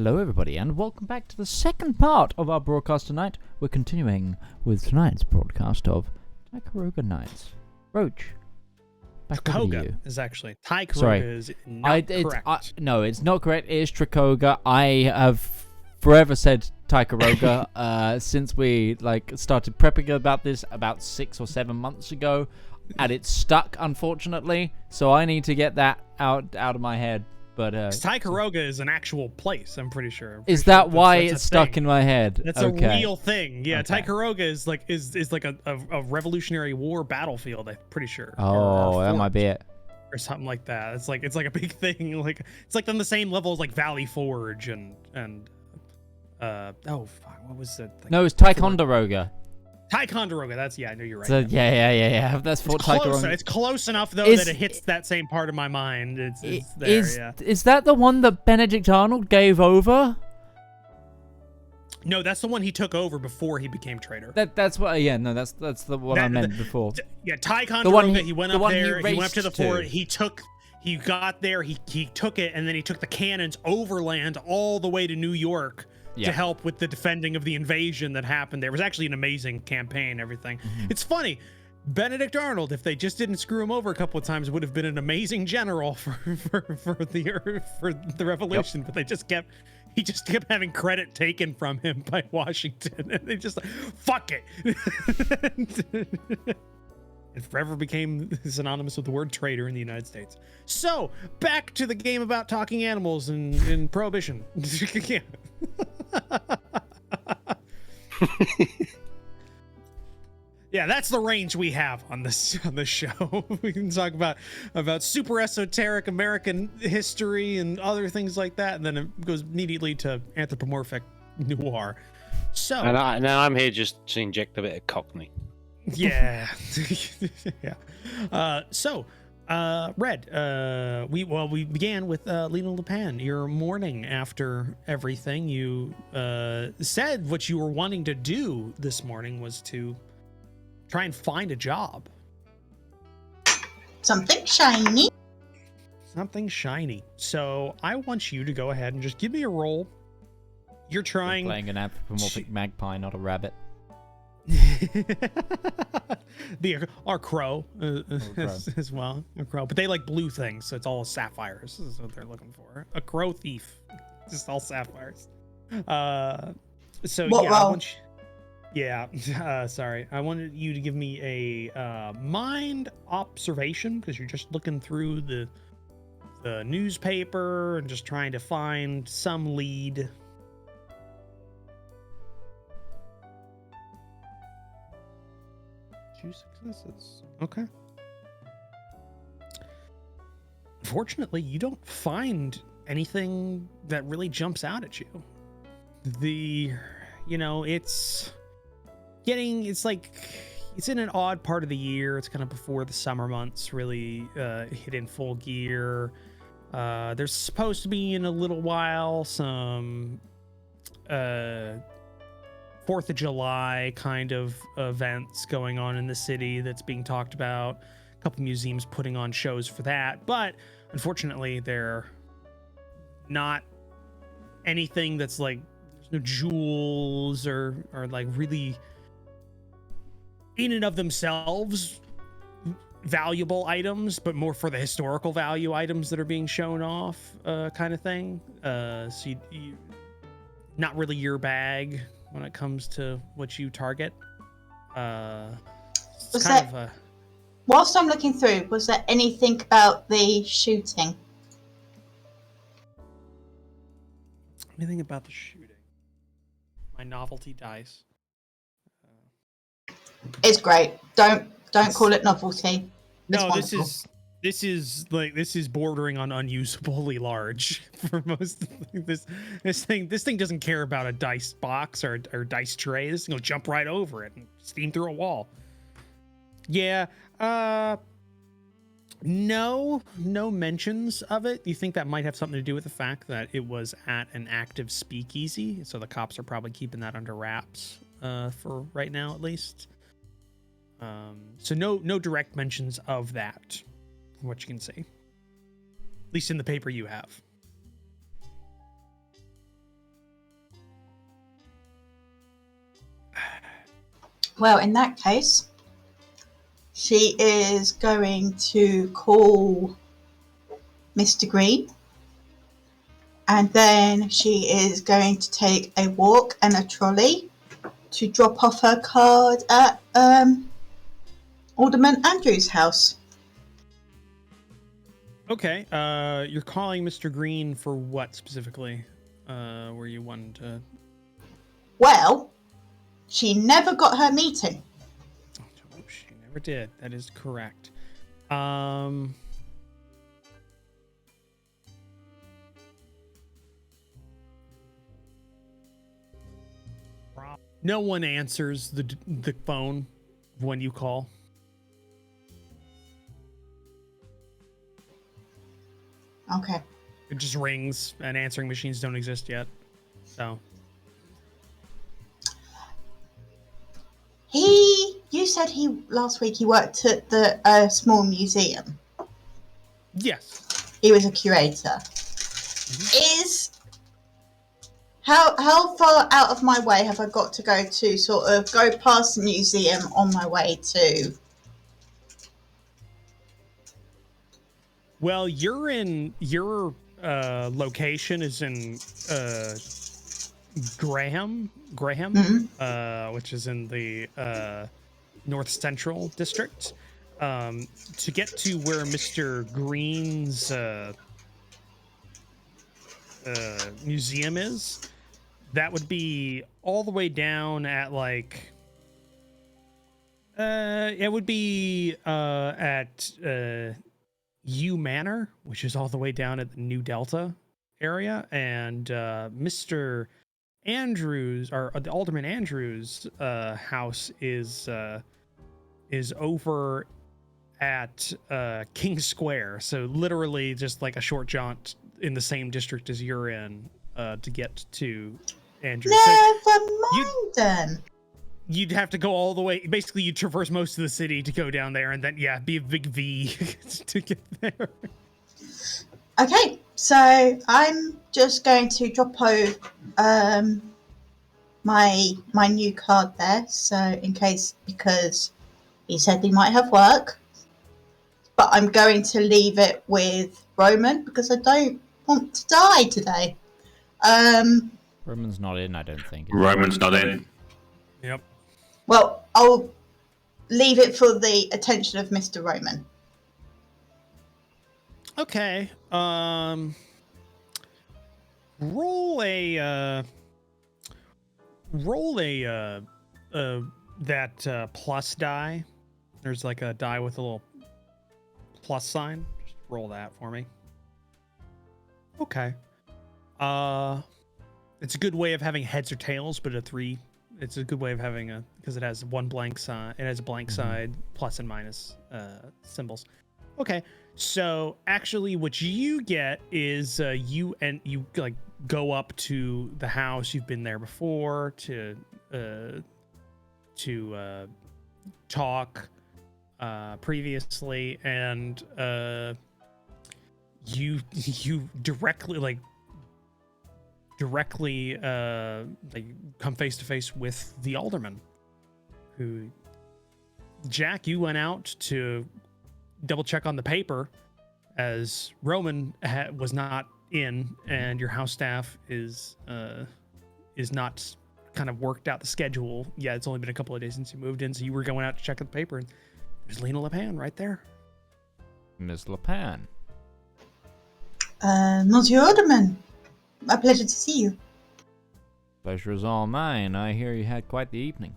Hello, everybody, and welcome back to the second part of our broadcast tonight. We're continuing with tonight's broadcast of Tricogha Nights. Roach, back over to you. Is actually Tricogha is not correct. No, it's not correct. It is Tricogha. I have forever said Tricogha since we started prepping about this about 6 or 7 months ago, and it's stuck, unfortunately. So I need to get that out of my head. But Tricogha is an actual place, I'm pretty sure. Is that why it's stuck in my head? That's a real thing. Yeah, okay. Tricogha is like a Revolutionary War battlefield, I'm pretty sure. Oh, that might be it. Or something like that. It's like a big thing. Like it's like on the same level as like Valley Forge and oh fuck, what was it? No, it's Ticonderoga. Ticonderoga, I know you're right. So, yeah. That's Fort Ticonderoga. It's close enough though that it hits that same part of my mind. It's there, Is that the one that Benedict Arnold gave over? No, that's the one he took over before he became traitor. That's what. Yeah, no, that's the one I meant before. Yeah, Ticonderoga. He went up there. He went up to the fort. He got there. He took it, and then he took the cannons overland all the way to New York. Yeah. To help with the defending of the invasion that happened there. It was actually an amazing campaign, everything. Mm-hmm. It's funny, Benedict Arnold, if they just didn't screw him over a couple of times, would have been an amazing general for the revolution, yep. But he just kept having credit taken from him by Washington, and they just fuck it. It forever became synonymous with the word traitor in the United States. So, back to the game about talking animals in Prohibition. Yeah. Yeah, that's the range we have on this show. We can talk about super esoteric American history and other things like that, and then it goes immediately to anthropomorphic noir. So, and I'm here just to inject a bit of Cockney. Yeah. Yeah. Red, we began with Lena La Pan. Your morning after everything, you said what you were wanting to do this morning was to try and find a job. Something shiny. Something shiny. So I want you to go ahead and just give me a roll. You're trying... Playing an anthropomorphic magpie, not a rabbit. Our crow as well. A crow, but they like blue things, so it's all sapphires. This is what they're looking for. A crow thief, just all sapphires. So what, yeah, sorry. I wanted you to give me a mind observation because you're just looking through the newspaper and just trying to find some lead. Two successes. Okay. Fortunately, you don't find anything that really jumps out at you. It's in an odd part of the year. It's kind of before the summer months really hit in full gear. There's supposed to be in a little while some 4th of July kind of events going on in the city that's being talked about. A couple museums putting on shows for that, but unfortunately they're not anything that's like there's no jewels or like really in and of themselves valuable items, but more for the historical value items that are being shown off kind of thing. So you not really your bag when it comes to what you target. Whilst I'm looking through, was there anything about the shooting? Anything about the shooting? My novelty dice. It's great. Don't call it novelty. No, this is bordering on unusably large for most. This thing doesn't care about a dice box or dice tray. This thing will jump right over it and steam through a wall. Yeah. No mentions of it. You think that might have something to do with the fact that it was at an active speakeasy, so the cops are probably keeping that under wraps for right now, at least. So no direct mentions of that. What you can see, at least in the paper you have. Well, in that case, she is going to call Mr. Green, and then she is going to take a walk and a trolley to drop off her card at Alderman Andrew's house. Okay, you're calling Mr. Green for what specifically? Were you wanting to... Well, she never got her meeting. Oh, she never did. That is correct. No one answers the phone when you call. Okay. It just rings, and answering machines don't exist yet. So. You said last week he worked at the small museum. Yes. He was a curator. Mm-hmm. How far out of my way have I got to go to sort of go past the museum on my way to? Well, your location is in Graham, mm-hmm. Which is in the North Central District. To get to where Mr. Green's museum is, that would be all the way down at like it would be at U Manor, which is all the way down at the New Delta area, and Mr. Andrews, or the Alderman Andrews house is over at King Square, so literally just like a short jaunt in the same district as you're in to get to Andrews. Never mind then. You'd have to go all the way. Basically, you traverse most of the city to go down there, and then be a big V to get there. Okay, so I'm just going to drop over my new card there, so in case, because he said he might have work, but I'm going to leave it with Roman because I don't want to die today. Roman's not in, I don't think. Roman's not in. Yep. Well, I'll leave it for the attention of Mr. Roman. Okay. Roll that plus die. There's like a die with a little plus sign. Just roll that for me. Okay. It's a good way of having heads or tails, but a 3. It's a good way of having because it has one blank side. It has a blank side, plus and minus symbols. Okay, so actually, what you get is you like go up to the house. You've been there before to talk previously, and you directly come face to face with the Alderman, who, Jack, you went out to double check on the paper as Roman was not in, and your house staff is not kind of worked out the schedule. Yeah, it's only been a couple of days since you moved in, so you were going out to check the paper, and there's Lena La Pan right there. Miss La Pan. Monsieur Alderman, a pleasure to see you. Pleasure is all mine. I hear you had quite the evening.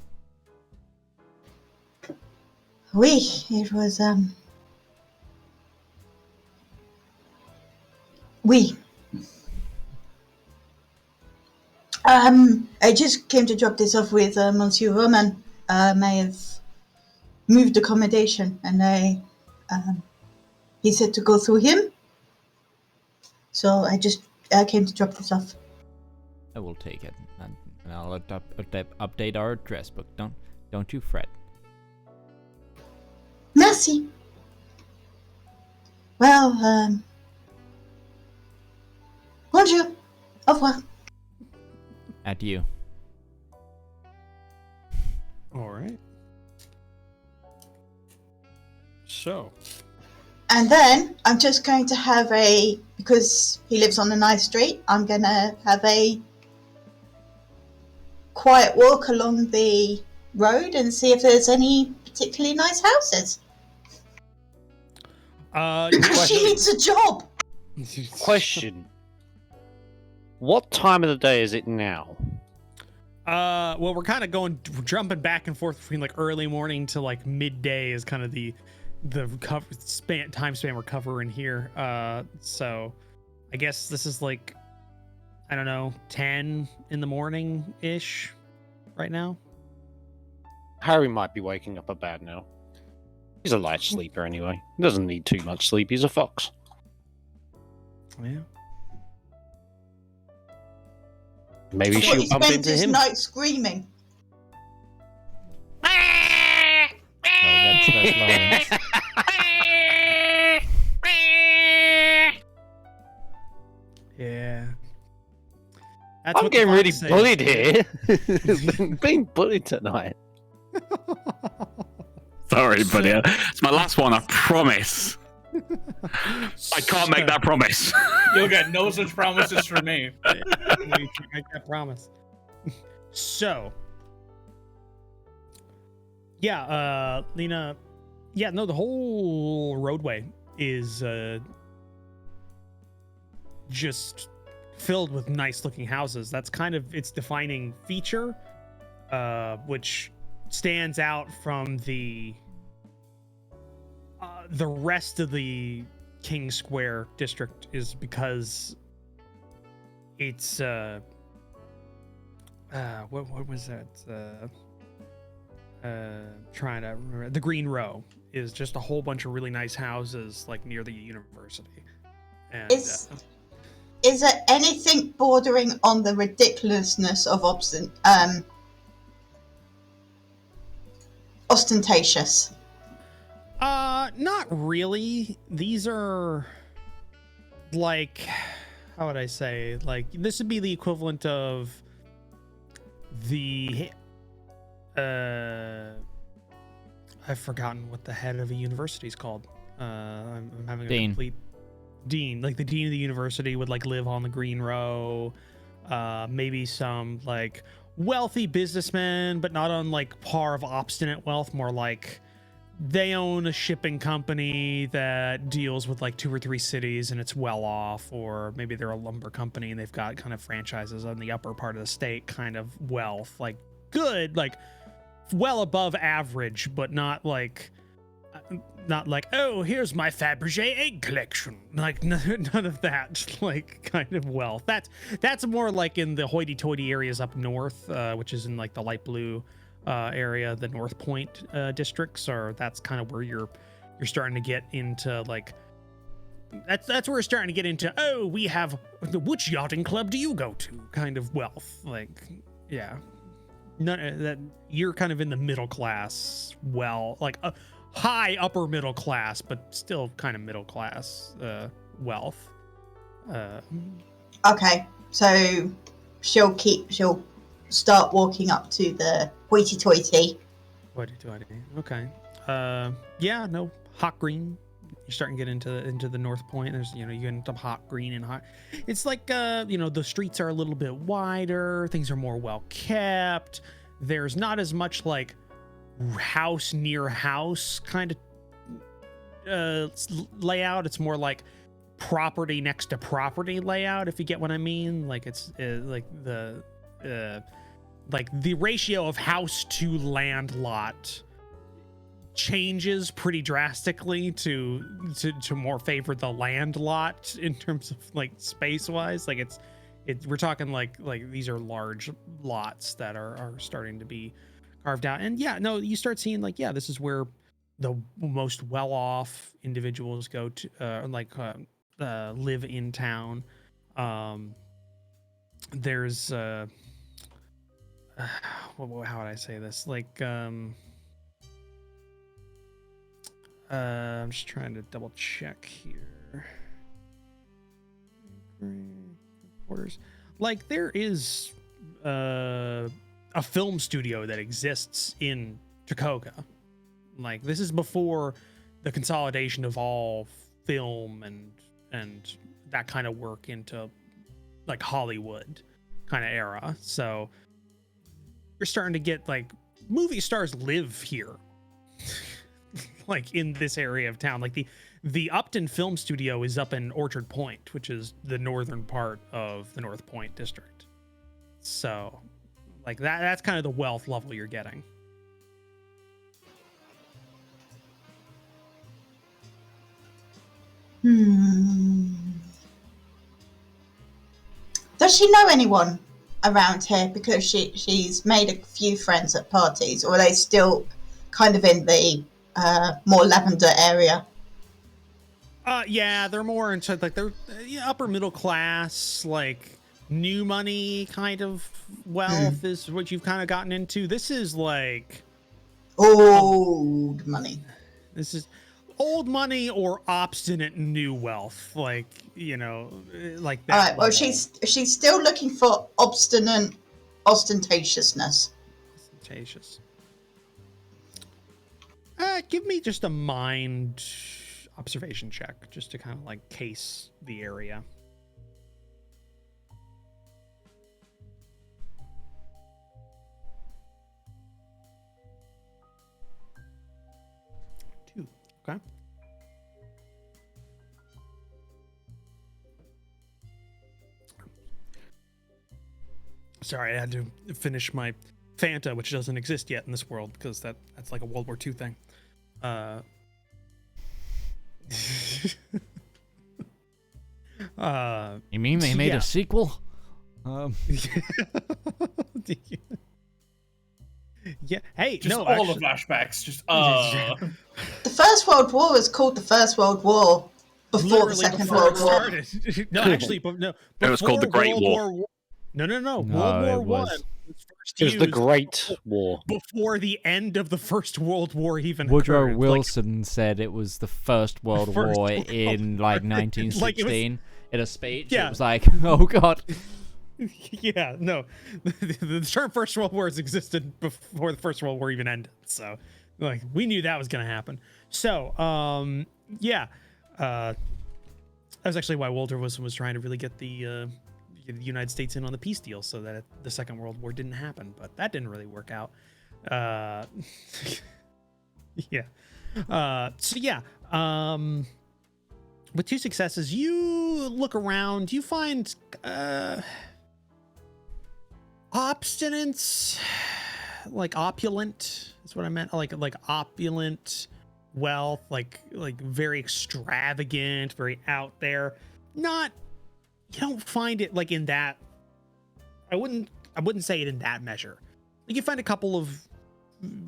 Oui, it was, Oui. I just came to drop this off with Monsieur Roman. I have moved accommodation, and he said to go through him. So I came to drop this off. I will take it, and I'll update our address book. Don't you fret. Merci. Well, bonjour. Au revoir. Adieu. All right. So. And then I'm just going to have because he lives on a nice street, I'm going to have a quiet walk along the road and see if there's any particularly nice houses. Because she needs a job. Question. What time of the day is it now? Well, we're kind of jumping back and forth between like early morning to like midday is kind of the time span we're covering here. So I guess this is like, I don't know, 10 in the morning ish right now. Harry might be waking up about now. He's a light sleeper anyway. He doesn't need too much sleep. He's a fox. Yeah. Maybe she'll bump into him. Night screaming. That's Larence. Yeah. I'm getting really bullied here. Being bullied tonight. Sorry, buddy. It's my last one, I promise. I can't make that promise. You'll get no such promises from me. You can make that promise. So, yeah, Lena. Yeah, no, the whole roadway is just filled with nice-looking houses. That's kind of its defining feature, which stands out from the rest of the King Square district, is because it's what was that? Trying to remember. The Green Row is just a whole bunch of really nice houses like near the university. And is there anything bordering on the ridiculousness of ostentatious? Not really. These are like, how would I say? Like, this would be the equivalent of the I've forgotten what the head of a university is called. I'm having a complete dean. Like the dean of the university would like live on the Green Row. Maybe some like wealthy businessmen, but not on like par of obstinate wealth, more like they own a shipping company that deals with like 2 or 3 cities and it's well off, or maybe they're a lumber company and they've got kind of franchises on the upper part of the state kind of wealth, like good, like well above average, but not like, oh, here's my Fabergé egg collection. Like none of that, like kind of wealth. That's more like in the hoity-toity areas up north, which is in like the light blue area, the North Point districts, or that's kind of where you're starting to get into like that's where we're starting to get into, oh, we have which yachting club do you go to kind of wealth. Like, yeah, none that you're kind of in the middle class, well, like a high upper middle class, but still kind of middle class wealth. Okay, so she'll start walking up to the hoity-toity. Okay. Yeah, no, hot green. You're starting to get into the North Point. There's, you get into hot green and hot. It's like, the streets are a little bit wider. Things are more well kept. There's not as much like house near house kind of layout. It's more like property next to property layout, if you get what I mean. Like it's like the ratio of house to land lot changes pretty drastically to more favor the land lot in terms of like space wise. Like it's we're talking like these are large lots that are starting to be carved out. And yeah, no, you start seeing like, yeah, this is where the most well-off individuals go to live in town. There's how would I say this? Like, I'm just trying to double check here. Quarters. Like, there is a film studio that exists in Tricogha. Like, this is before the consolidation of all film and that kind of work into like Hollywood kind of era. So you're starting to get like movie stars live here, like in this area of town. Like the Upton Film Studio is up in Orchard Point, which is the northern part of the North Point district. So like that's kind of the wealth level you're getting. Does she know anyone around here? Because she's made a few friends at parties, or are they still kind of in the more lavender area? Yeah, they're more into like they're upper middle class, like new money kind of wealth is what you've kind of gotten into. This is like old money. This is old money or obstinate new wealth, like like that. All right. Well, she's still looking for obstinate ostentatiousness. Ostentatious. Give me just a mind observation check, just to kind of like case the area. Okay. Sorry, I had to finish my Fanta, which doesn't exist yet in this world because that's like a World War II thing. You mean they made a sequel? Yeah. Hey, just no, all the flashbacks. Just The First World War was called the First World War before the Second World War. No, actually, but no. It was called the Great War. No. World War One. It was the Great War. Before the end of the First World War even Woodrow occurred. Wilson said it was the First World War in like 1916 like in a speech. Yeah. It was like, oh god. Yeah, no. The term First World War has existed before the First World War even ended. So, like, we knew that was going to happen. So, yeah. That was actually why Walter was trying to really get the United States in on the peace deal so that the Second World War didn't happen. But that didn't really work out. Yeah. So, yeah. With 2 successes, you look around, you find obstinance, like opulent is what I meant, like opulent wealth, like very extravagant, very out there. You don't find it like in that. I wouldn't say it in that measure. Like you find a couple of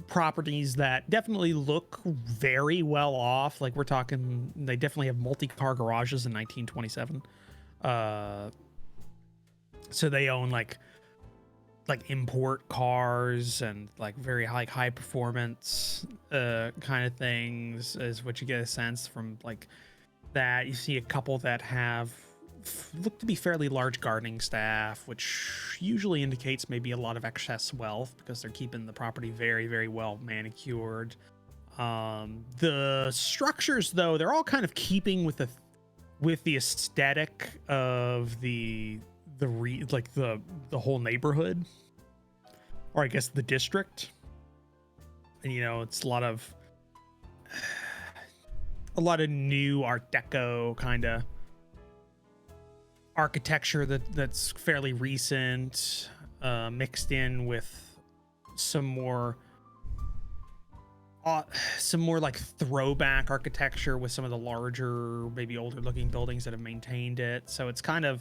properties that definitely look very well off. Like we're talking, they definitely have multi-car garages in 1927. So they own like import cars and like very high performance kind of things is what you get a sense from like that. You see a couple that have look to be fairly large gardening staff, which usually indicates maybe a lot of excess wealth because they're keeping the property very, very well manicured. The structures, though, they're all kind of keeping with the aesthetic of the whole neighborhood, or I guess the district. And it's a lot of new Art Deco kind of architecture that's fairly recent, mixed in with some more like throwback architecture with some of the larger, maybe older looking buildings that have maintained it. So it's hard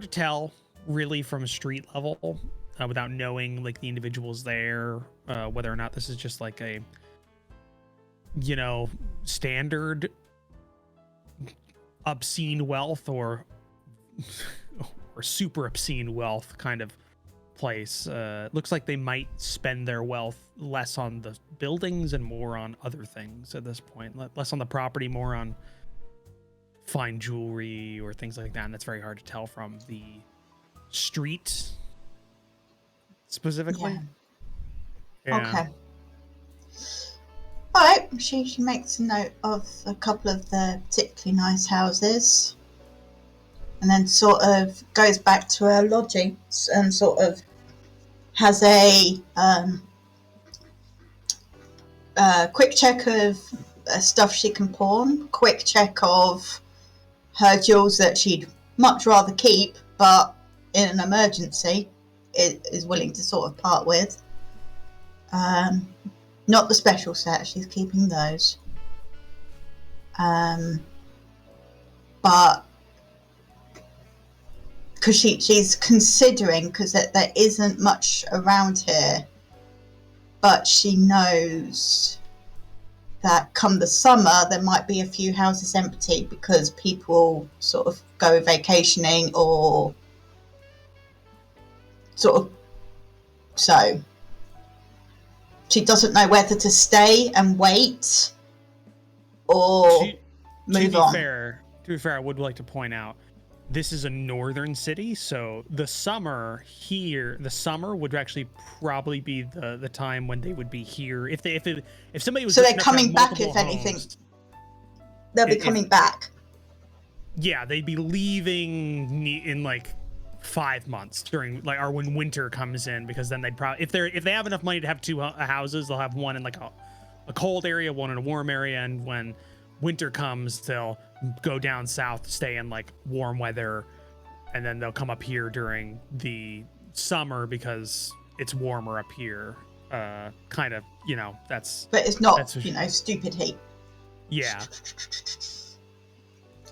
to tell really from a street level without knowing like the individuals there, whether or not this is just like a standard obscene wealth or super obscene wealth kind of place. Looks like they might spend their wealth less on the buildings and more on other things at this point. Less on the property, more on fine jewelry or things like that. And that's very hard to tell from the street specifically. Yeah. Okay. All right. She makes a note of a couple of the particularly nice houses, and then sort of goes back to her lodgings and sort of has a quick check of stuff she can pawn, quick check of her jewels that she'd much rather keep, but in an emergency is willing to sort of part with. Not the special set, she's keeping those. But because she's considering, because there isn't much around here, but she knows that come the summer there might be a few houses empty because people sort of go vacationing or sort of, so she doesn't know whether to stay and wait or move on. To be fair, I would like to point out this is a northern city, so the summer would actually probably be the time when they would be here. If somebody was, so they're coming back. If anything, they'll be coming back. Yeah, they'd be leaving in like 5 months during or when winter comes in, because then they'd probably, if they have enough money to have two houses, they'll have one in like a cold area, one in a warm area, and when winter comes, they'll go down south, stay in like warm weather, and then they'll come up here during the summer because it's warmer up here. Kind of, that's. But it's not, stupid heat. Yeah.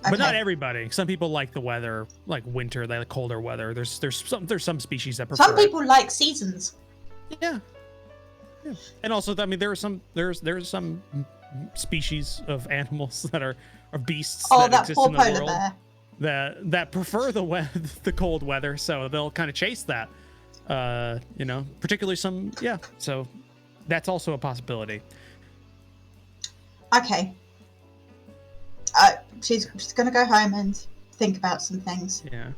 Okay. But not everybody. Some people like the weather, like winter. They like colder weather. There's some species that prefer. Some people like seasons. Yeah. And also, I mean, there's some species of animals that are beasts that exist in the world that prefer the cold weather, so they'll kind of chase that. Particularly some. Yeah. So that's also a possibility. Okay. She's going to go home and think about some things. Yeah.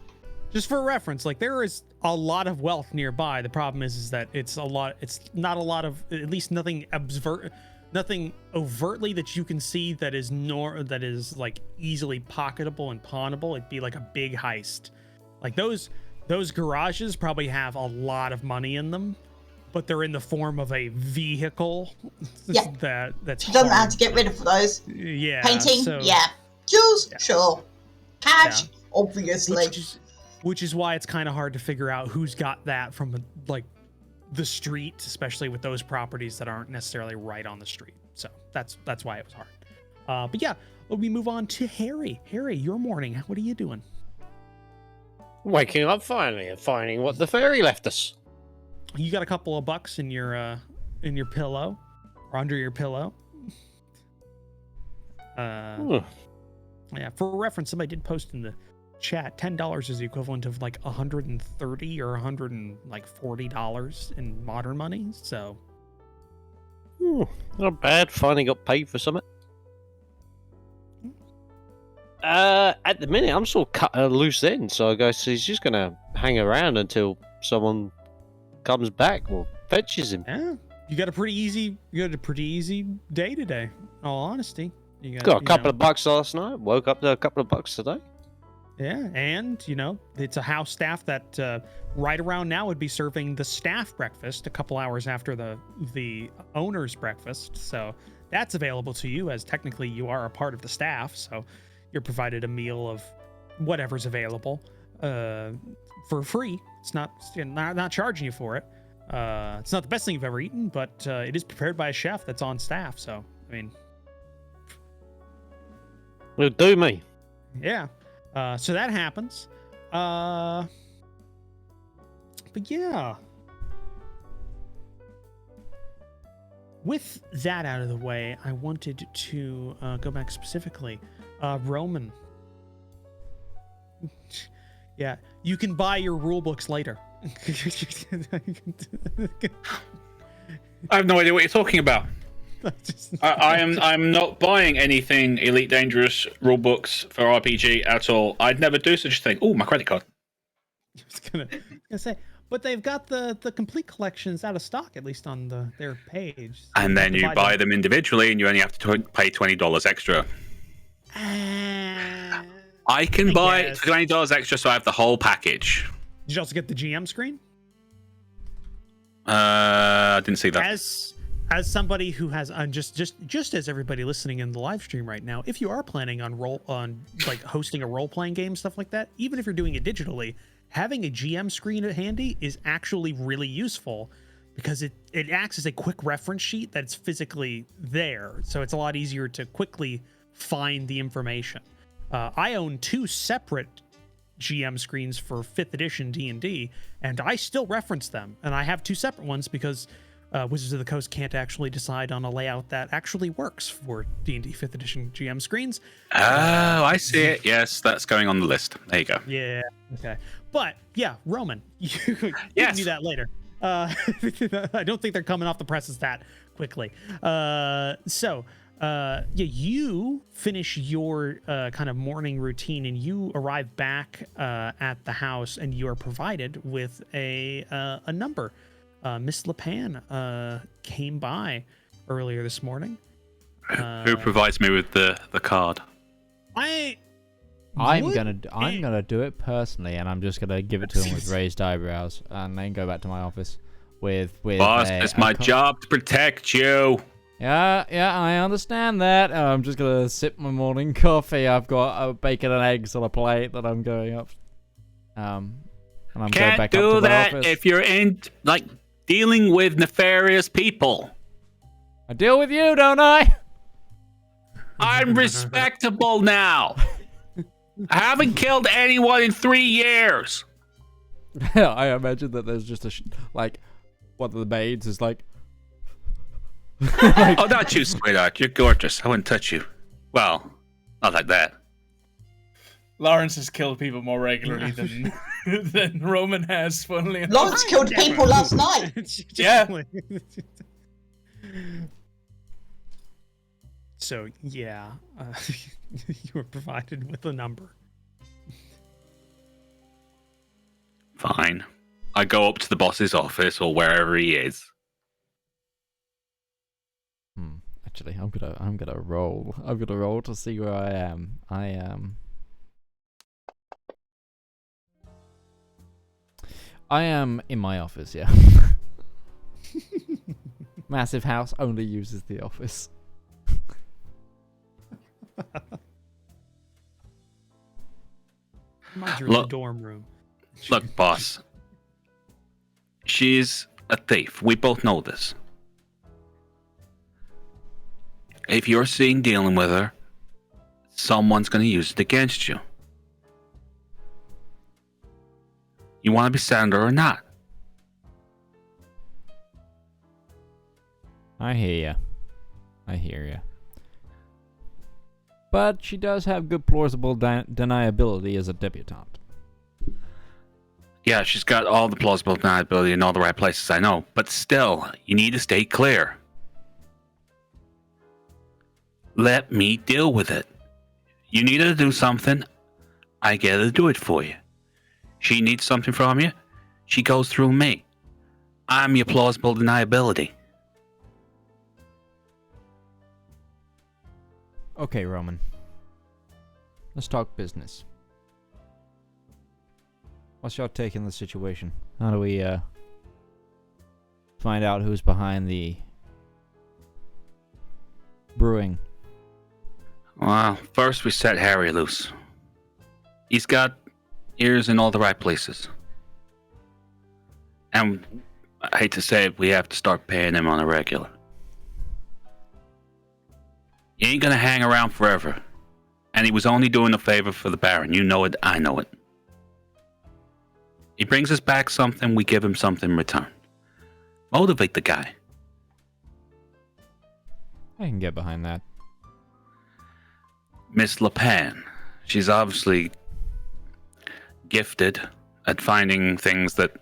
Just for reference, like there is a lot of wealth nearby. The problem is that it's not a lot of, at least nothing overtly that you can see that is like easily pocketable and pawnable. It'd be like a big heist. Like those garages probably have a lot of money in them, but they're in the form of a vehicle. Yeah. That's she doesn't know how to get rid of those. Yeah. Painting. Yeah. Jewels. Yeah. Sure. Cash. Yeah. Obviously. Which is why it's kind of hard to figure out who's got that from like the street, especially with those properties that aren't necessarily right on the street. So that's why it was hard. But yeah, we move on to Harry. Harry, your morning. What are you doing? Waking up finally and finding what the fairy left us. You got a couple of bucks in your pillow or under your pillow. Yeah, for reference, somebody did post in the chat, $10 is the equivalent of like $130 or $140 in modern money. So, not bad. Finally got paid for something. At the minute, I'm sort of cut a loose end, so I guess he's just gonna hang around until someone comes back or fetches him. Yeah, you got a pretty easy day today. In all honesty, got a couple of bucks last night. Woke up to a couple of bucks today. Yeah, and it's a house staff that right around now would be serving the staff breakfast a couple hours after the owner's breakfast. So that's available to you, as technically you are a part of the staff. So you're provided a meal of whatever's available for free. It's not charging you for it. It's not the best thing you've ever eaten, but it is prepared by a chef that's on staff. So I mean, it'll do me. Yeah. So that happens. But yeah. With that out of the way, I wanted to go back specifically. Roman. Yeah, you can buy your rule books later. I have no idea what you're talking about. I'm not buying anything Elite Dangerous rule books for RPG at all. I'd never do such a thing. Oh, my credit card. I was gonna say, But they've got the complete collections out of stock, at least on their page. So and then you buy them individually, and you only have to pay $20 extra. I can buy $20 extra, so I have the whole package. Did you also get the GM screen? I didn't see that. As somebody who has just as everybody listening in the live stream right now, if you are planning on hosting a role-playing game, stuff like that, even if you're doing it digitally, having a GM screen handy is actually really useful because it acts as a quick reference sheet that's physically there. So it's a lot easier to quickly find the information. I own 2 separate GM screens for 5th edition D&D, and I still reference them. And I have 2 separate ones because Wizards of the Coast can't actually decide on a layout that actually works for D&D 5th edition GM screens. Oh, I see it. Yes, that's going on the list. There you go. Yeah. Okay. But yeah, Roman, you can do that later. I don't think they're coming off the presses that quickly. You finish your kind of morning routine, and you arrive back at the house, and you are provided with a number. Miss La Pan came by earlier this morning. Who provides me with the card? I'm gonna do it personally, and I'm just gonna give it to him with raised eyebrows, and then go back to my office with. Boss, it's my job to protect you. Yeah, I understand that. I'm just gonna sip my morning coffee. I've got bacon and eggs on a plate that I'm going up. And I'm going back up to the office. Can't do that if you're in dealing with nefarious people. I deal with you, don't I? I'm respectable now. I haven't killed anyone in 3 years. I imagine that there's just one of the maids is like. Oh, not you, sweetheart. You're gorgeous. I wouldn't touch you. Well, not like that. Larence has killed people more regularly than Roman has, funnily enough. Larence killed people last night. Yeah. So, yeah, you were provided with a number. Fine. I go up to the boss's office or wherever he is. Actually, I'm gonna roll. I'm gonna roll to see where I am. I am in my office, yeah. Massive house, only uses the office. Mine's in the dorm room. Look, boss. She's a thief. We both know this. If you're seen dealing with her, someone's going to use it against you. You want to be senator or not? I hear ya. But she does have good plausible deniability as a debutante. Yeah, she's got all the plausible deniability in all the right places, I know. But still, you need to stay clear. Let me deal with it. You need her to do something, I get her to do it for you. She needs something from you, she goes through me. I'm your plausible deniability. Okay, Roman. Let's talk business. What's your take on the situation? How do we find out who's behind the brewing? Well, first we set Harry loose. He's got ears in all the right places. And I hate to say it, we have to start paying him on a regular. He ain't gonna hang around forever. And he was only doing a favor for the Baron. You know it, I know it. He brings us back something, we give him something in return. Motivate the guy. I can get behind that. Miss La Pan. She's obviously gifted at finding things that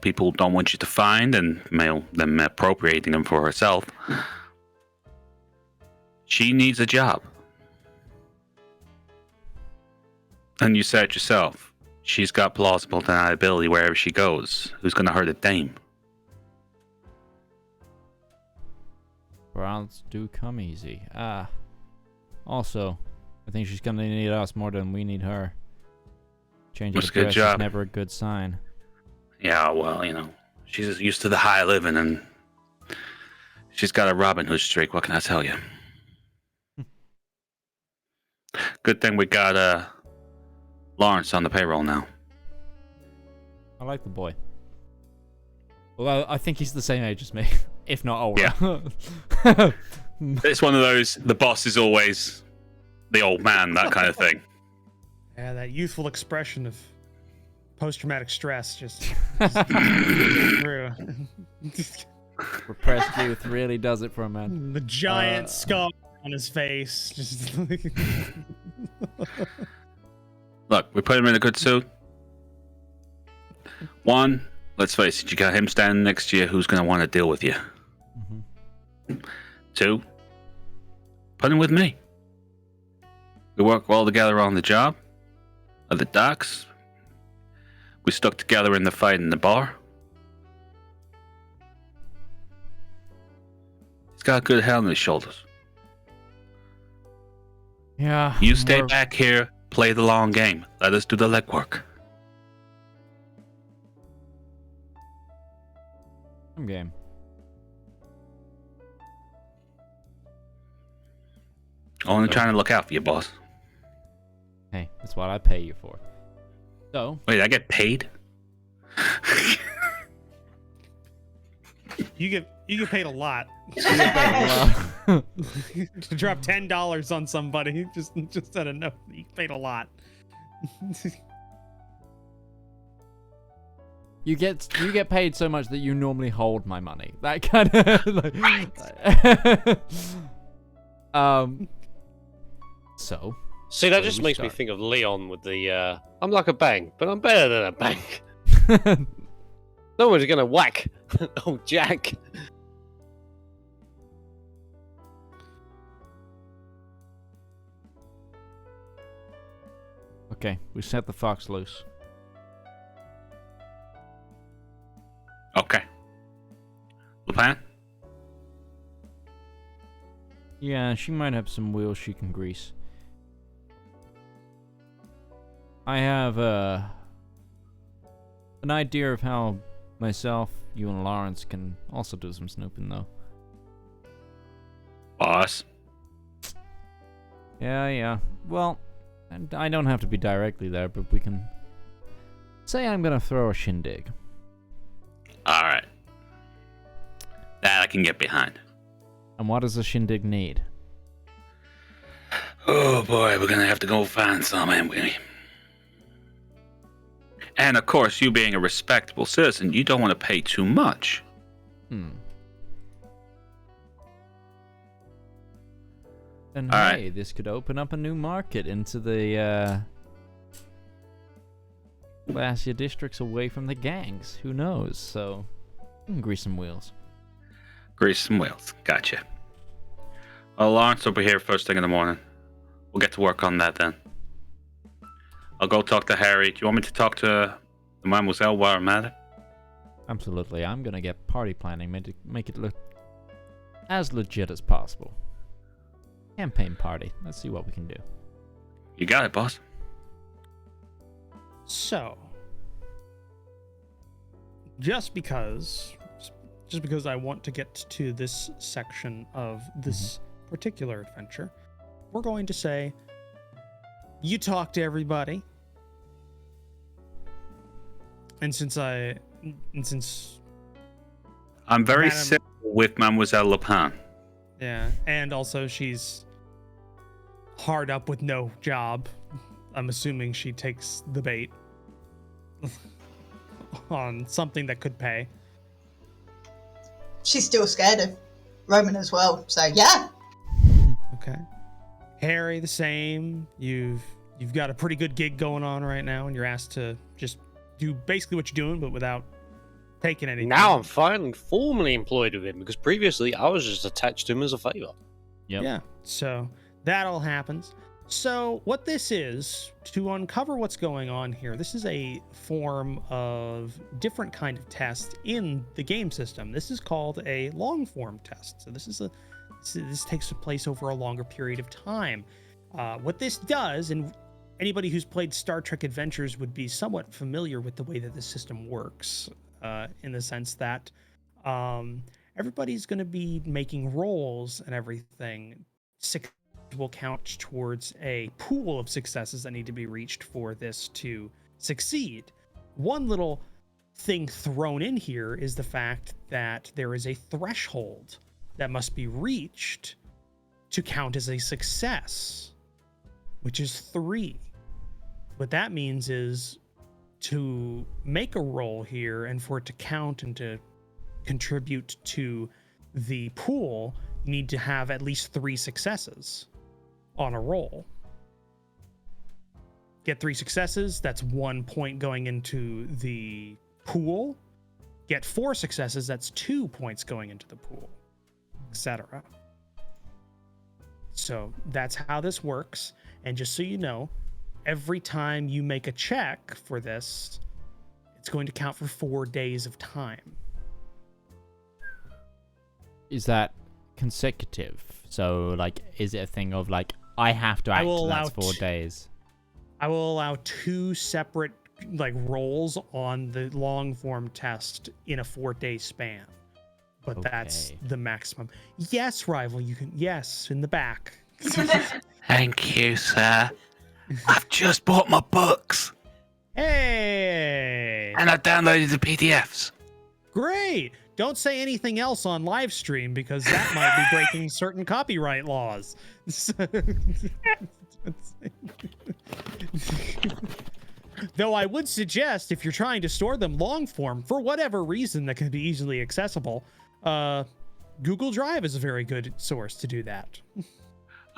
people don't want you to find and them appropriating them for herself. She needs a job. And you said it yourself. She's got plausible deniability wherever she goes. Who's going to hurt a dame? Browns do come easy. Also, I think she's going to need us more than we need her. Changing the dress is never a good sign. Yeah, well, she's used to the high living, and she's got a Robin Hood streak. What can I tell you? Good thing we got Larence on the payroll now. I like the boy. Well, I think he's the same age as me, if not older. Yeah. It's one of those, the boss is always the old man, that kind of thing. Yeah, that youthful expression of post-traumatic stress just through. Repressed youth really does it for a man. The giant scar on his face. Just Look, we put him in a good suit. One, let's face it, you got him standing next to you. Who's going to want to deal with you? Mm-hmm. Two, put him with me. We work well together on the job, at the docks. We stuck together in the fight in the bar. He's got a good head on his shoulders. Yeah. You stay back here, play the long game. Let us do the legwork. Game. Only trying to look out for you, boss. Hey, that's what I pay you for. So. Wait, I get paid? You get paid a lot. You get paid a lot. To drop $10 on somebody, just out of no, you get paid a lot. You get paid so much that you normally hold my money. That kind of So. See, that just makes me think of Leon with the I'm like a bank, but I'm better than a bank. No one's gonna whack old Jack. Okay, we set the fox loose. Okay. La Pan? Yeah, she might have some wheels she can grease. I have an idea of how myself, you, and Larence can also do some snooping, though. Boss? Yeah. Well, I don't have to be directly there, but we can... Say I'm gonna throw a shindig. Alright. That I can get behind. And what does a shindig need? Oh boy, we're gonna have to go find some, ain't we? And of course, you being a respectable citizen, you don't want to pay too much. And All hey, right. This could open up a new market into the classier districts away from the gangs. Who knows? So, we can grease some wheels. Grease some wheels. Gotcha. Well, Larence will be here first thing in the morning. We'll get to work on that then. I'll go talk to Harry. Do you want me to talk to the Mademoiselle while I'm at it? Absolutely. I'm gonna get party planning, make it look as legit as possible. Campaign party. Let's see what we can do. You got it, boss. So, just because I want to get to this section of this particular adventure, we're going to say you talk to everybody, and since I'm very simple with Mademoiselle La Pan. Yeah, and also she's hard up with no job. I'm assuming she takes the bait on something that could pay. She's still scared of Roman as well, so yeah. Okay. Harry, the same. You've got a pretty good gig going on right now, and you're asked to just do basically what you're doing, but without taking anything. Now I'm finally formally employed with him, because previously I was just attached to him as a favor. Yep. Yeah. So that all happens. So what this is, to uncover what's going on here, this is a form of different kind of test in the game system. This is called a long form test. So this takes place over a longer period of time. What this does, and anybody who's played Star Trek Adventures would be somewhat familiar with the way that this system works, in the sense that everybody's going to be making rolls and everything. Will count towards a pool of successes that need to be reached for this to succeed. One little thing thrown in here is the fact that there is a threshold that must be reached to count as a success, which is 3. What that means is to make a roll here and for it to count and to contribute to the pool, you need to have at least 3 successes on a roll. Get 3 successes, that's 1 point going into the pool. Get 4 successes, that's 2 points going into the pool, etc. So that's how this works. And just so you know, every time you make a check for this, it's going to count for 4 days of time. Is that consecutive? So, like, is it a thing of, like, I have to act and that's 4 days? I will allow 2 separate, like, rolls on the long form test in a 4-day span. But that's the maximum. Yes, Rival, you can. Yes, in the back. Thank you, sir. I've just bought my books. Hey! And I downloaded the PDFs. Great! Don't say anything else on live stream because that might be breaking certain copyright laws. Though I would suggest if you're trying to store them long form for whatever reason that can be easily accessible, Google Drive is a very good source to do that.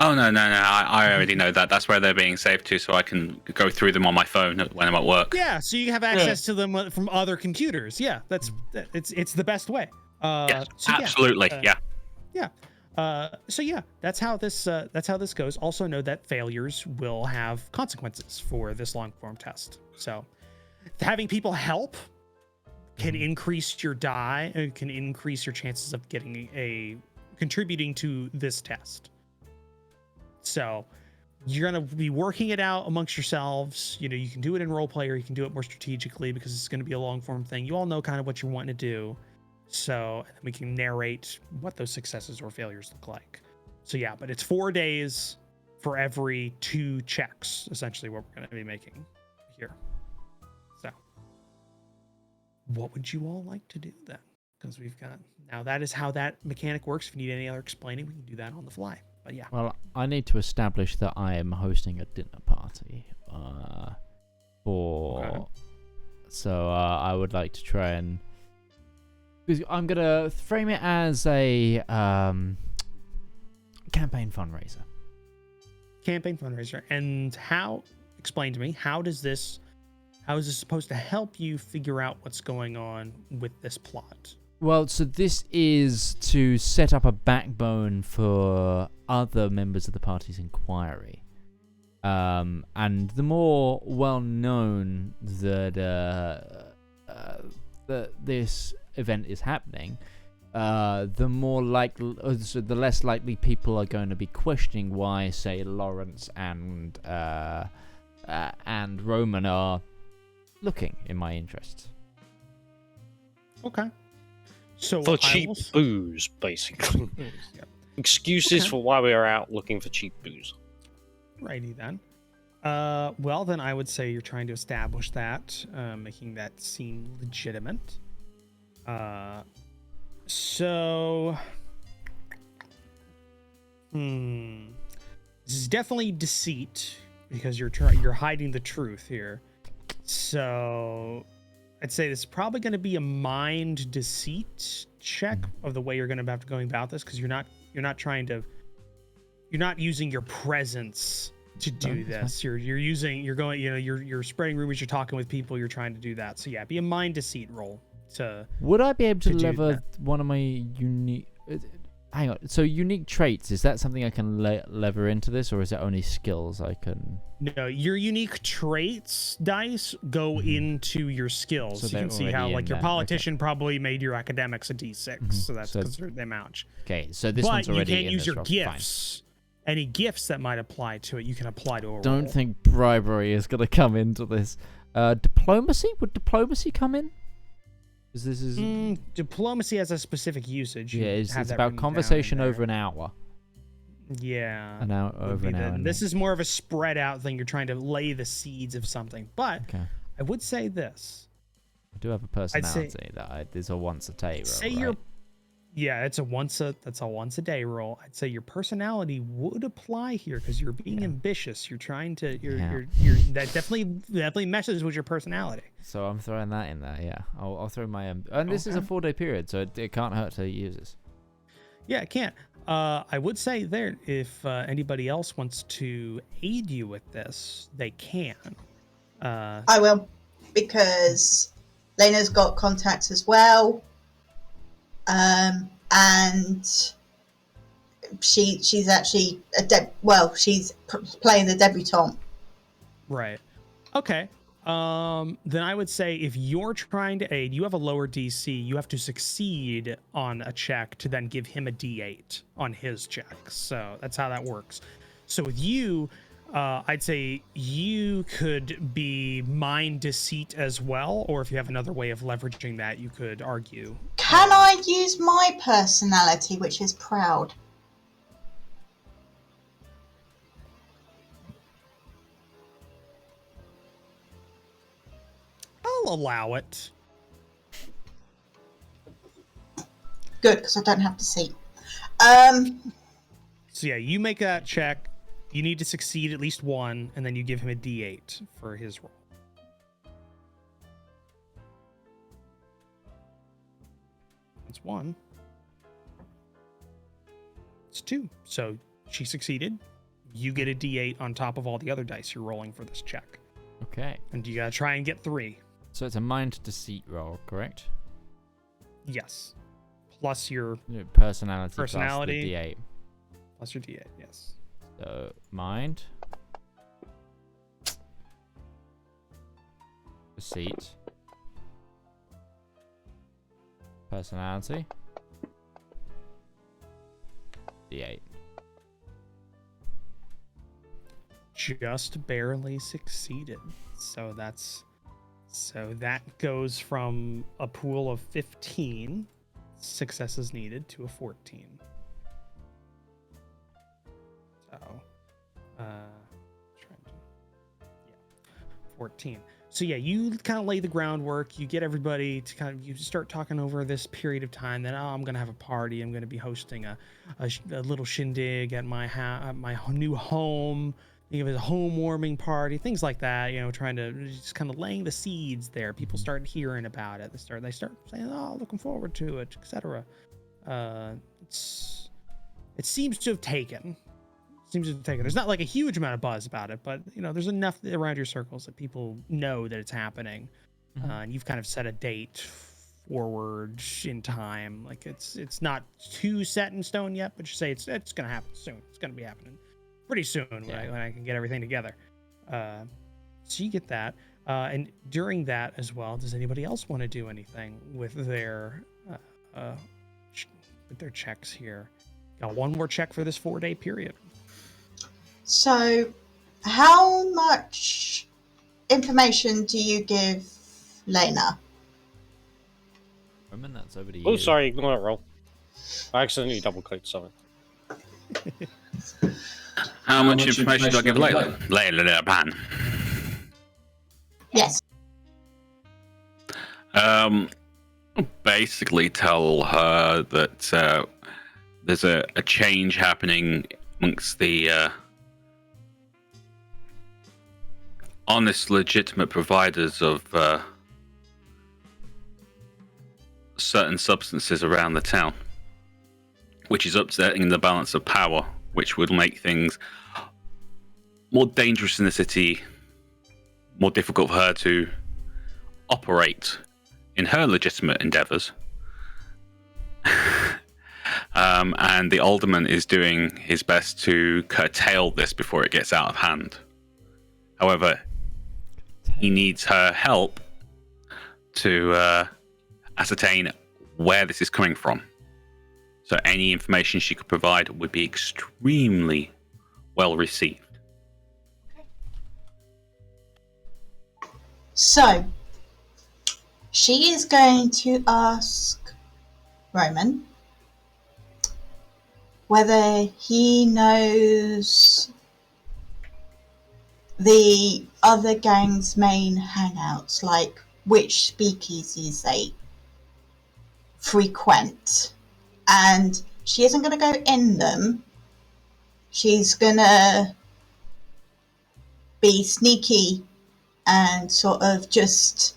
Oh, no. I already know that. That's where they're being saved to, so I can go through them on my phone when I'm at work. Yeah, so you have access to them from other computers. Yeah, it's the best way. Yes, so absolutely. Yeah. So yeah, that's how this goes. Also know that failures will have consequences for this long form test. So having people help can increase your die, can increase your chances of contributing to this test. So you're going to be working it out amongst yourselves. You know, you can do it in role play or you can do it more strategically because it's going to be a long form thing. You all know kind of what you're wanting to do. So we can narrate what those successes or failures look like. So yeah, but it's 4 days for every 2 checks, essentially what we're going to be making here. So what would you all like to do then? Because now that is how that mechanic works. If you need any other explaining, we can do that on the fly. But yeah. Well, I need to establish that I am hosting a dinner party. So I would like to try and. I'm gonna frame it as a campaign fundraiser. And how? Explain to me. How is this supposed to help you figure out what's going on with this plot? Well, so this is to set up a backbone for other members of the party's inquiry. And the more well-known that this event is happening, the less likely people are going to be questioning why, say, Larence and Roman are looking in my interests. Okay. So for cheap booze, basically. Yeah. Excuses for why we are out looking for cheap booze. Righty then. Well, then I would say you're trying to establish that, making that seem legitimate. So, this is definitely deceit because you're hiding the truth here. So, I'd say this is probably going to be a mind deceit check of the way you're going to have to go about this because you're not using your presence to do this. You're spreading rumors, you're talking with people, you're trying to do that. So yeah, be a mind deceit roll. Would I be able to lever one of my unique? hang on. So unique traits, is that something I can lever into this, or is it only skills I can? No, your unique traits dice go into your skills. So you can see how, like, your politician probably made your academics a D6, so that's because they match. Okay, so this one's already in this. But you can't use your gifts. Fine. Any gifts that might apply to it, you can apply to a Don't roll. think bribery is going to come into this. Diplomacy? Would diplomacy come in? Because this is diplomacy has a specific usage. Yeah, it's about conversation over an hour. Yeah. An hour over an hour. This is more of a spread out thing. You're trying to lay the seeds of something. But I would say this. I do have a personality that is a once a day roll. Say you're that's a once a day roll. I'd say your personality would apply here because you're being ambitious. You're trying to you're that definitely meshes with your personality. So I'm throwing that in there. Yeah, I'll throw my and this is a 4-day period, so it can't hurt to use this. Yeah, it can't. I would say there, if anybody else wants to aid you with this, they can. I will, because Lena's got contacts as well. And she's actually she's playing the debutante. Right. Okay. Then I would say if you're trying to aid, you have a lower DC. You have to succeed on a check to then give him a D8 on his check. So that's how that works. So with you, I'd say you could be mind deceit as well, or if you have another way of leveraging that, you could argue. Can I use my personality, which is proud? I'll allow it. Good, because I don't have deceit. So yeah, you make that check. You need to succeed at least one, and then you give him a D8 for his roll. That's 1. It's 2. So she succeeded. You get a D8 on top of all the other dice you're rolling for this check. Okay. And you gotta try and get 3. So it's a mind deceit roll, correct? Yes. Plus your personality plus the D8. Plus your D8, yes. So mind. Deceit. Personality. D8. Just barely succeeded. So that goes from a pool of 15 successes needed to a 14. So 14. So yeah, you kind of lay the groundwork. You get everybody to you start talking over this period of time. Then I'm gonna have a party. I'm gonna be hosting a little shindig at my new home. Think of it as a home warming party, things like that. Trying to just kind of laying the seeds there. People start hearing about it. They start saying, "Oh, looking forward to it," etc. It seems to have taken. There's not like a huge amount of buzz about it, but there's enough around your circles that people know that it's happening. And you've kind of set a date forward in time. Like it's not too set in stone yet, but you say it's gonna happen soon. It's gonna be happening pretty soon when I can get everything together. So you get that. And during that as well, does anybody else want to do anything with their checks here? Got one more check for this 4-day period. So, how much information do you give Lena? Roman, that's over to you. Oh, sorry, ignore that roll. I accidentally double-clicked something. How much information do I give Lena La Pan? Yes. Basically tell her that there's a change happening amongst the honest, legitimate providers of certain substances around the town, which is upsetting the balance of power, which would make things more dangerous in the city, more difficult for her to operate in her legitimate endeavors. and the Alderman is doing his best to curtail this before it gets out of hand. However, he needs her help to ascertain where this is coming from. So any information she could provide would be extremely well received. So, she is going to ask Roman whether he knows the other gang's main hangouts, like which speakeasies they frequent. And she isn't going to go in them. She's going to be sneaky and sort of just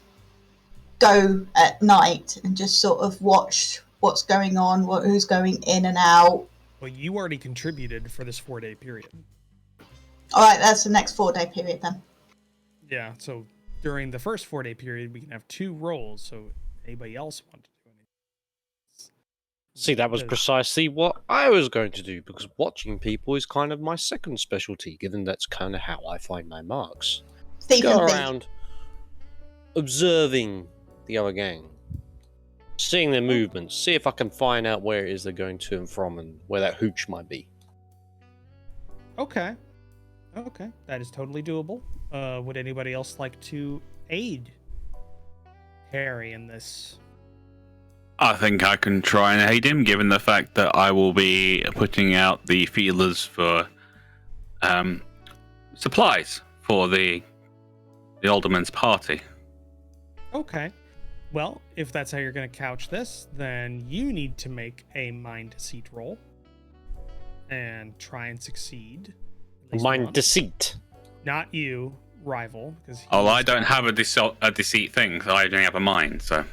go at night and just sort of watch what's going on, who's going in and out. Well, you already contributed for this 4-day period. All right, that's the next 4-day period then. Yeah, so during the first 4-day period, we can have 2 roles, so anybody else want to do anything? See, that was precisely what I was going to do, because watching people is kind of my second specialty, given that's kind of how I find my marks. Go around observing the other gang, seeing their movements, see if I can find out where it is they're going to and from, and where that hooch might be. Okay, that is totally doable. Would anybody else like to aid Harry in this? I think I can try and aid him, given the fact that I will be putting out the feelers for supplies for the Alderman's party. Okay. Well, if that's how you're going to couch this, then you need to make a mind deceit roll and try and succeed. Mind deceit? Not you, rival. I don't have a deceit thing, so I only have a mind, so...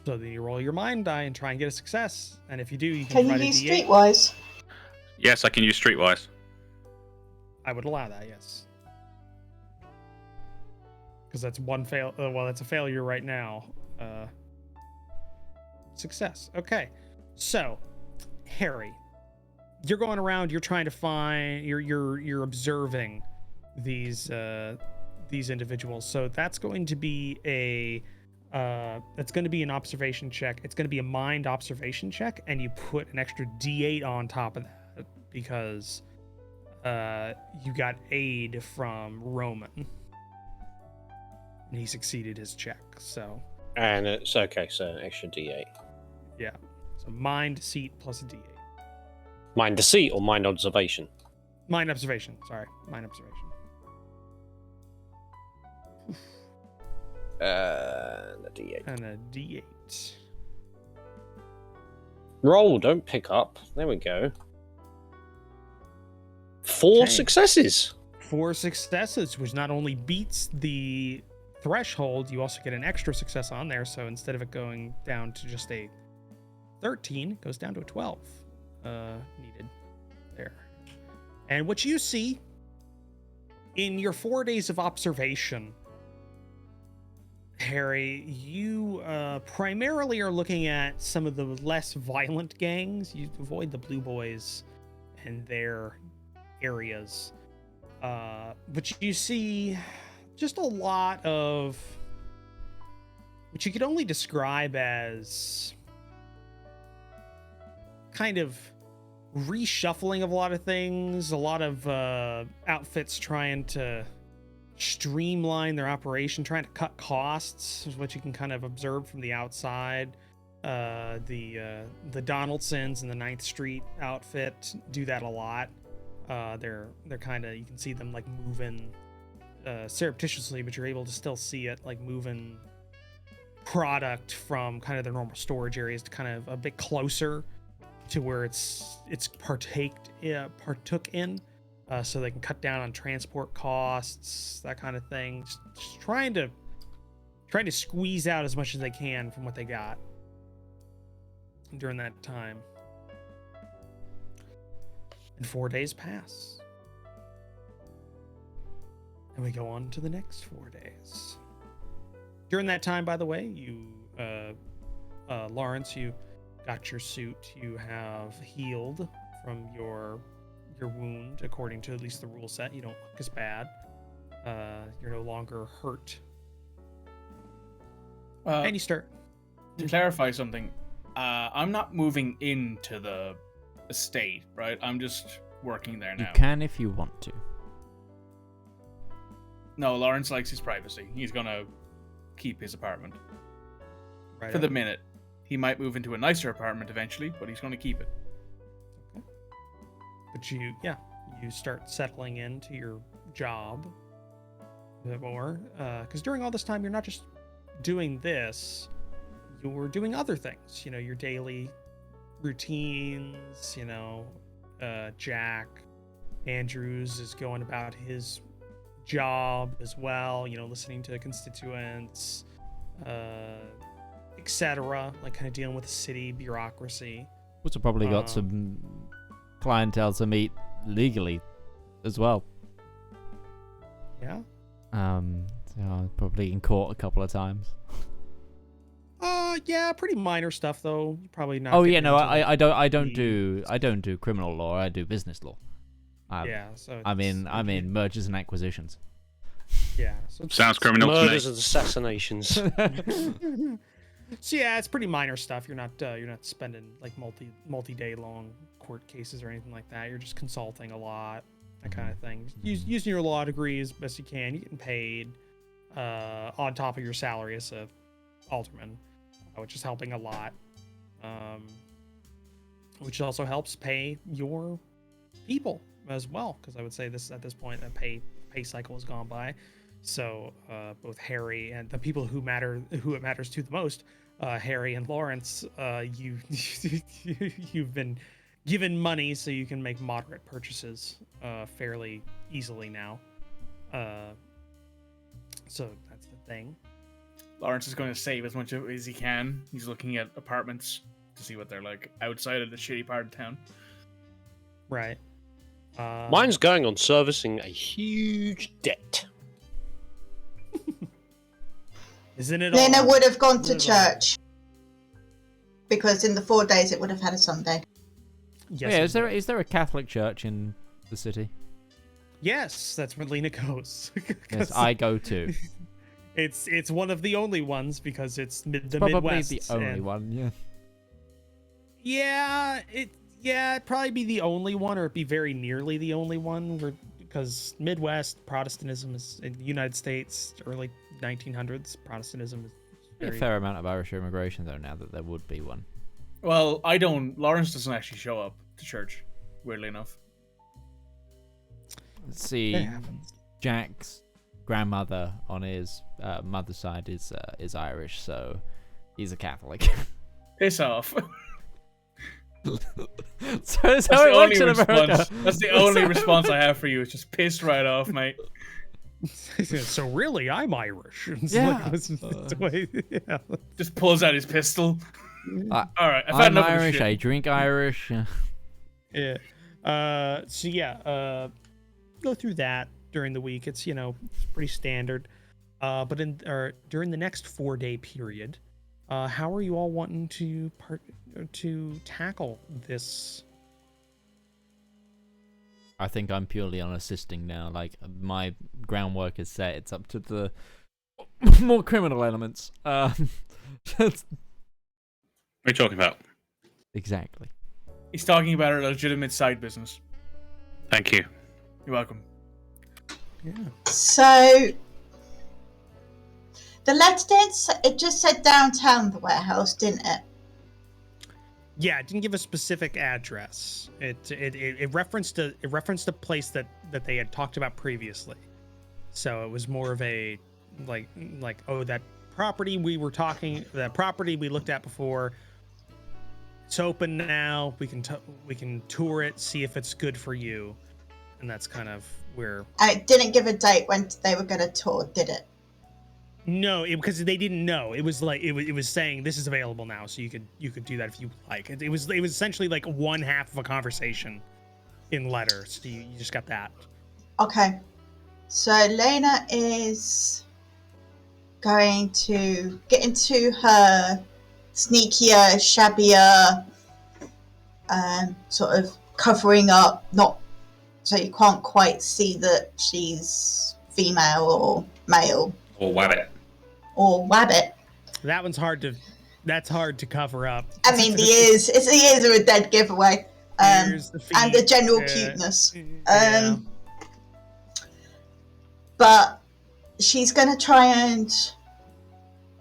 So then you roll your mind die and try and get a success. And if you do, you can you use Streetwise? Yes, I can use Streetwise. I would allow that, yes. Because that's one fail. Well, that's a failure right now. Success. Okay. So, Harry, you're going around. You're trying to find. You're observing these individuals. So that's going to be that's going to be an observation check. It's going to be a mind observation check, and you put an extra D8 on top of that because you got aid from Roman. And he succeeded his check, so... And it's okay, so an extra D8. Yeah. So mind deceit plus a D8. Mind deceit or mind observation? Mind observation, sorry. Mind observation. And a D8. And a D8. Roll, don't pick up. There we go. 4 successes. 4 successes, which not only beats the threshold, you also get an extra success on there. So instead of it going down to just a 13, it goes down to a 12 needed there. And what you see in your 4 days of observation, Harry, you primarily are looking at some of the less violent gangs. You avoid the Blue Boys and their areas. But you see just a lot of which you could only describe as kind of reshuffling of a lot of things, a lot of outfits trying to streamline their operation, trying to cut costs, is what you can kind of observe from the outside. The Donaldsons and the 9th Street outfit do that a lot. They're kind of, you can see them like moving surreptitiously, but you're able to still see it like moving product from kind of their normal storage areas to kind of a bit closer to where it's partook in, so they can cut down on transport costs, that kind of thing. Just trying to squeeze out as much as they can from what they got during that time. And 4 days pass. And we go on to the next 4 days. During that time, by the way, you, Larence, you got your suit. You have healed from your wound, according to at least the rule set. You don't look as bad. You're no longer hurt. And you start. To clarify something, I'm not moving into the estate, right? I'm just working there now. You can if you want to. No, Larence likes his privacy. He's gonna keep his apartment. Right for the minute. He might move into a nicer apartment eventually, but he's gonna keep it. Okay. But you start settling into your job a bit more. Because during all this time, you're not just doing this, you're doing other things. Your daily routines, Jack Andrews is going about his job as well, listening to constituents, etc., like kind of dealing with the city bureaucracy. Also probably got some clientele to meet legally as well. Yeah. Probably in court a couple of times. Yeah, pretty minor stuff though. Probably not. Oh yeah, no, I don't do criminal law. I do business law. So I'm in mergers and acquisitions. Yeah, so sounds criminal to me. Murders and assassinations. So yeah, it's pretty minor stuff. You're not spending like multi-day long court cases or anything like that. You're just consulting a lot, that kind of thing. Using your law degree as best you can. You're getting paid on top of your salary as a alderman, which is helping a lot. Which also helps pay your people as well, because I would say this at this point, a pay cycle has gone by. So both Harry and the people who it matters to the most, Harry and Larence, you've been given money so you can make moderate purchases fairly easily now. So that's the thing. Larence is going to save as much as he can. He's looking at apartments to see what they're like outside of the shitty part of town. Right. Mine's going on servicing a huge debt. Isn't it? Lena would have gone to church because in the 4 days it would have had a Sunday. Yes, yeah, is there a Catholic church in the city? Yes, that's where Lena goes. Yes, I go too. It's one of the only ones because it's the probably Midwest. The only one, yeah. Yeah, it'd probably be the only one, or it'd be very nearly the only one, because Midwest Protestantism is in the United States, early 1900s. Protestantism is a fair amount of Irish immigration though now that there would be one. Well, Larence doesn't actually show up to church, weirdly enough. Let's see. Jack's grandmother on his mother's side is Irish, so he's a Catholic. Piss off. So that's how it works in America. That's the only response I have for you. It's just pissed right off, mate. So really, I'm Irish. Yeah. Yeah. Just pulls out his pistol. All right, I'm Irish. I drink Irish. Yeah. So yeah. Go through that during the week. It's it's pretty standard. But during the next 4-day period, how are you all wanting to tackle this? I think I'm purely on assisting now. Like, my groundwork is set. It's up to the more criminal elements. What are you talking about? Exactly. He's talking about a legitimate side business. Thank you. You're welcome. Yeah. So the letter it just said downtown the warehouse, didn't it? Yeah, it didn't give a specific address. It referenced a place that they had talked about previously. So it was more of a like that property we looked at before. It's open now. We can tour it, see if it's good for you, and that's kind of where. It didn't give a date when they were going to tour, did it? No, because they didn't know. It was like it was saying this is available now, so you could do that if you like. It was essentially like one half of a conversation in letters. So you just got that. Okay, so Lena is going to get into her sneakier, shabbier, sort of covering up, not so you can't quite see that she's female or male. Or wabbit. Or wabbit. That one's hard to cover up. I mean, the ears are a dead giveaway. And the general cuteness. Yeah. But she's going to try and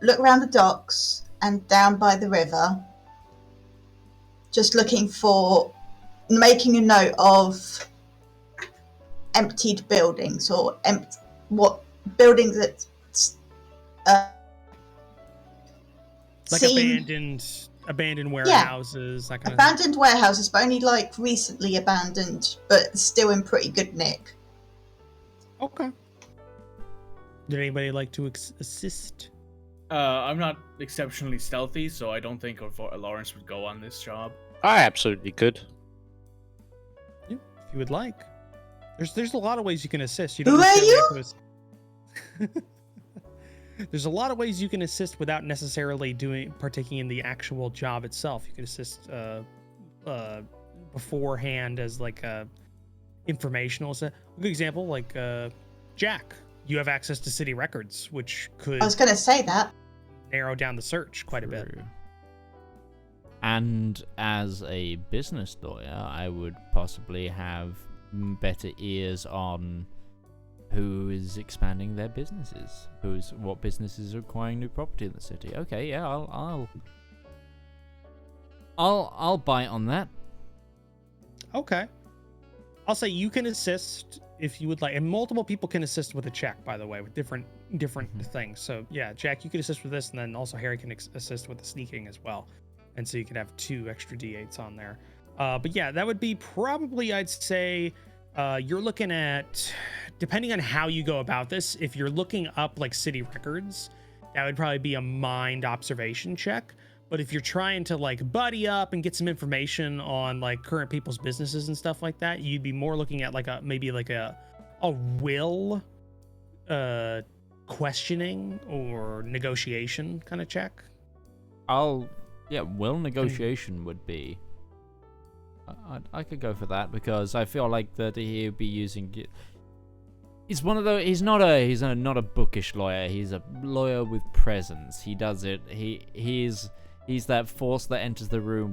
look around the docks and down by the river, just making a note of emptied buildings or what buildings that like abandoned warehouses, that kind abandoned warehouses, but only like recently abandoned, but still in pretty good nick. Okay. Did anybody like to assist? I'm not exceptionally stealthy, so I don't think Larence would go on this job. I absolutely could. Yeah, if you would like. There's a lot of ways you can assist. Who are you? There's a lot of ways you can assist without necessarily partaking in the actual job itself. You can assist beforehand as like a informational. A good example, like Jack. You have access to city records, which could. I was going to say that. Narrow down the search quite a bit. And as a business lawyer, I would possibly have better ears on who is expanding their businesses, what businesses are acquiring new property in the city. Okay, yeah, I'll bite on that. Okay, I'll say you can assist if you would like, and multiple people can assist with a check, by the way, with different things. So yeah, Jack, you can assist with this, and then also Harry can assist with the sneaking as well, and so you could have 2 extra d8s on there. But yeah, that would be probably, I'd say, you're looking at, depending on how you go about this, if you're looking up like city records, that would probably be a mind observation check. But if you're trying to like buddy up and get some information on like current people's businesses and stuff like that, you'd be more looking at like maybe a will questioning or negotiation kind of check. Will negotiation would be. I could go for that because I feel like that he'd be using it. He's one of those. He's not a bookish lawyer. He's a lawyer with presence. He does it. He's that force that enters the room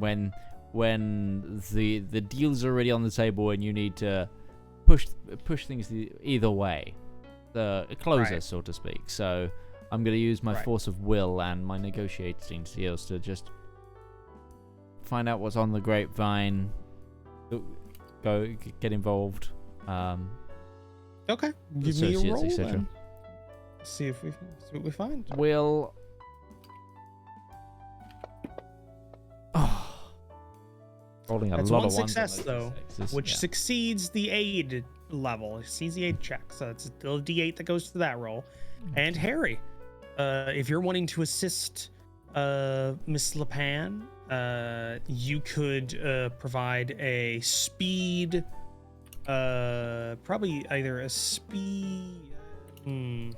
when the deal's already on the table and you need to push things either way. A closer, so to speak. So I'm going to use my force of will and my negotiating skills to just find out what's on the grapevine. Go get involved. Okay, give me a roll then. See what we find. Will. Rolling a That's lot one of ones success though, which succeeds the aid level. Exceeds the aid check, so it's still a d8 that goes to that roll. And Harry, if you're wanting to assist Miss La Pan, you could provide a speed, probably either a speed. Would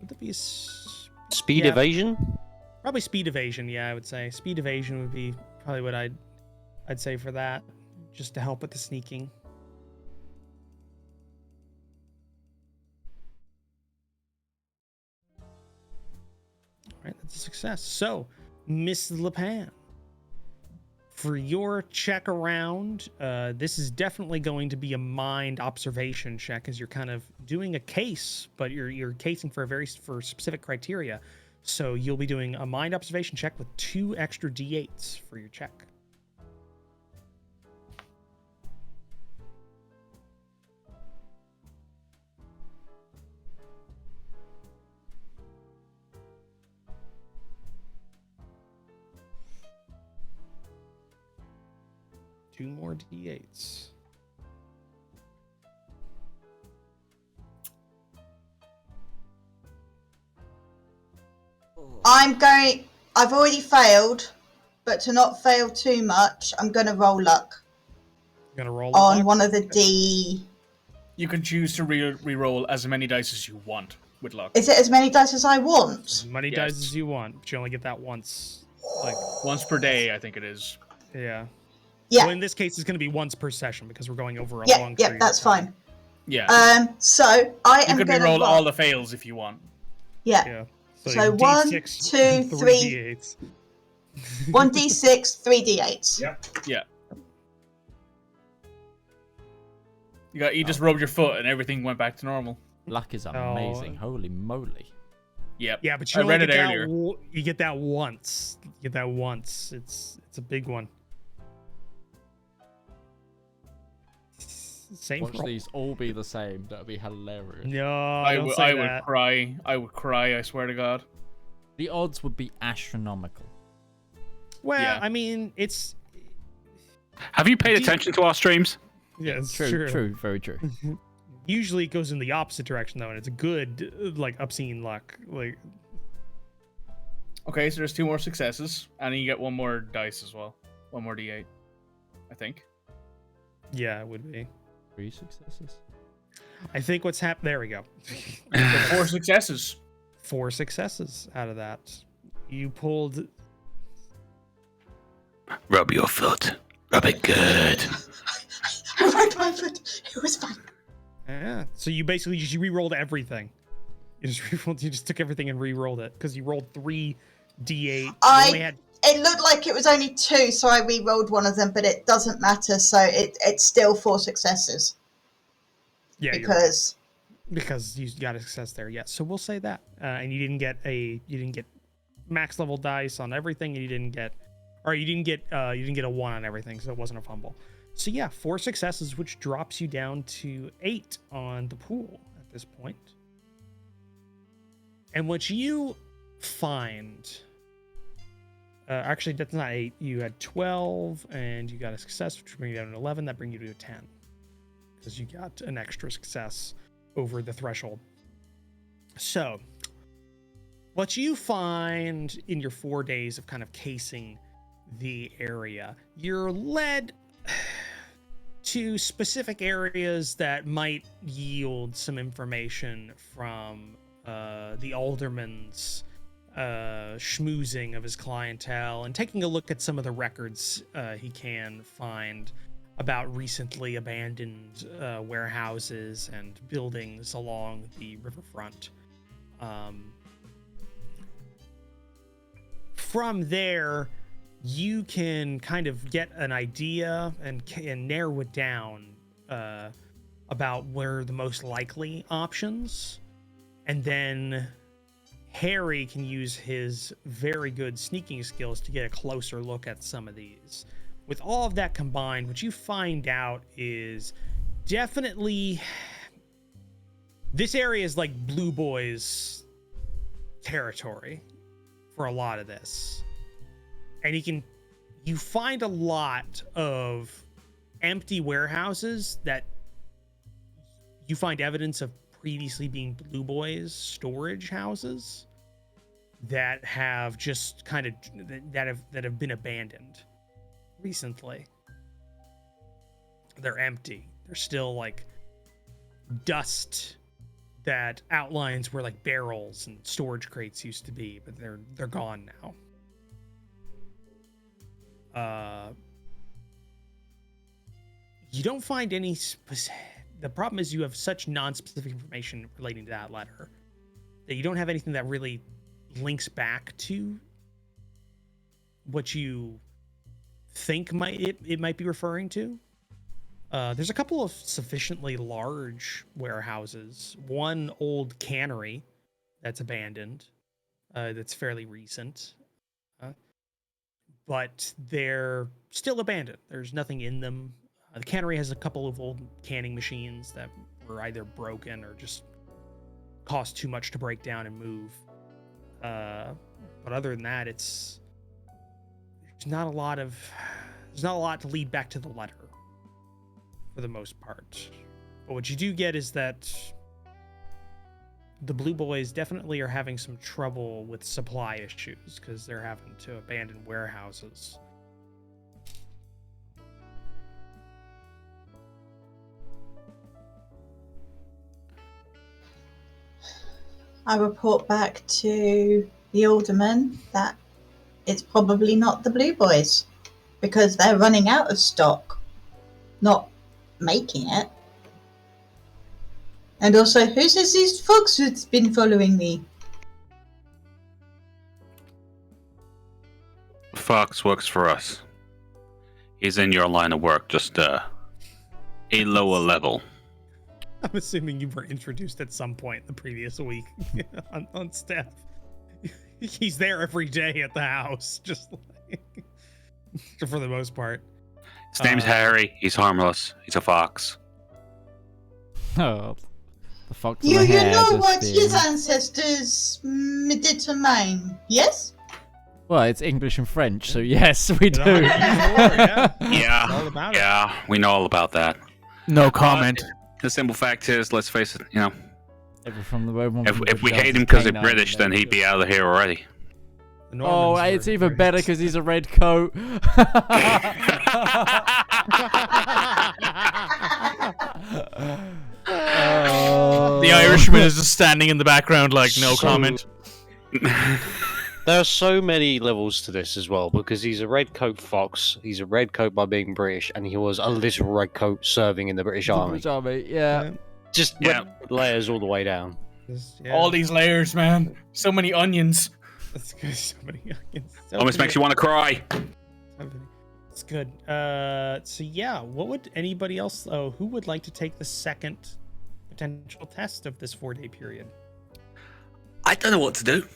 that be a speed evasion? Probably speed evasion. Yeah, I would say speed evasion would be probably what I'd say for that, just to help with the sneaking. All right, that's a success. So, Miss La Pan, for your check around, this is definitely going to be a mind observation check, as you're kind of doing a case, but you're casing for for specific criteria. So you'll be doing a mind observation check with 2 extra d8s for your check. Two more d8s. I've already failed, but to not fail too much, I'm going to roll luck. You're going to roll on luck? one of the D. You can choose to re-roll as many dice as you want. with luck. Is it as many dice as I want? As many dice as you want, but you only get that once. Like once per day, I think it is. Yeah. Yeah. Well, in this case, it's going to be once per session because we're going over a long period. Yeah, that's fine. Yeah. So I am going to roll all the fails if you want. Yeah. So 1, 2, 3. 3d8s. 1d6, 3d8s. Yep. Yeah. You just rubbed your foot and everything went back to normal. Luck is amazing. Holy moly. Yep. Yeah, but you read it earlier. You get that once. It's a big one. Same. Watch these all be the same. That'd be hilarious. No, I would cry. I would cry. I swear to God. The odds would be astronomical. Well, yeah. I mean, it's. Have you paid attention to our streams? Yeah, it's true. True, very true. Usually it goes in the opposite direction though, and it's a good like obscene luck. Like. Okay, so there's 2 more successes, and then you get 1 more dice as well. 1 more d8, I think. Yeah, it would be. 3 successes. I think what's happened. There we go. 4 successes. 4 successes out of that. You pulled. Rub your foot. Rub it good. I rubbed my foot. It was fine. Yeah. So you basically just re-rolled everything. You just took everything and re-rolled it because you rolled 3 d8. It looked like it was only 2, so I re-rolled one of them, but it doesn't matter. So it's still 4 successes. Yeah. Because you got a success there. Yeah. So we'll say that. And you didn't get max level dice on everything, and you didn't get a 1 on everything, so it wasn't a fumble. So yeah, 4 successes, which drops you down to 8 on the pool at this point. And what you find, actually that's not 8. You had 12, and you got a success, which brings you down to 11. That brings you to a 10 because you got an extra success over the threshold. So, what you find in your 4 days of kind of casing the area, you're led to specific areas that might yield some information from the Alderman's schmoozing of his clientele and taking a look at some of the records he can find about recently abandoned warehouses and buildings along the riverfront. From there, you can kind of get an idea and narrow it down about where the most likely options. And then Harry can use his very good sneaking skills to get a closer look at some of these. With all of that combined, what you find out is definitely this area is like Blue Boys territory for a lot of this. And you find a lot of empty warehouses that you find evidence of previously being Blue Boys storage houses that have just kind of that have been abandoned recently. They're empty. They're still like dust that outlines where like barrels and storage crates used to be, but they're gone now. You don't find any the problem is you have such non-specific information relating to that letter that you don't have anything that really links back to what you think it might be referring to. There's a couple of sufficiently large warehouses. One old cannery that's abandoned, that's fairly recent. But they're still abandoned. There's nothing in them. The cannery has a couple of old canning machines that were either broken or just cost too much to break down and move. But other than that, there's not a lot to lead back to the letter for the most part. But what you do get is that the Blue Boys definitely are having some trouble with supply issues because they're having to abandon warehouses. I report back to the Alderman that it's probably not the Blue Boys because they're running out of stock, not making it. And also, who says these folks who's been following me? Fox works for us. He's in your line of work, just a lower level. I'm assuming you were introduced at some point the previous week on staff. He's there every day at the house, just like for the most part. His name's Harry. He's harmless. He's a fox. Oh, the fox. You know what his ancestors did to mine, yes? Well, it's English and French, so yes, we do. Yeah, all about it. Yeah, we know all about that. No comment. The simple fact is, let's face it, From the if we hate him because they're British, then he'd be out of here already. Oh, it's even better because he's a red coat. The Irishman is just standing in the background like, no comment. There are so many levels to this as well, because he's a red coat fox, he's a red coat by being British, and he was a little red coat serving in the British Army. Yeah. Just layers all the way down. All these layers, man. So many onions. That's good. So many onions. Almost makes you want to cry. It's good. So yeah, what would anybody else? Oh, who would like to take the second potential test of this 4-day period? I don't know what to do.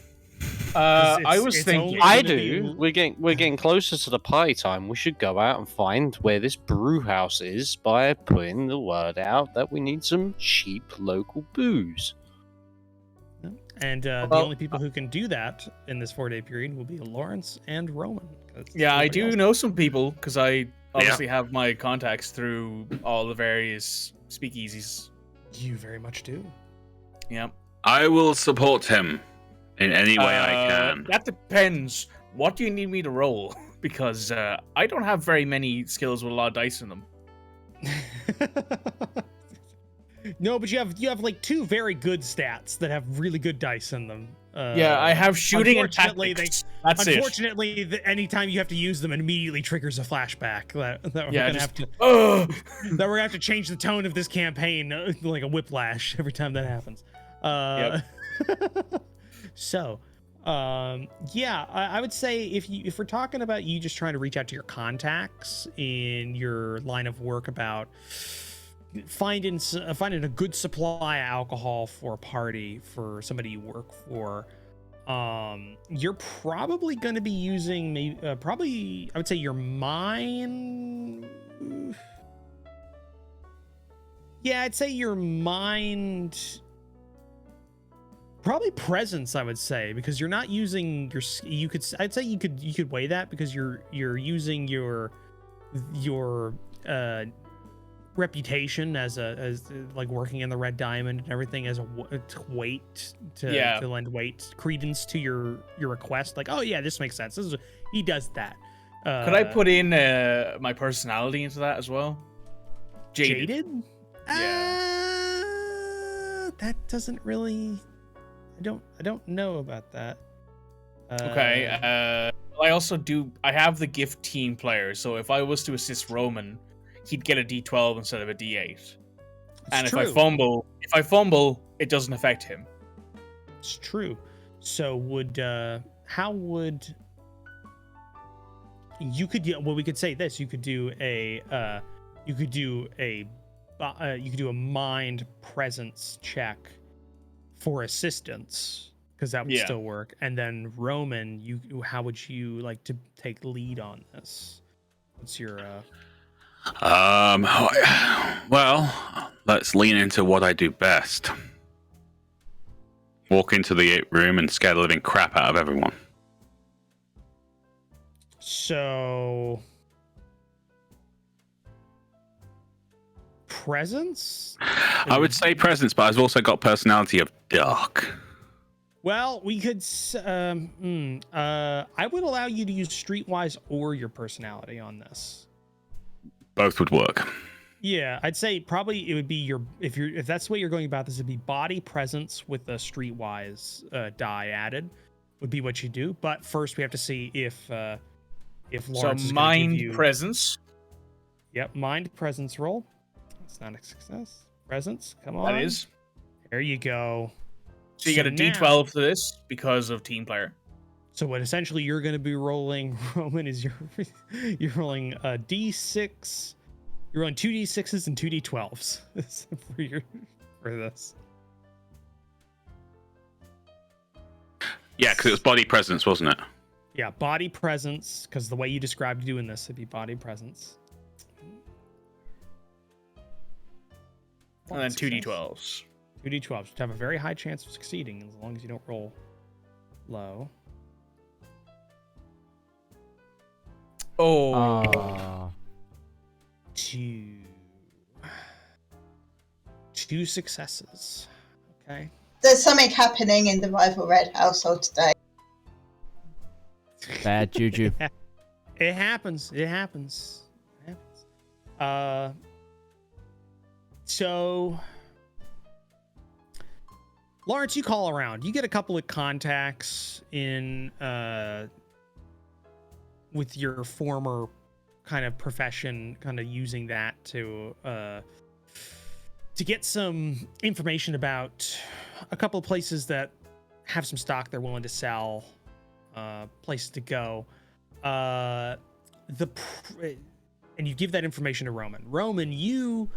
I was thinking. I do. We're getting closer to the party time. We should go out and find where this brew house is by putting the word out that we need some cheap local booze. And the only people who can do that in this 4-day period will be Larence and Roman. Yeah, I do know some people because I obviously have my contacts through all the various speakeasies. You very much do. Yeah. I will support him in any way I can. That depends. What do you need me to roll? Because I don't have very many skills with a lot of dice in them. No, but you have like 2 very good stats that have really good dice in them. Yeah, I have shooting and tactics. Unfortunately, anytime you have to use them, it immediately triggers a flashback that we're gonna have to. That we're gonna have to change the tone of this campaign, like a whiplash every time that happens. So, yeah, I would say if we're talking about you just trying to reach out to your contacts in your line of work about finding a good supply of alcohol for a party for somebody you work for, you're probably going to be using I would say your mind. Yeah, I'd say your mind. Probably presence, I would say, because you're not using your. I'd say you could weigh that because you're using your reputation as like working in the Red Diamond and everything as a weight to lend weight credence to your request. Like, oh yeah, this makes sense. He does that. Could I put in my personality into that as well? Jaded? Yeah. That doesn't really. I don't know about that. Okay. I also I have the gift team player, so if I was to assist Roman, he'd get a D12 instead of a D8. And if I fumble, it doesn't affect him. It's true. So how would you we could say this, you could do a mind presence check for assistance, because that would still work. And then Roman, how would you like to take lead on this? What's your well, let's lean into what I do best. Walk into the room and scare the living crap out of everyone. So presence? I would say presence, but I've also got personality of dark. Well, we could. I would allow you to use Streetwise or your personality on this. Both would work. Yeah, I'd say probably it would be if that's the way you're going about this, it'd be body presence with a streetwise die added would be what you do. But first we have to see if Larence is going to give you presence. Yep, mind presence roll. It's not a success. Presence, come on. That is. There you go. So you get a D12 for this because of team player. So what essentially you're going to be rolling, Roman, is you're rolling a D6. You're rolling 2 D6s and 2 D12s for this. Yeah, because it was body presence, wasn't it? Yeah, body presence, because the way you described doing this, it'd be body presence. And then 2 D12s. 2 D12s. You have a very high chance of succeeding as long as you don't roll low. Oh. Two successes. Okay. There's something happening in the rival red household today. Bad juju. It happens. It happens. So Larence, you call around. You get a couple of contacts in with your former kind of profession, kind of using that to get some information about a couple of places that have some stock they're willing to sell, places to go. And you give that information to Roman. Roman, you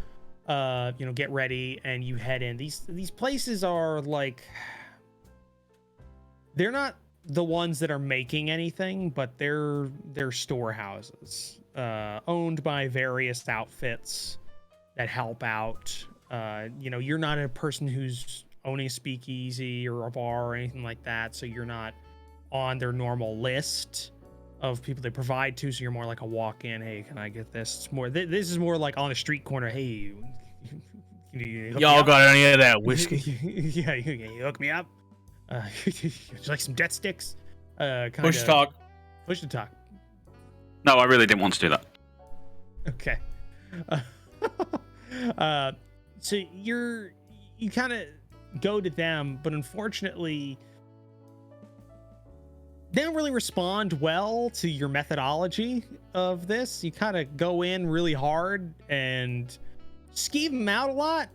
get ready and you head in. These places are like, they're not the ones that are making anything, but they're storehouses owned by various outfits that help out. You're not a person who's owning a speakeasy or a bar or anything like that, so you're not on their normal list of people they provide to, so you're more like a walk-in, hey, can I get this? It's more this is more like on a street corner, hey, y'all got any of that whiskey? Yeah, you hook me up. Would you like some death sticks? Push to talk. Push to talk. No, I really didn't want to do that. Okay. So you kind of go to them, but unfortunately they don't really respond well to your methodology of this. You kind of go in really hard and skeeve them out a lot.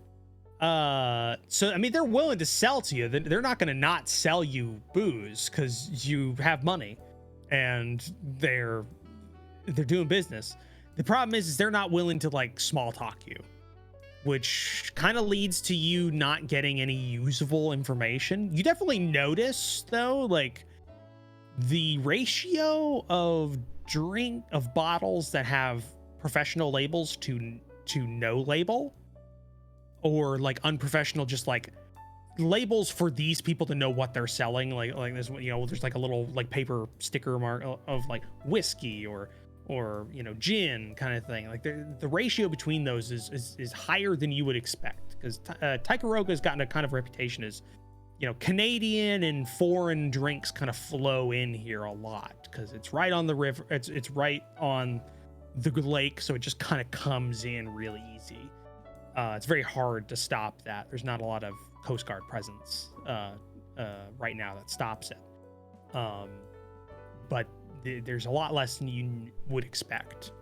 So I mean, they're willing to sell to you. They're not going to not sell you booze because you have money and they're doing business. The problem is they're not willing to like small talk you, which kind of leads to you not getting any usable information. You definitely notice though, like the ratio of bottles that have professional labels to no label, or like unprofessional, just like labels for these people to know what they're selling. Like this, there's like a little like paper sticker mark of like whiskey or gin kind of thing. Like the ratio between those is higher than you would expect, because Tricogha has gotten a kind of reputation as, Canadian and foreign drinks kind of flow in here a lot because it's right on the river. It's right on the lake, so it just kind of comes in really easy. It's very hard to stop that. There's not a lot of Coast Guard presence right now that stops it. But there's a lot less than you would expect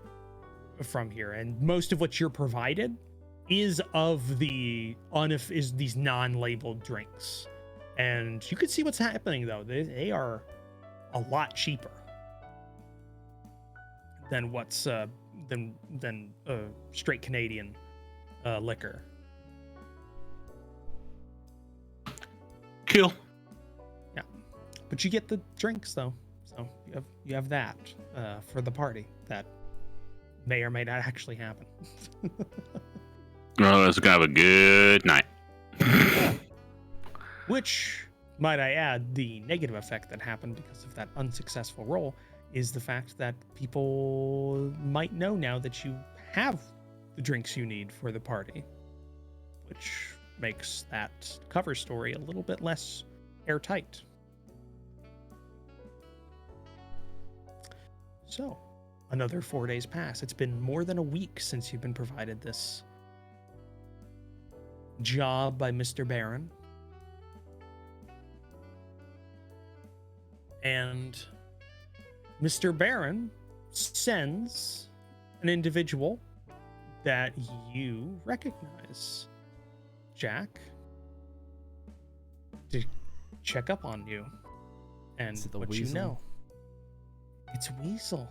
from here, and most of what you're provided is these non-labeled drinks, and you can see what's happening though. They are a lot cheaper than what's than straight Canadian liquor. Cool. Yeah, but you get the drinks though, so you have that for the party that may or may not actually happen. Well, it's gonna have a good night. Which, might I add, the negative effect that happened because of that unsuccessful roll is the fact that people might know now that you have the drinks you need for the party, which makes that cover story a little bit less airtight. So, another 4 days pass. It's been more than a week since you've been provided this job by Mr. Baron. And Mr. Baron sends an individual that you recognize, Jack, to check up on you and what Weasel? You know. It's Weasel.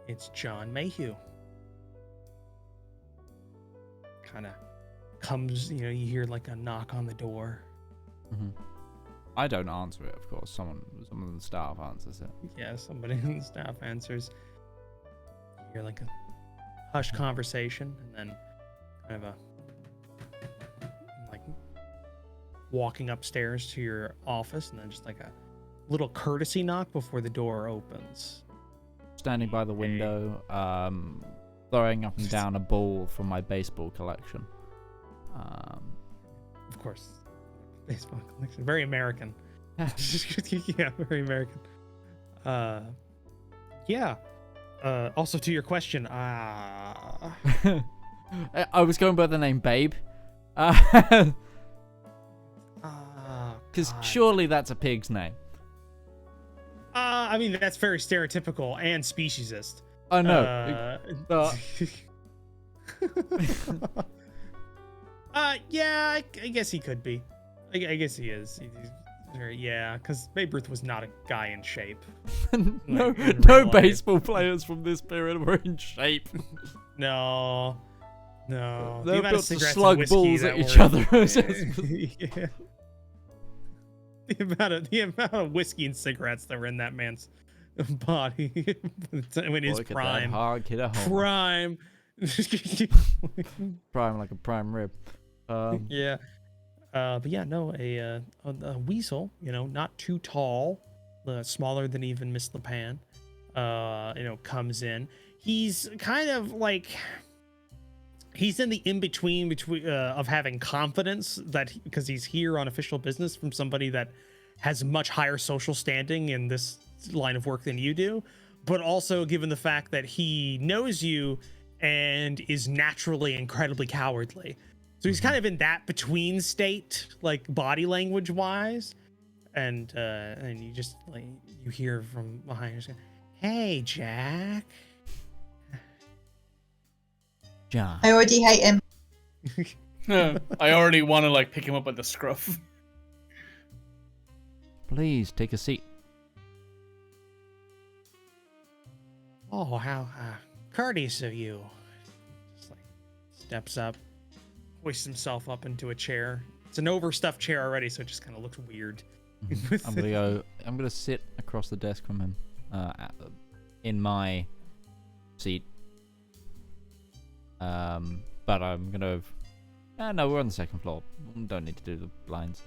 It's John Mayhew. Kind of comes, you hear like a knock on the door. Mm-hmm. I don't answer it, of course. Someone of the staff answers it. Yeah, somebody in the staff answers. You hear like a hushed conversation, and then kind of like walking upstairs to your office, and then just like a little courtesy knock before the door opens. Standing by the window, throwing up and down a ball from my baseball collection. Of course. Baseball collection. Very American. Yeah, very American. Yeah. Also to your question, I was going by the name Babe. Because surely that's a pig's name. I mean, that's very stereotypical and speciesist. I know. Yeah, I guess he could be. I guess he is. Yeah, because Babe Ruth was not a guy in shape. No baseball players from this period were in shape. No. They built to slug balls at each other. Yeah. The amount of whiskey and cigarettes that were in that man's body in his prime. Prime. Prime like a prime rib. Yeah. But yeah, no, a weasel, not too tall, smaller than even Miss La Pan, comes in. He's kind of like, he's in the in-between of having confidence because he's here on official business from somebody that has much higher social standing in this line of work than you do, but also given the fact that he knows you and is naturally incredibly cowardly. So he's kind of in that between state, like body language wise, and you just like you hear from behind you saying, "Hey, Jack." John. I already hate him. I already want to like pick him up at the scruff. Please take a seat. Oh, how courteous of you. Just like steps up, hoists himself up into a chair. It's an overstuffed chair already, so it just kind of looks weird. I'm gonna sit across the desk from him, in my seat. But I'm gonna. No, we're on the second floor. Don't need to do the blinds.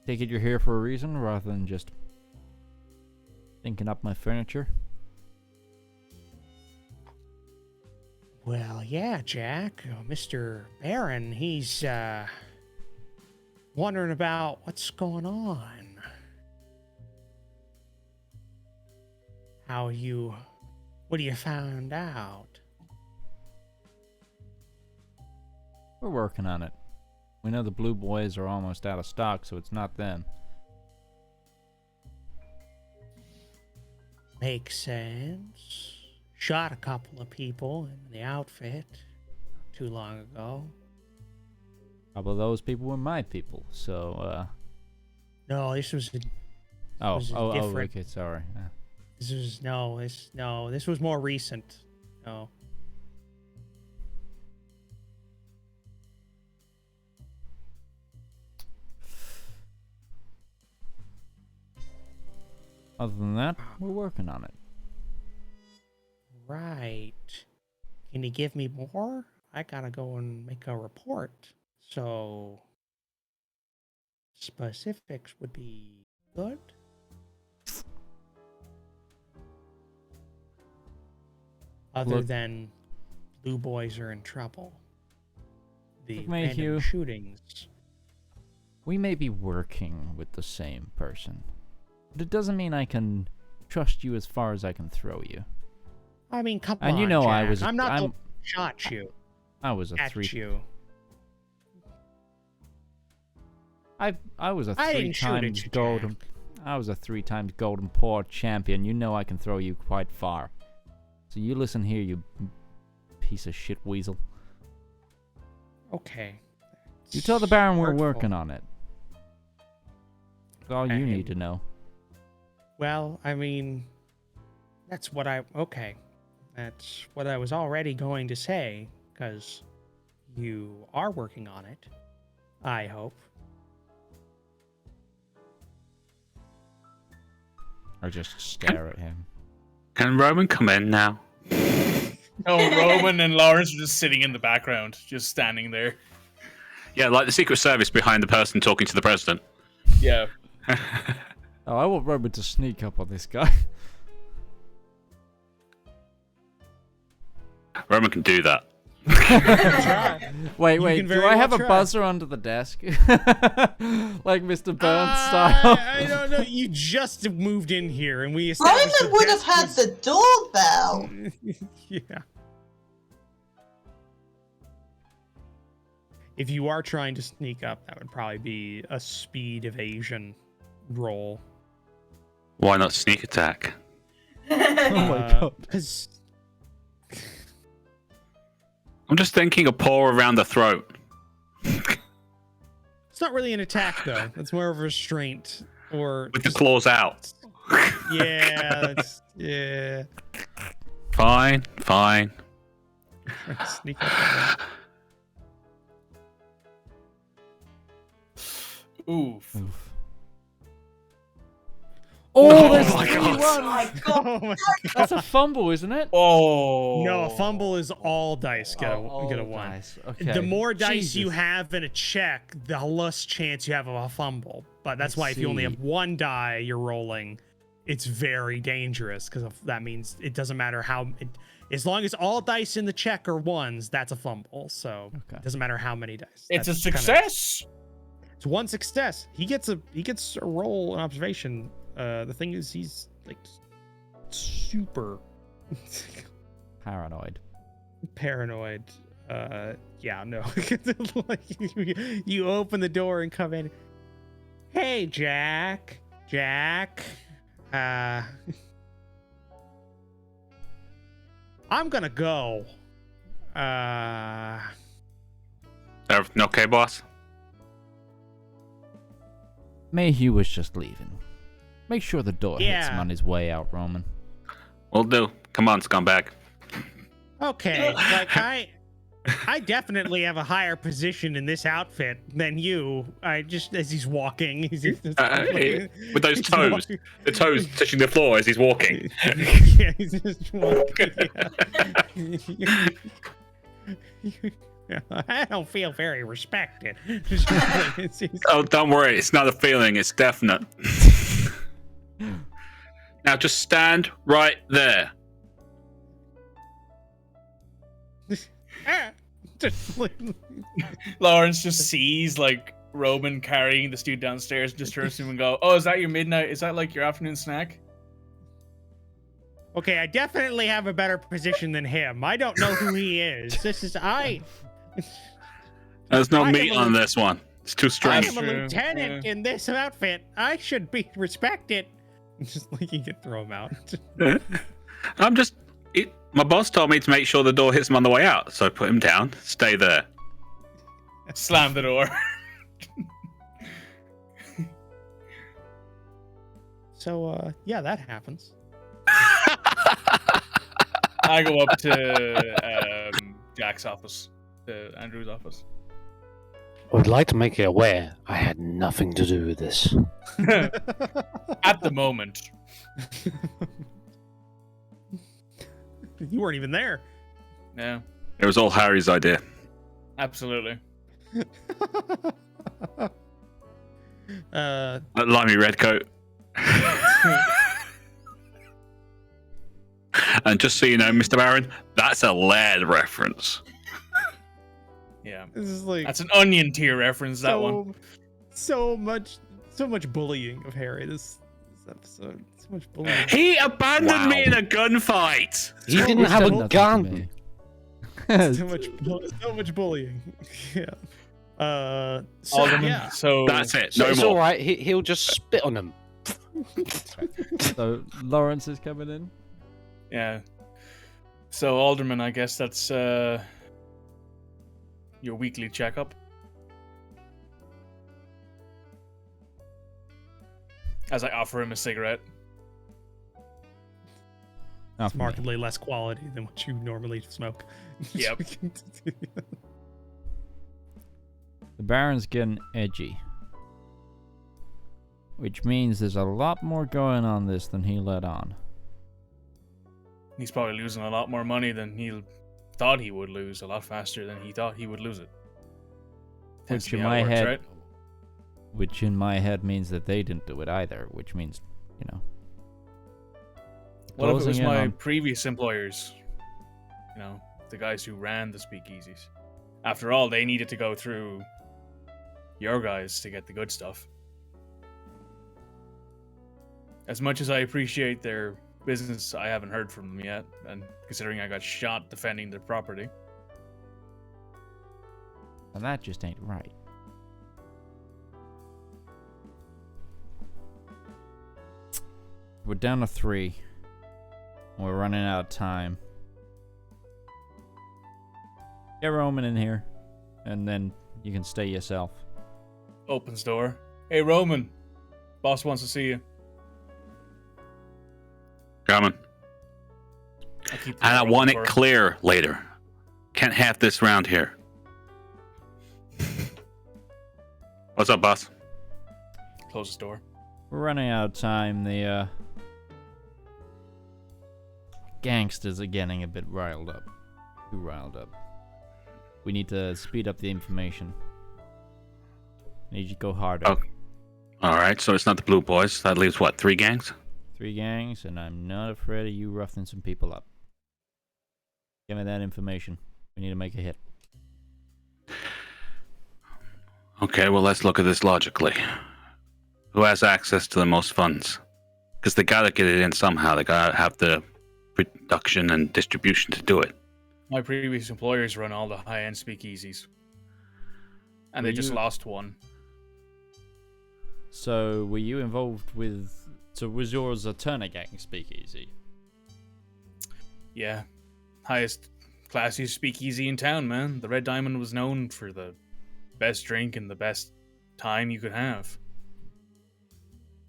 Take it you're here for a reason, rather than just thinking up my furniture. Well, yeah, Jack. Mr. Baron, he's wondering about what's going on. What do you found out? We're working on it. We know the blue boys are almost out of stock, so it's not them. Makes sense. Shot a couple of people in the outfit not too long ago. A couple of those people were my people, so, No, this was different. Okay, sorry. This was more recent. No. Other than that, we're working on it. Right. Can you give me more? I gotta go and make a report. So, specifics would be good. Other than blue boys are in trouble. The random shootings. We may be working with the same person, but it doesn't mean I can trust you as far as I can throw you. I mean, come on, and you know, Jack. I'm not gonna shot you. I was a at three. You. I was a 3 times golden. I was a 3 times golden paw champion. You know I can throw you quite far. So you listen here, you piece of shit weasel. Okay. You tell the Baron we're working on it. That's all you need to know. Well, I mean, that's what I was already going to say, because you are working on it, I hope. Or just stare at him. Can Roman come in now? Oh, Roman and Larence are just sitting in the background, just standing there. Yeah, like the Secret Service behind the person talking to the president. Yeah. Oh, I want Roman to sneak up on this guy. Roman can do that. Wait, do I have a buzzer under the desk? Like Mr. Burns style? I don't know. You just moved in here, and we Roman would have had the doorbell. Yeah. If you are trying to sneak up, that would probably be a speed evasion roll. Why not sneak attack? Oh my god. Because I'm just thinking a paw around the throat. it's not really an attack, though. It's more of a restraint. Or with the claws out. Yeah, yeah. Fine. Sneak up. Oof. Oh, there's my 3-1. God. My God. Oh my That's a fumble, isn't it? Oh. No, a fumble is all dice get a one. Dice. Okay. The more dice you Jesus. have in a check, the less chance you have of a fumble. But that's why if you only have 1 die you're rolling, it's very dangerous, because that means it doesn't matter how. As long as all dice in the check are 1s, that's a fumble. So it doesn't matter how many dice. It's That's a success. It's 1 success. He gets a roll, an observation. The thing is, he's like super paranoid. Yeah, no. Like, you open the door and come in. Hey, Jack. I'm gonna go. Everything okay, boss? Mayhew was just leaving. Make sure the door hits him on his way out, Roman. Will do. Come on, scumbag. Okay, like I definitely have a higher position in this outfit than you. I just, as he's walking, he's with those toes, the toes touching the floor as he's walking. Yeah, he's just walking. Yeah. I don't feel very respected. Oh, don't worry. It's not a feeling. It's definite. Now just stand right there. Larence just sees like Roman carrying this dude downstairs, and just turns to him and go, "Oh, is that your midnight? Is that like your afternoon snack?" Okay, I definitely have a better position than him. I don't know who he is. There's no meat on this one. It's too strange. I am a lieutenant in this outfit. I should be respected. Just like you can throw him out. My boss told me to make sure the door hits him on the way out, so I put him down. Stay there. Slam the door. So, yeah, that happens. I go up to Jack's office, to Andrew's office. I would like to make you aware I had nothing to do with this. At the moment. You weren't even there. Yeah. It was all Harry's idea. Absolutely. Limey Redcoat. And just so you know, Mr. Baron, that's a Laird reference. Yeah. This is like that's an Onion tier reference, that one. so much bullying of Harry this episode. So much bullying. He abandoned me in a gunfight. He didn't have a gun. so much bullying. Yeah. So that's it. So No it's more. all right. He'll just spit on them. So Larence is coming in. Yeah. So Alderman, I guess that's your weekly checkup. As I offer him a cigarette. It's markedly less quality than what you normally smoke. Yep. The Baron's getting edgy. Which means there's a lot more going on this than he let on. He's probably losing a lot more money than he thought he would lose, a lot faster than he thought he would lose it. Which in my head, which in my head means that they didn't do it either, which means, you know. What if it was my previous employers? You know, the guys who ran the speakeasies. After all, they needed to go through your guys to get the good stuff. As much as I appreciate their business, I haven't heard from them yet, and considering I got shot defending their property. And that just ain't right. We're down to 3. We're running out of time. Get Roman in here, and then you can stay yourself. Opens door. Hey, Roman. Boss wants to see you. Coming. And I want it clear later. Can't have this round here. What's up, boss? Close this door. We're running out of time. The gangsters are getting a bit riled up. Too riled up. We need to speed up the information. Need you to go harder. Oh. Alright, so it's not the Blue Boys. That leaves what, 3 gangs? 3 gangs, and I'm not afraid of you roughing some people up. Give me that information. We need to make a hit. Okay, well, let's look at this logically. Who has access to the most funds? Because they gotta get it in somehow. They gotta have the production and distribution to do it. My previous employers run all the high-end speakeasies. And they just lost one. So, were you involved with... So, was yours a Turner Gang speakeasy? Yeah. Highest, classiest speakeasy in town, man. The Red Diamond was known for the best drink and the best time you could have.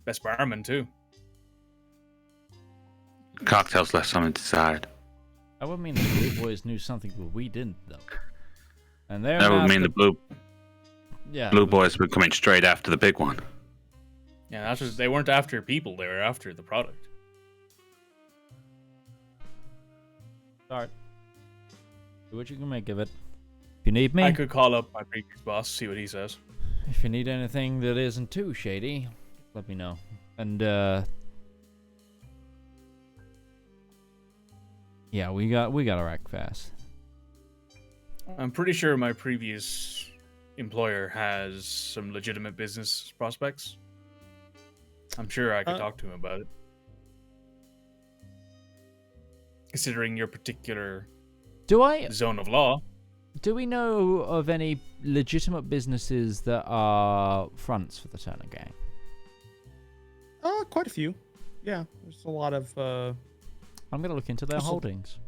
Best barman, too. Cocktails left something to decide. I would mean the Blue Boys knew something but we didn't, though. And that would mean the Blue Boys were coming straight after the big one. Yeah, that's just, they weren't after people, they were after the product. Start. Do what you can make of it. If you need me... I could call up my previous boss, see what he says. If you need anything that isn't too shady, let me know. And, yeah, we gotta act fast. I'm pretty sure my previous employer has some legitimate business prospects. I'm sure I could talk to him about it. Considering your particular zone of law. Do we know of any legitimate businesses that are fronts for the Turner Gang? Quite a few. Yeah, there's a lot of... I'm going to look into their holdings.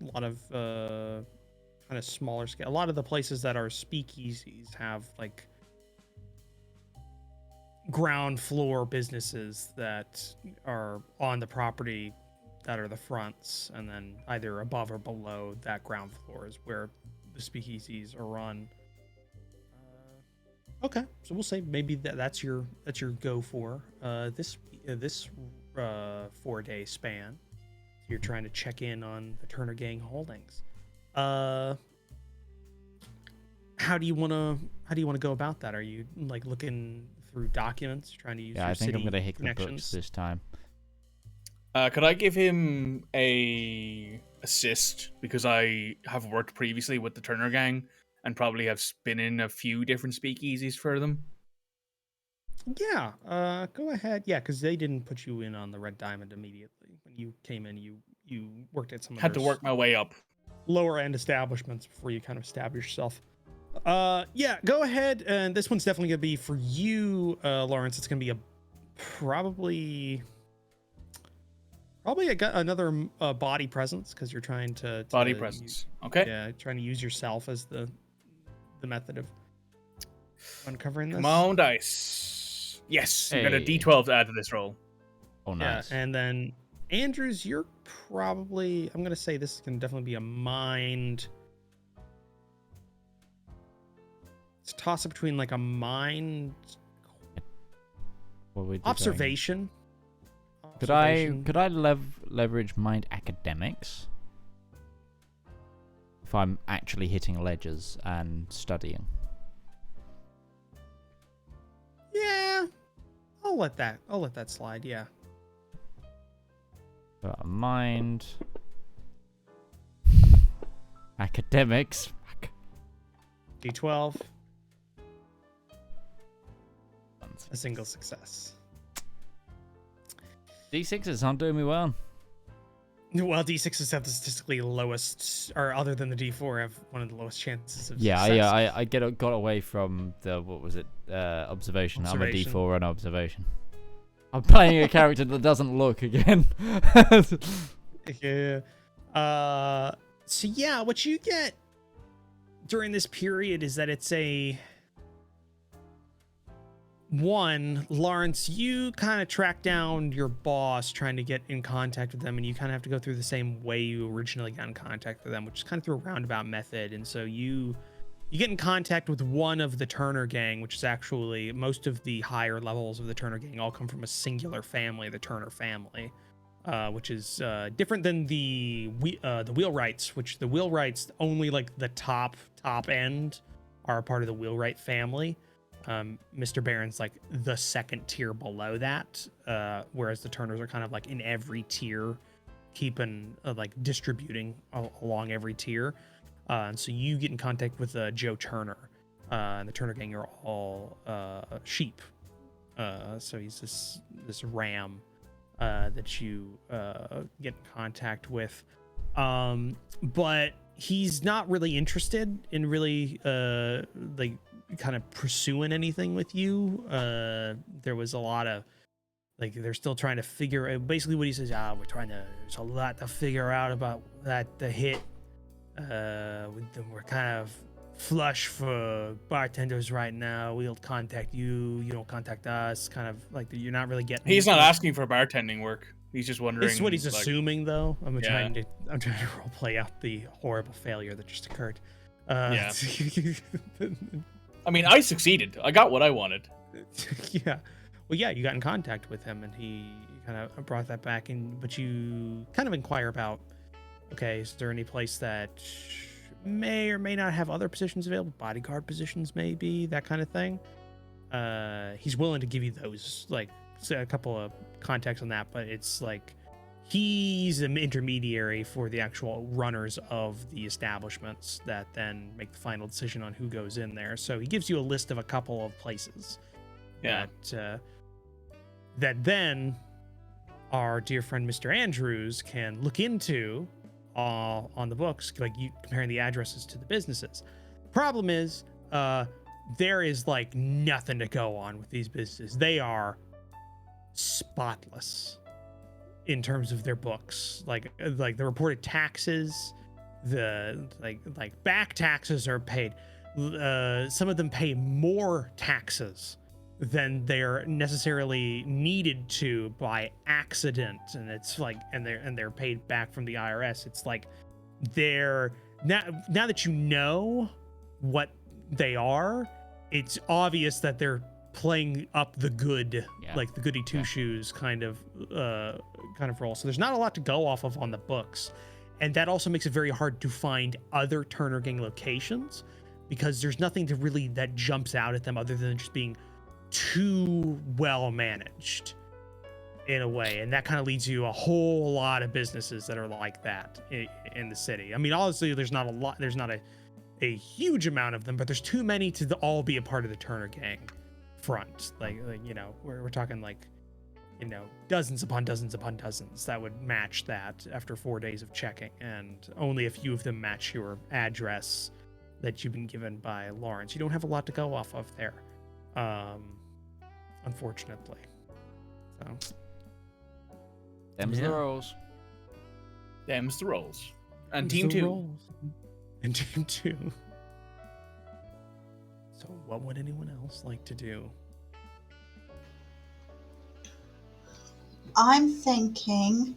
A lot of kind of smaller scale. A lot of the places that are speakeasies have like ground floor businesses that are on the property that are the fronts, and then either above or below that ground floor is where the speakeasies are run. Okay, so we'll say maybe that's your go for this 4-day span. You're trying to check in on the Turner Gang holdings. How do you want to go about that? Are you like looking through documents, trying to use your city I'm gonna hit the connections? books this time. Could I give him a assist, because I have worked previously with the Turner Gang and probably have been in a few different speakeasies for them. Yeah, go ahead. Yeah, because they didn't put you in on the red diamond immediately. When you came in, you worked at some of Had to work my way up. Lower end establishments before you kind of establish yourself. Yeah, go ahead. And this one's definitely gonna be for you, Larence. It's gonna be probably another body presence because you're trying to body presence. Okay. Yeah, trying to use yourself as the method of uncovering this. Come on, dice. Yes, you got a D12 to add to this roll. Oh, nice. Yeah, and then Andrews, you're probably, I'm gonna say this can definitely be a mind. It's a toss up between like a mind observation. Could I leverage mind academics if I'm actually hitting ledgers and studying? Yeah, I'll let that slide. Yeah. Got a mind academics. D12. A single success. D6s aren't doing me well. Well, D6s have the statistically lowest, or other than the D4, have one of the lowest chances of success. Yeah, I got away from the, what was it, observation. I'm a D4 on observation. I'm playing a character that doesn't look again. Yeah. So yeah, what you get during this period is that it's Larence, you kind of track down your boss trying to get in contact with them, and you kind of have to go through the same way you originally got in contact with them, which is kind of through a roundabout method. And so you get in contact with one of the Turner gang, which is actually most of the higher levels of the Turner gang all come from a singular family, the Turner family, which is different than the Wheelwrights, which the Wheelwrights only like the top end are a part of the Wheelwright family. Mr. Barron's like the second tier below that, whereas the Turners are kind of like in every tier, keeping like distributing along every tier. And so you get in contact with Joe Turner, and the Turner gang are all sheep. So he's this ram that you get in contact with, but he's not really interested in really like kind of pursuing anything with you. There was a lot of like they're still trying to figure out basically what he says. There's a lot to figure out about the hit. We're kind of flush for bartenders right now. We'll contact you. You don't contact us. Kind of like you're not really getting. He's not asking for bartending work. He's just wondering. This is what he's assuming, though. I'm trying to role play out the horrible failure that just occurred. Yeah. I mean, I succeeded. I got what I wanted. Yeah. Well, yeah, you got in contact with him, and he kind of brought that back in. But you kind of inquire about, okay, is there any place that may or may not have other positions available? Bodyguard positions, maybe, that kind of thing. He's willing to give you those, like, a couple of contacts on that, but it's like he's an intermediary for the actual runners of the establishments that then make the final decision on who goes in there. So he gives you a list of a couple of places that then our dear friend Mr. Andrews can look into on the books, like you comparing the addresses to the businesses. Problem is, there is like nothing to go on with these businesses. They are spotless in terms of their books, like the reported taxes, the like back taxes are paid. Some of them pay more taxes than they're necessarily needed to by accident, and it's like and they're paid back from the IRS. It's like they're now that you know what they are, it's obvious that they're playing up the good, like the goody two shoes kind of role. So there's not a lot to go off of on the books, and that also makes it very hard to find other Turner gang locations because there's nothing to really that jumps out at them other than just being too well managed in a way, and that kind of leads you a whole lot of businesses that are like that in the city. I mean, obviously there's not a huge amount of them, but there's too many to all be a part of the Turner gang front. Like you know, we're talking like, you know, dozens upon dozens upon dozens that would match that after 4 days of checking, and only a few of them match your address that you've been given by Larence. You don't have a lot to go off of there, unfortunately. So, them's the rolls. Them's the rolls. And team 2. And team 2. So, what would anyone else like to do? I'm thinking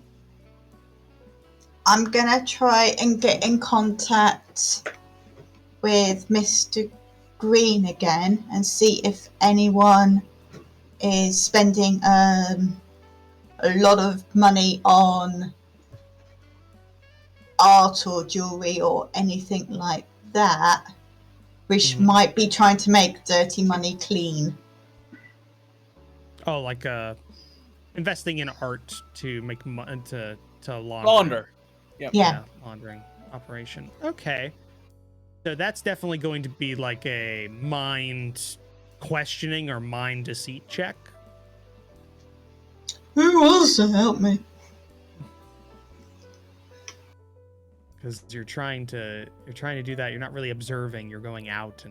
I'm gonna try and get in contact with Mr. Green again and see if anyone is spending a lot of money on art or jewelry or anything like that, which might be trying to make dirty money clean. Oh, like investing in art to make money to launder. Yep. Yeah, laundering operation. Okay. So that's definitely going to be like a mind questioning or mind deceit check. Who wants to help me? Because you're trying to do that. You're not really observing. You're going out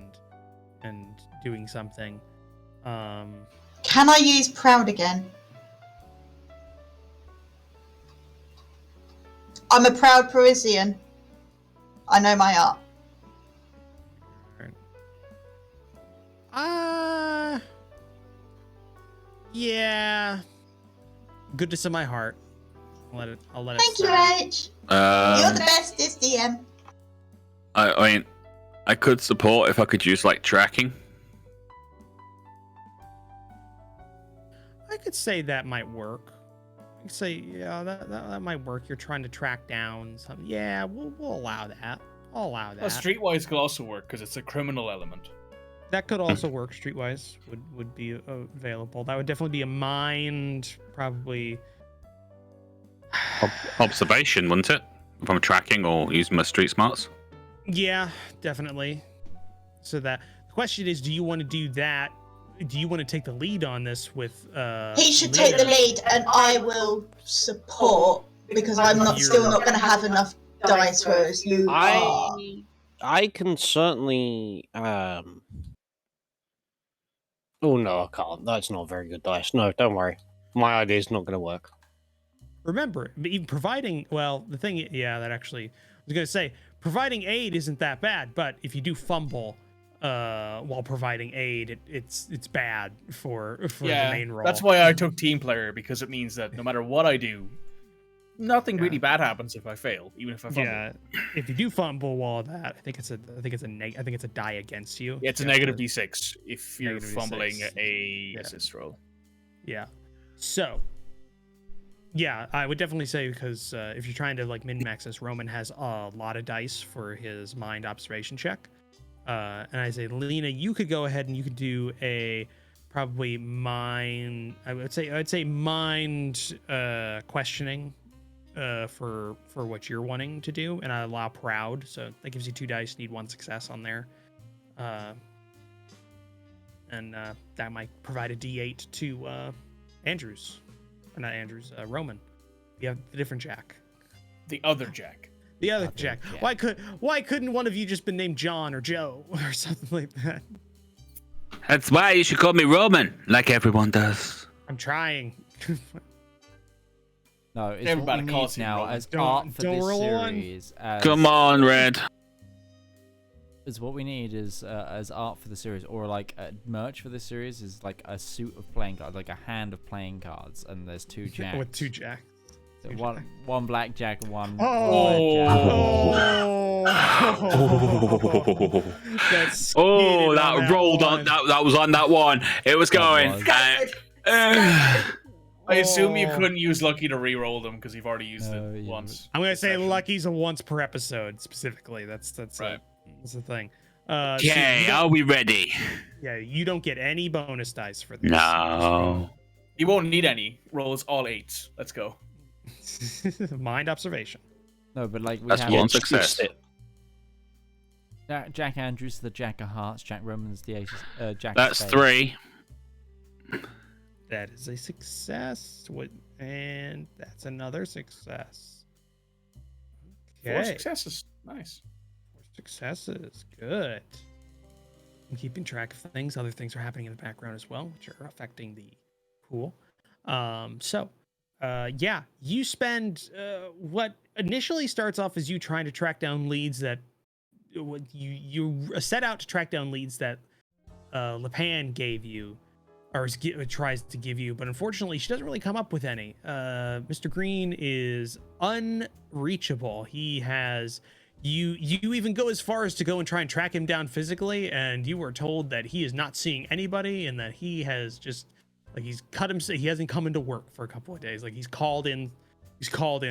and doing something. Can I use proud again? I'm a proud Parisian. I know my art. Yeah. Goodness in my heart. I'll let it. Thank you, H. You're the bestest DM. I mean, I could support if I could use like tracking. I could say that might work. I could say, yeah, that might work. You're trying to track down something. Yeah, we'll allow that. I'll allow that. Well, streetwise could also work because it's a criminal element. That could also work. Streetwise would be available. That would definitely be a mind, probably. Observation, wouldn't it? If I'm tracking or using my street smarts. Yeah, definitely. So the question is, do you want to do that? Do you want to take the lead on this with? He should take the lead, and I will support because I'm still not going to have enough dice for as you are. I can certainly. Oh no, I can't. That's not very good dice. No, don't worry. My idea is not going to work. Remember, even providing. Well, the thing, yeah, that actually. I was going to say, providing aid isn't that bad, but if you do fumble while providing aid, it's bad for the main role. That's why I took team player, because it means that no matter what I do, nothing really bad happens if I fail, even if I fumble. Yeah, if you do fumble while that, I think it's a die against you. Yeah, it's a negative d6 if you're fumbling a assist roll. Yeah. So. Yeah, I would definitely say, because if you're trying to like min-max this, Roman has a lot of dice for his mind observation check. And I say, Lena, you could go ahead and you could do a probably mind. I'd say mind questioning for what you're wanting to do, and I allow proud, so that gives you 2 dice. Need 1 success on there, and that might provide a D8 to Andrews. Or not Andrews, Roman. You have the different Jack. The other Jack. The other Jack. Why couldn't one of you just been named John or Joe or something like that? That's why you should call me Roman, like everyone does. I'm trying. No, it's everybody what we need now as art for this series. Come on, Red. Is what we need is as art for the series, or like merch for this series is like a suit of playing cards, like a hand of playing cards, and there's 2 jacks. With 2 jacks. So one black jack and one That's that rolled on that was on that one. It was going. I assume you couldn't use Lucky to re-roll them because you've already used it once. I'm gonna say Lucky's a once per episode specifically. That's right. That's the thing. Okay, are we ready? Yeah, you don't get any bonus dice for this. No. You won't need any. Rolls all 8s. Let's go. Mind observation. No, but like that's 1 success. Jack Andrews, the Jack of Hearts. Jack Roman's the ace. Jack. That's 3. That is a success. And that's another success. Okay. 4 successes. Nice. 4 successes. Good. I'm keeping track of things. Other things are happening in the background as well, which are affecting the pool. Yeah, you spend what initially starts off as you trying to track down leads that you set out to track down leads that La Pan gave you, or tries to give you, but unfortunately she doesn't really come up with any. Mr. Green is unreachable. He has you even go as far as to go and try and track him down physically, and you were told that he is not seeing anybody and that he has just he's cut him. He hasn't come into work for a couple of days. Like he's called in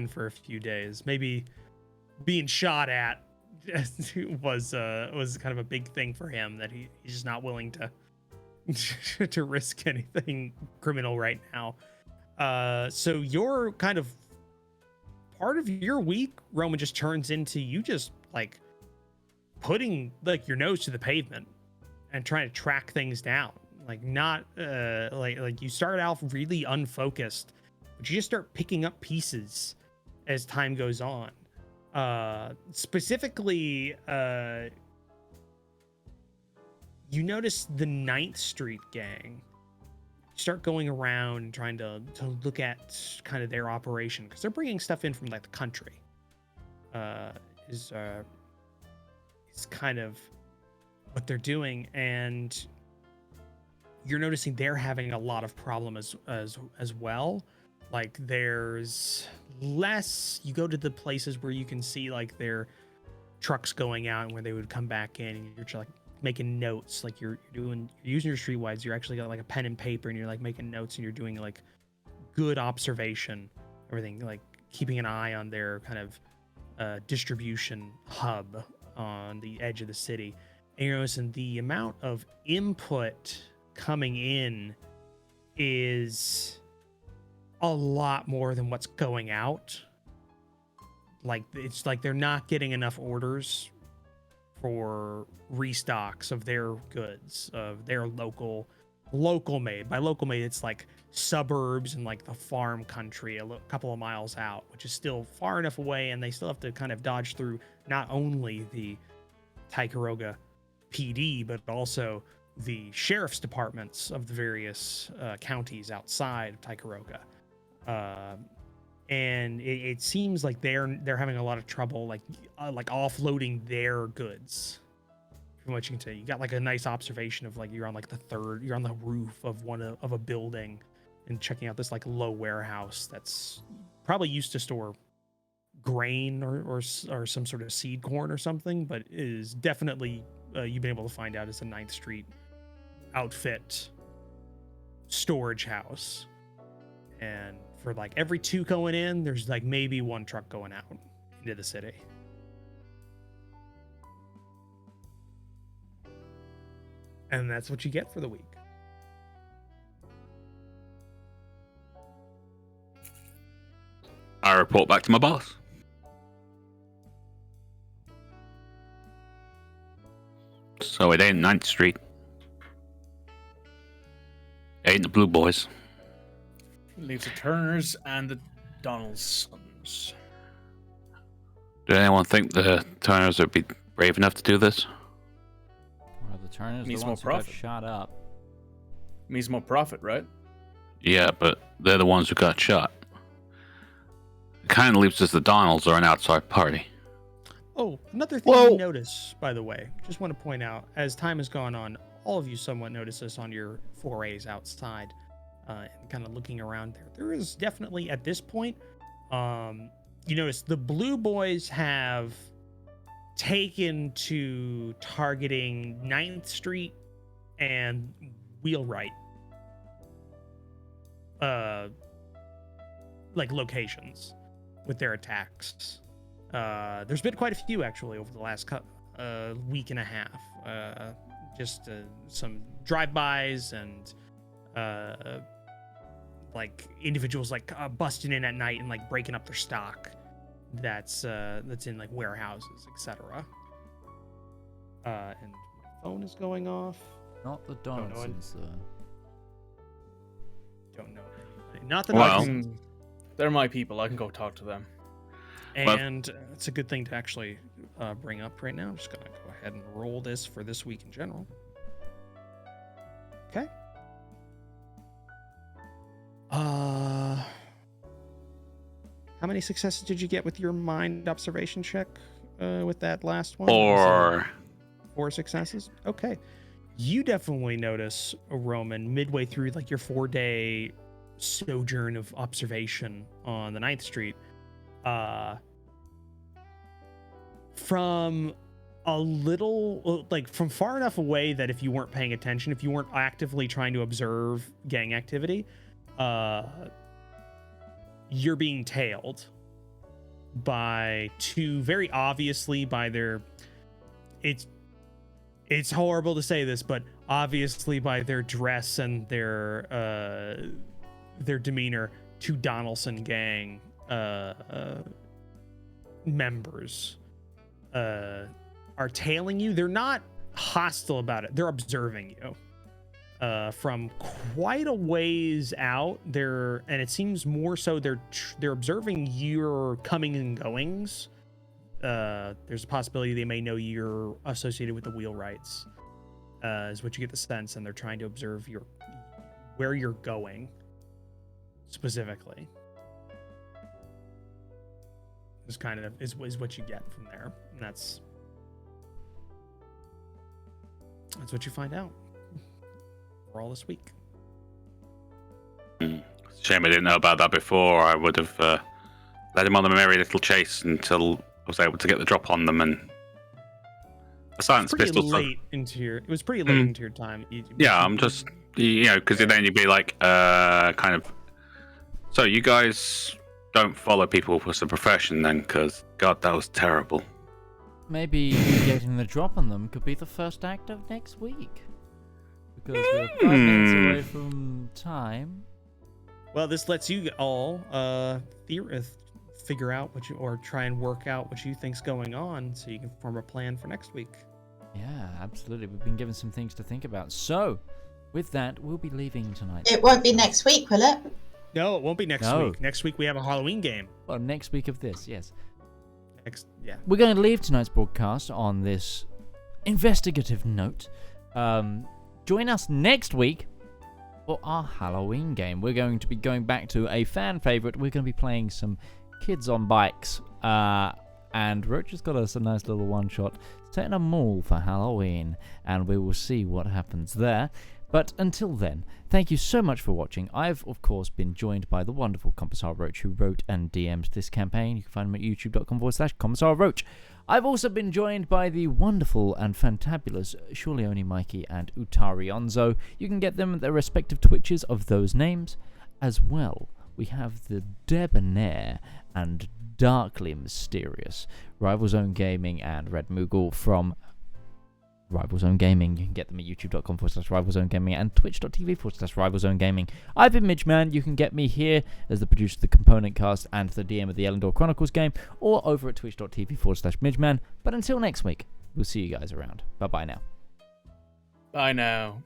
for a few days. Maybe being shot at was kind of a big thing for him, that he's just not willing to to risk anything criminal right now. So your kind of part of your week, Roman, just turns into you just like putting like your nose to the pavement and trying to track things down. Like not like you start out really unfocused, but you just start picking up pieces as time goes on. Specifically, you notice the 9th Street gang start going around and trying to look at kind of their operation, because they're bringing stuff in from like the country. Is kind of what they're doing, and you're noticing they're having a lot of problems as well. Like there's less, you go to the places where you can see like their trucks going out and where they would come back in, and you're just like making notes, like you're using your streetwise, you're actually got like a pen and paper and you're like making notes, and you're doing like good observation, everything, like keeping an eye on their kind of distribution hub on the edge of the city. And you're noticing the amount of input coming in is a lot more than what's going out. Like it's like they're not getting enough orders for restocks of their goods, of their local made. By local made, it's like suburbs and like the farm country a couple of miles out, which is still far enough away, and they still have to kind of dodge through not only the Tricogha PD, but also the sheriff's departments of the various counties outside of Tricogha. And it seems like they're having a lot of trouble like offloading their goods. From what you can tell, you got like a nice observation of like you're on the roof of of a building and checking out this like low warehouse that's probably used to store grain or some sort of seed corn or something, but is definitely you've been able to find out is a 9th Street outfit storage house. And for like every 2 going in, there's like maybe 1 truck going out into the city. And that's what you get for the week. I report back to my boss. So it ain't 9th Street. It ain't the Blue Boys. Leaves the Turners and the Donaldsons. Did anyone think the Turners would be brave enough to do this? Well, the Turners Means the more ones who got profit. shot up. Means more profit, right? Yeah, but they're the ones who got shot. It kind of leaves us the Donalds are an outside party. Oh, another thing you notice, by the way, just want to point out, as time has gone on, all of you somewhat notice this on your forays outside, and kind of looking around there. There is definitely, at this point, you notice the Blue Boys have taken to targeting 9th Street and Wheelwright, like locations with their attacks. There's been quite a few actually over the last week and a half. Just some drive-bys and like individuals like busting in at night and like breaking up their stock that's in like warehouses, etc. And my phone is going off. Not the Donaldsons. don't know anybody. Not that they're my people. I can go talk to them. And it's a good thing to actually bring up right now. I'm just going to go ahead and roll this for this week in general. Okay. How many successes did you get with your mind observation check with that last one? 4. 4 successes? Okay. You definitely notice, Roman, midway through like your 4-day sojourn of observation on the 9th Street, from a little, like from far enough away that if you weren't paying attention, if you weren't actively trying to observe gang activity, you're being tailed by 2 very obviously by their, it's horrible to say this, but obviously by their dress and their demeanor, 2 Donaldson gang members are tailing you. They're not hostile about it. They're observing you from quite a ways out. And it seems more so they're observing your coming and goings. There's a possibility they may know you're associated with the wheelwrights, is what you get the sense, and they're trying to observe where you're going specifically. Is kind of is what you get from there, and that's what you find out for all this week. Shame I didn't know about that before. I would have led him on a merry little chase until I was able to get the drop on them, and the silence pistol. It was pretty late into your time. I'm just because then you'd be like kind of. So you guys don't follow people with the profession then, because God, that was terrible. Maybe getting the drop on them could be the first act of next week, because we're 5 minutes away from time. Well, this lets you all figure out or try and work out what you think's going on, so you can form a plan for next week. Yeah, absolutely. We've been given some things to think about. So, with that, we'll be leaving tonight. It won't be next week, will it? No, it won't be next week. Next week we have a Halloween game. Well, next week of this, yes. Yeah. We're going to leave tonight's broadcast on this investigative note. Join us next week for our Halloween game. We're going to be going back to a fan favorite. We're going to be playing some Kids on Bikes. And Roach has got us a nice little one-shot set in a mall for Halloween. And we will see what happens there. But until then, thank you so much for watching. I've, of course, been joined by the wonderful Commissar Roach, who wrote and DM'd this campaign. You can find him at youtube.com/Commissar Roach. I've also been joined by the wonderful and fantabulous Surelyonlymikey and UtariOnzo. You can get them at their respective Twitches of those names. As well, we have the debonair and darkly mysterious RivalZoneGaming and Red Moogle from RivalZoneGaming. You can get them at youtube.com/RivalZoneGaming and twitch.tv/RivalZoneGaming. I've been Midgeman. You can get me here as the producer of the Component Cast and the DM of the Elendor Chronicles game, or over at twitch.tv/Midgeman. But until next week, we'll see you guys around. Bye-bye now. Bye now.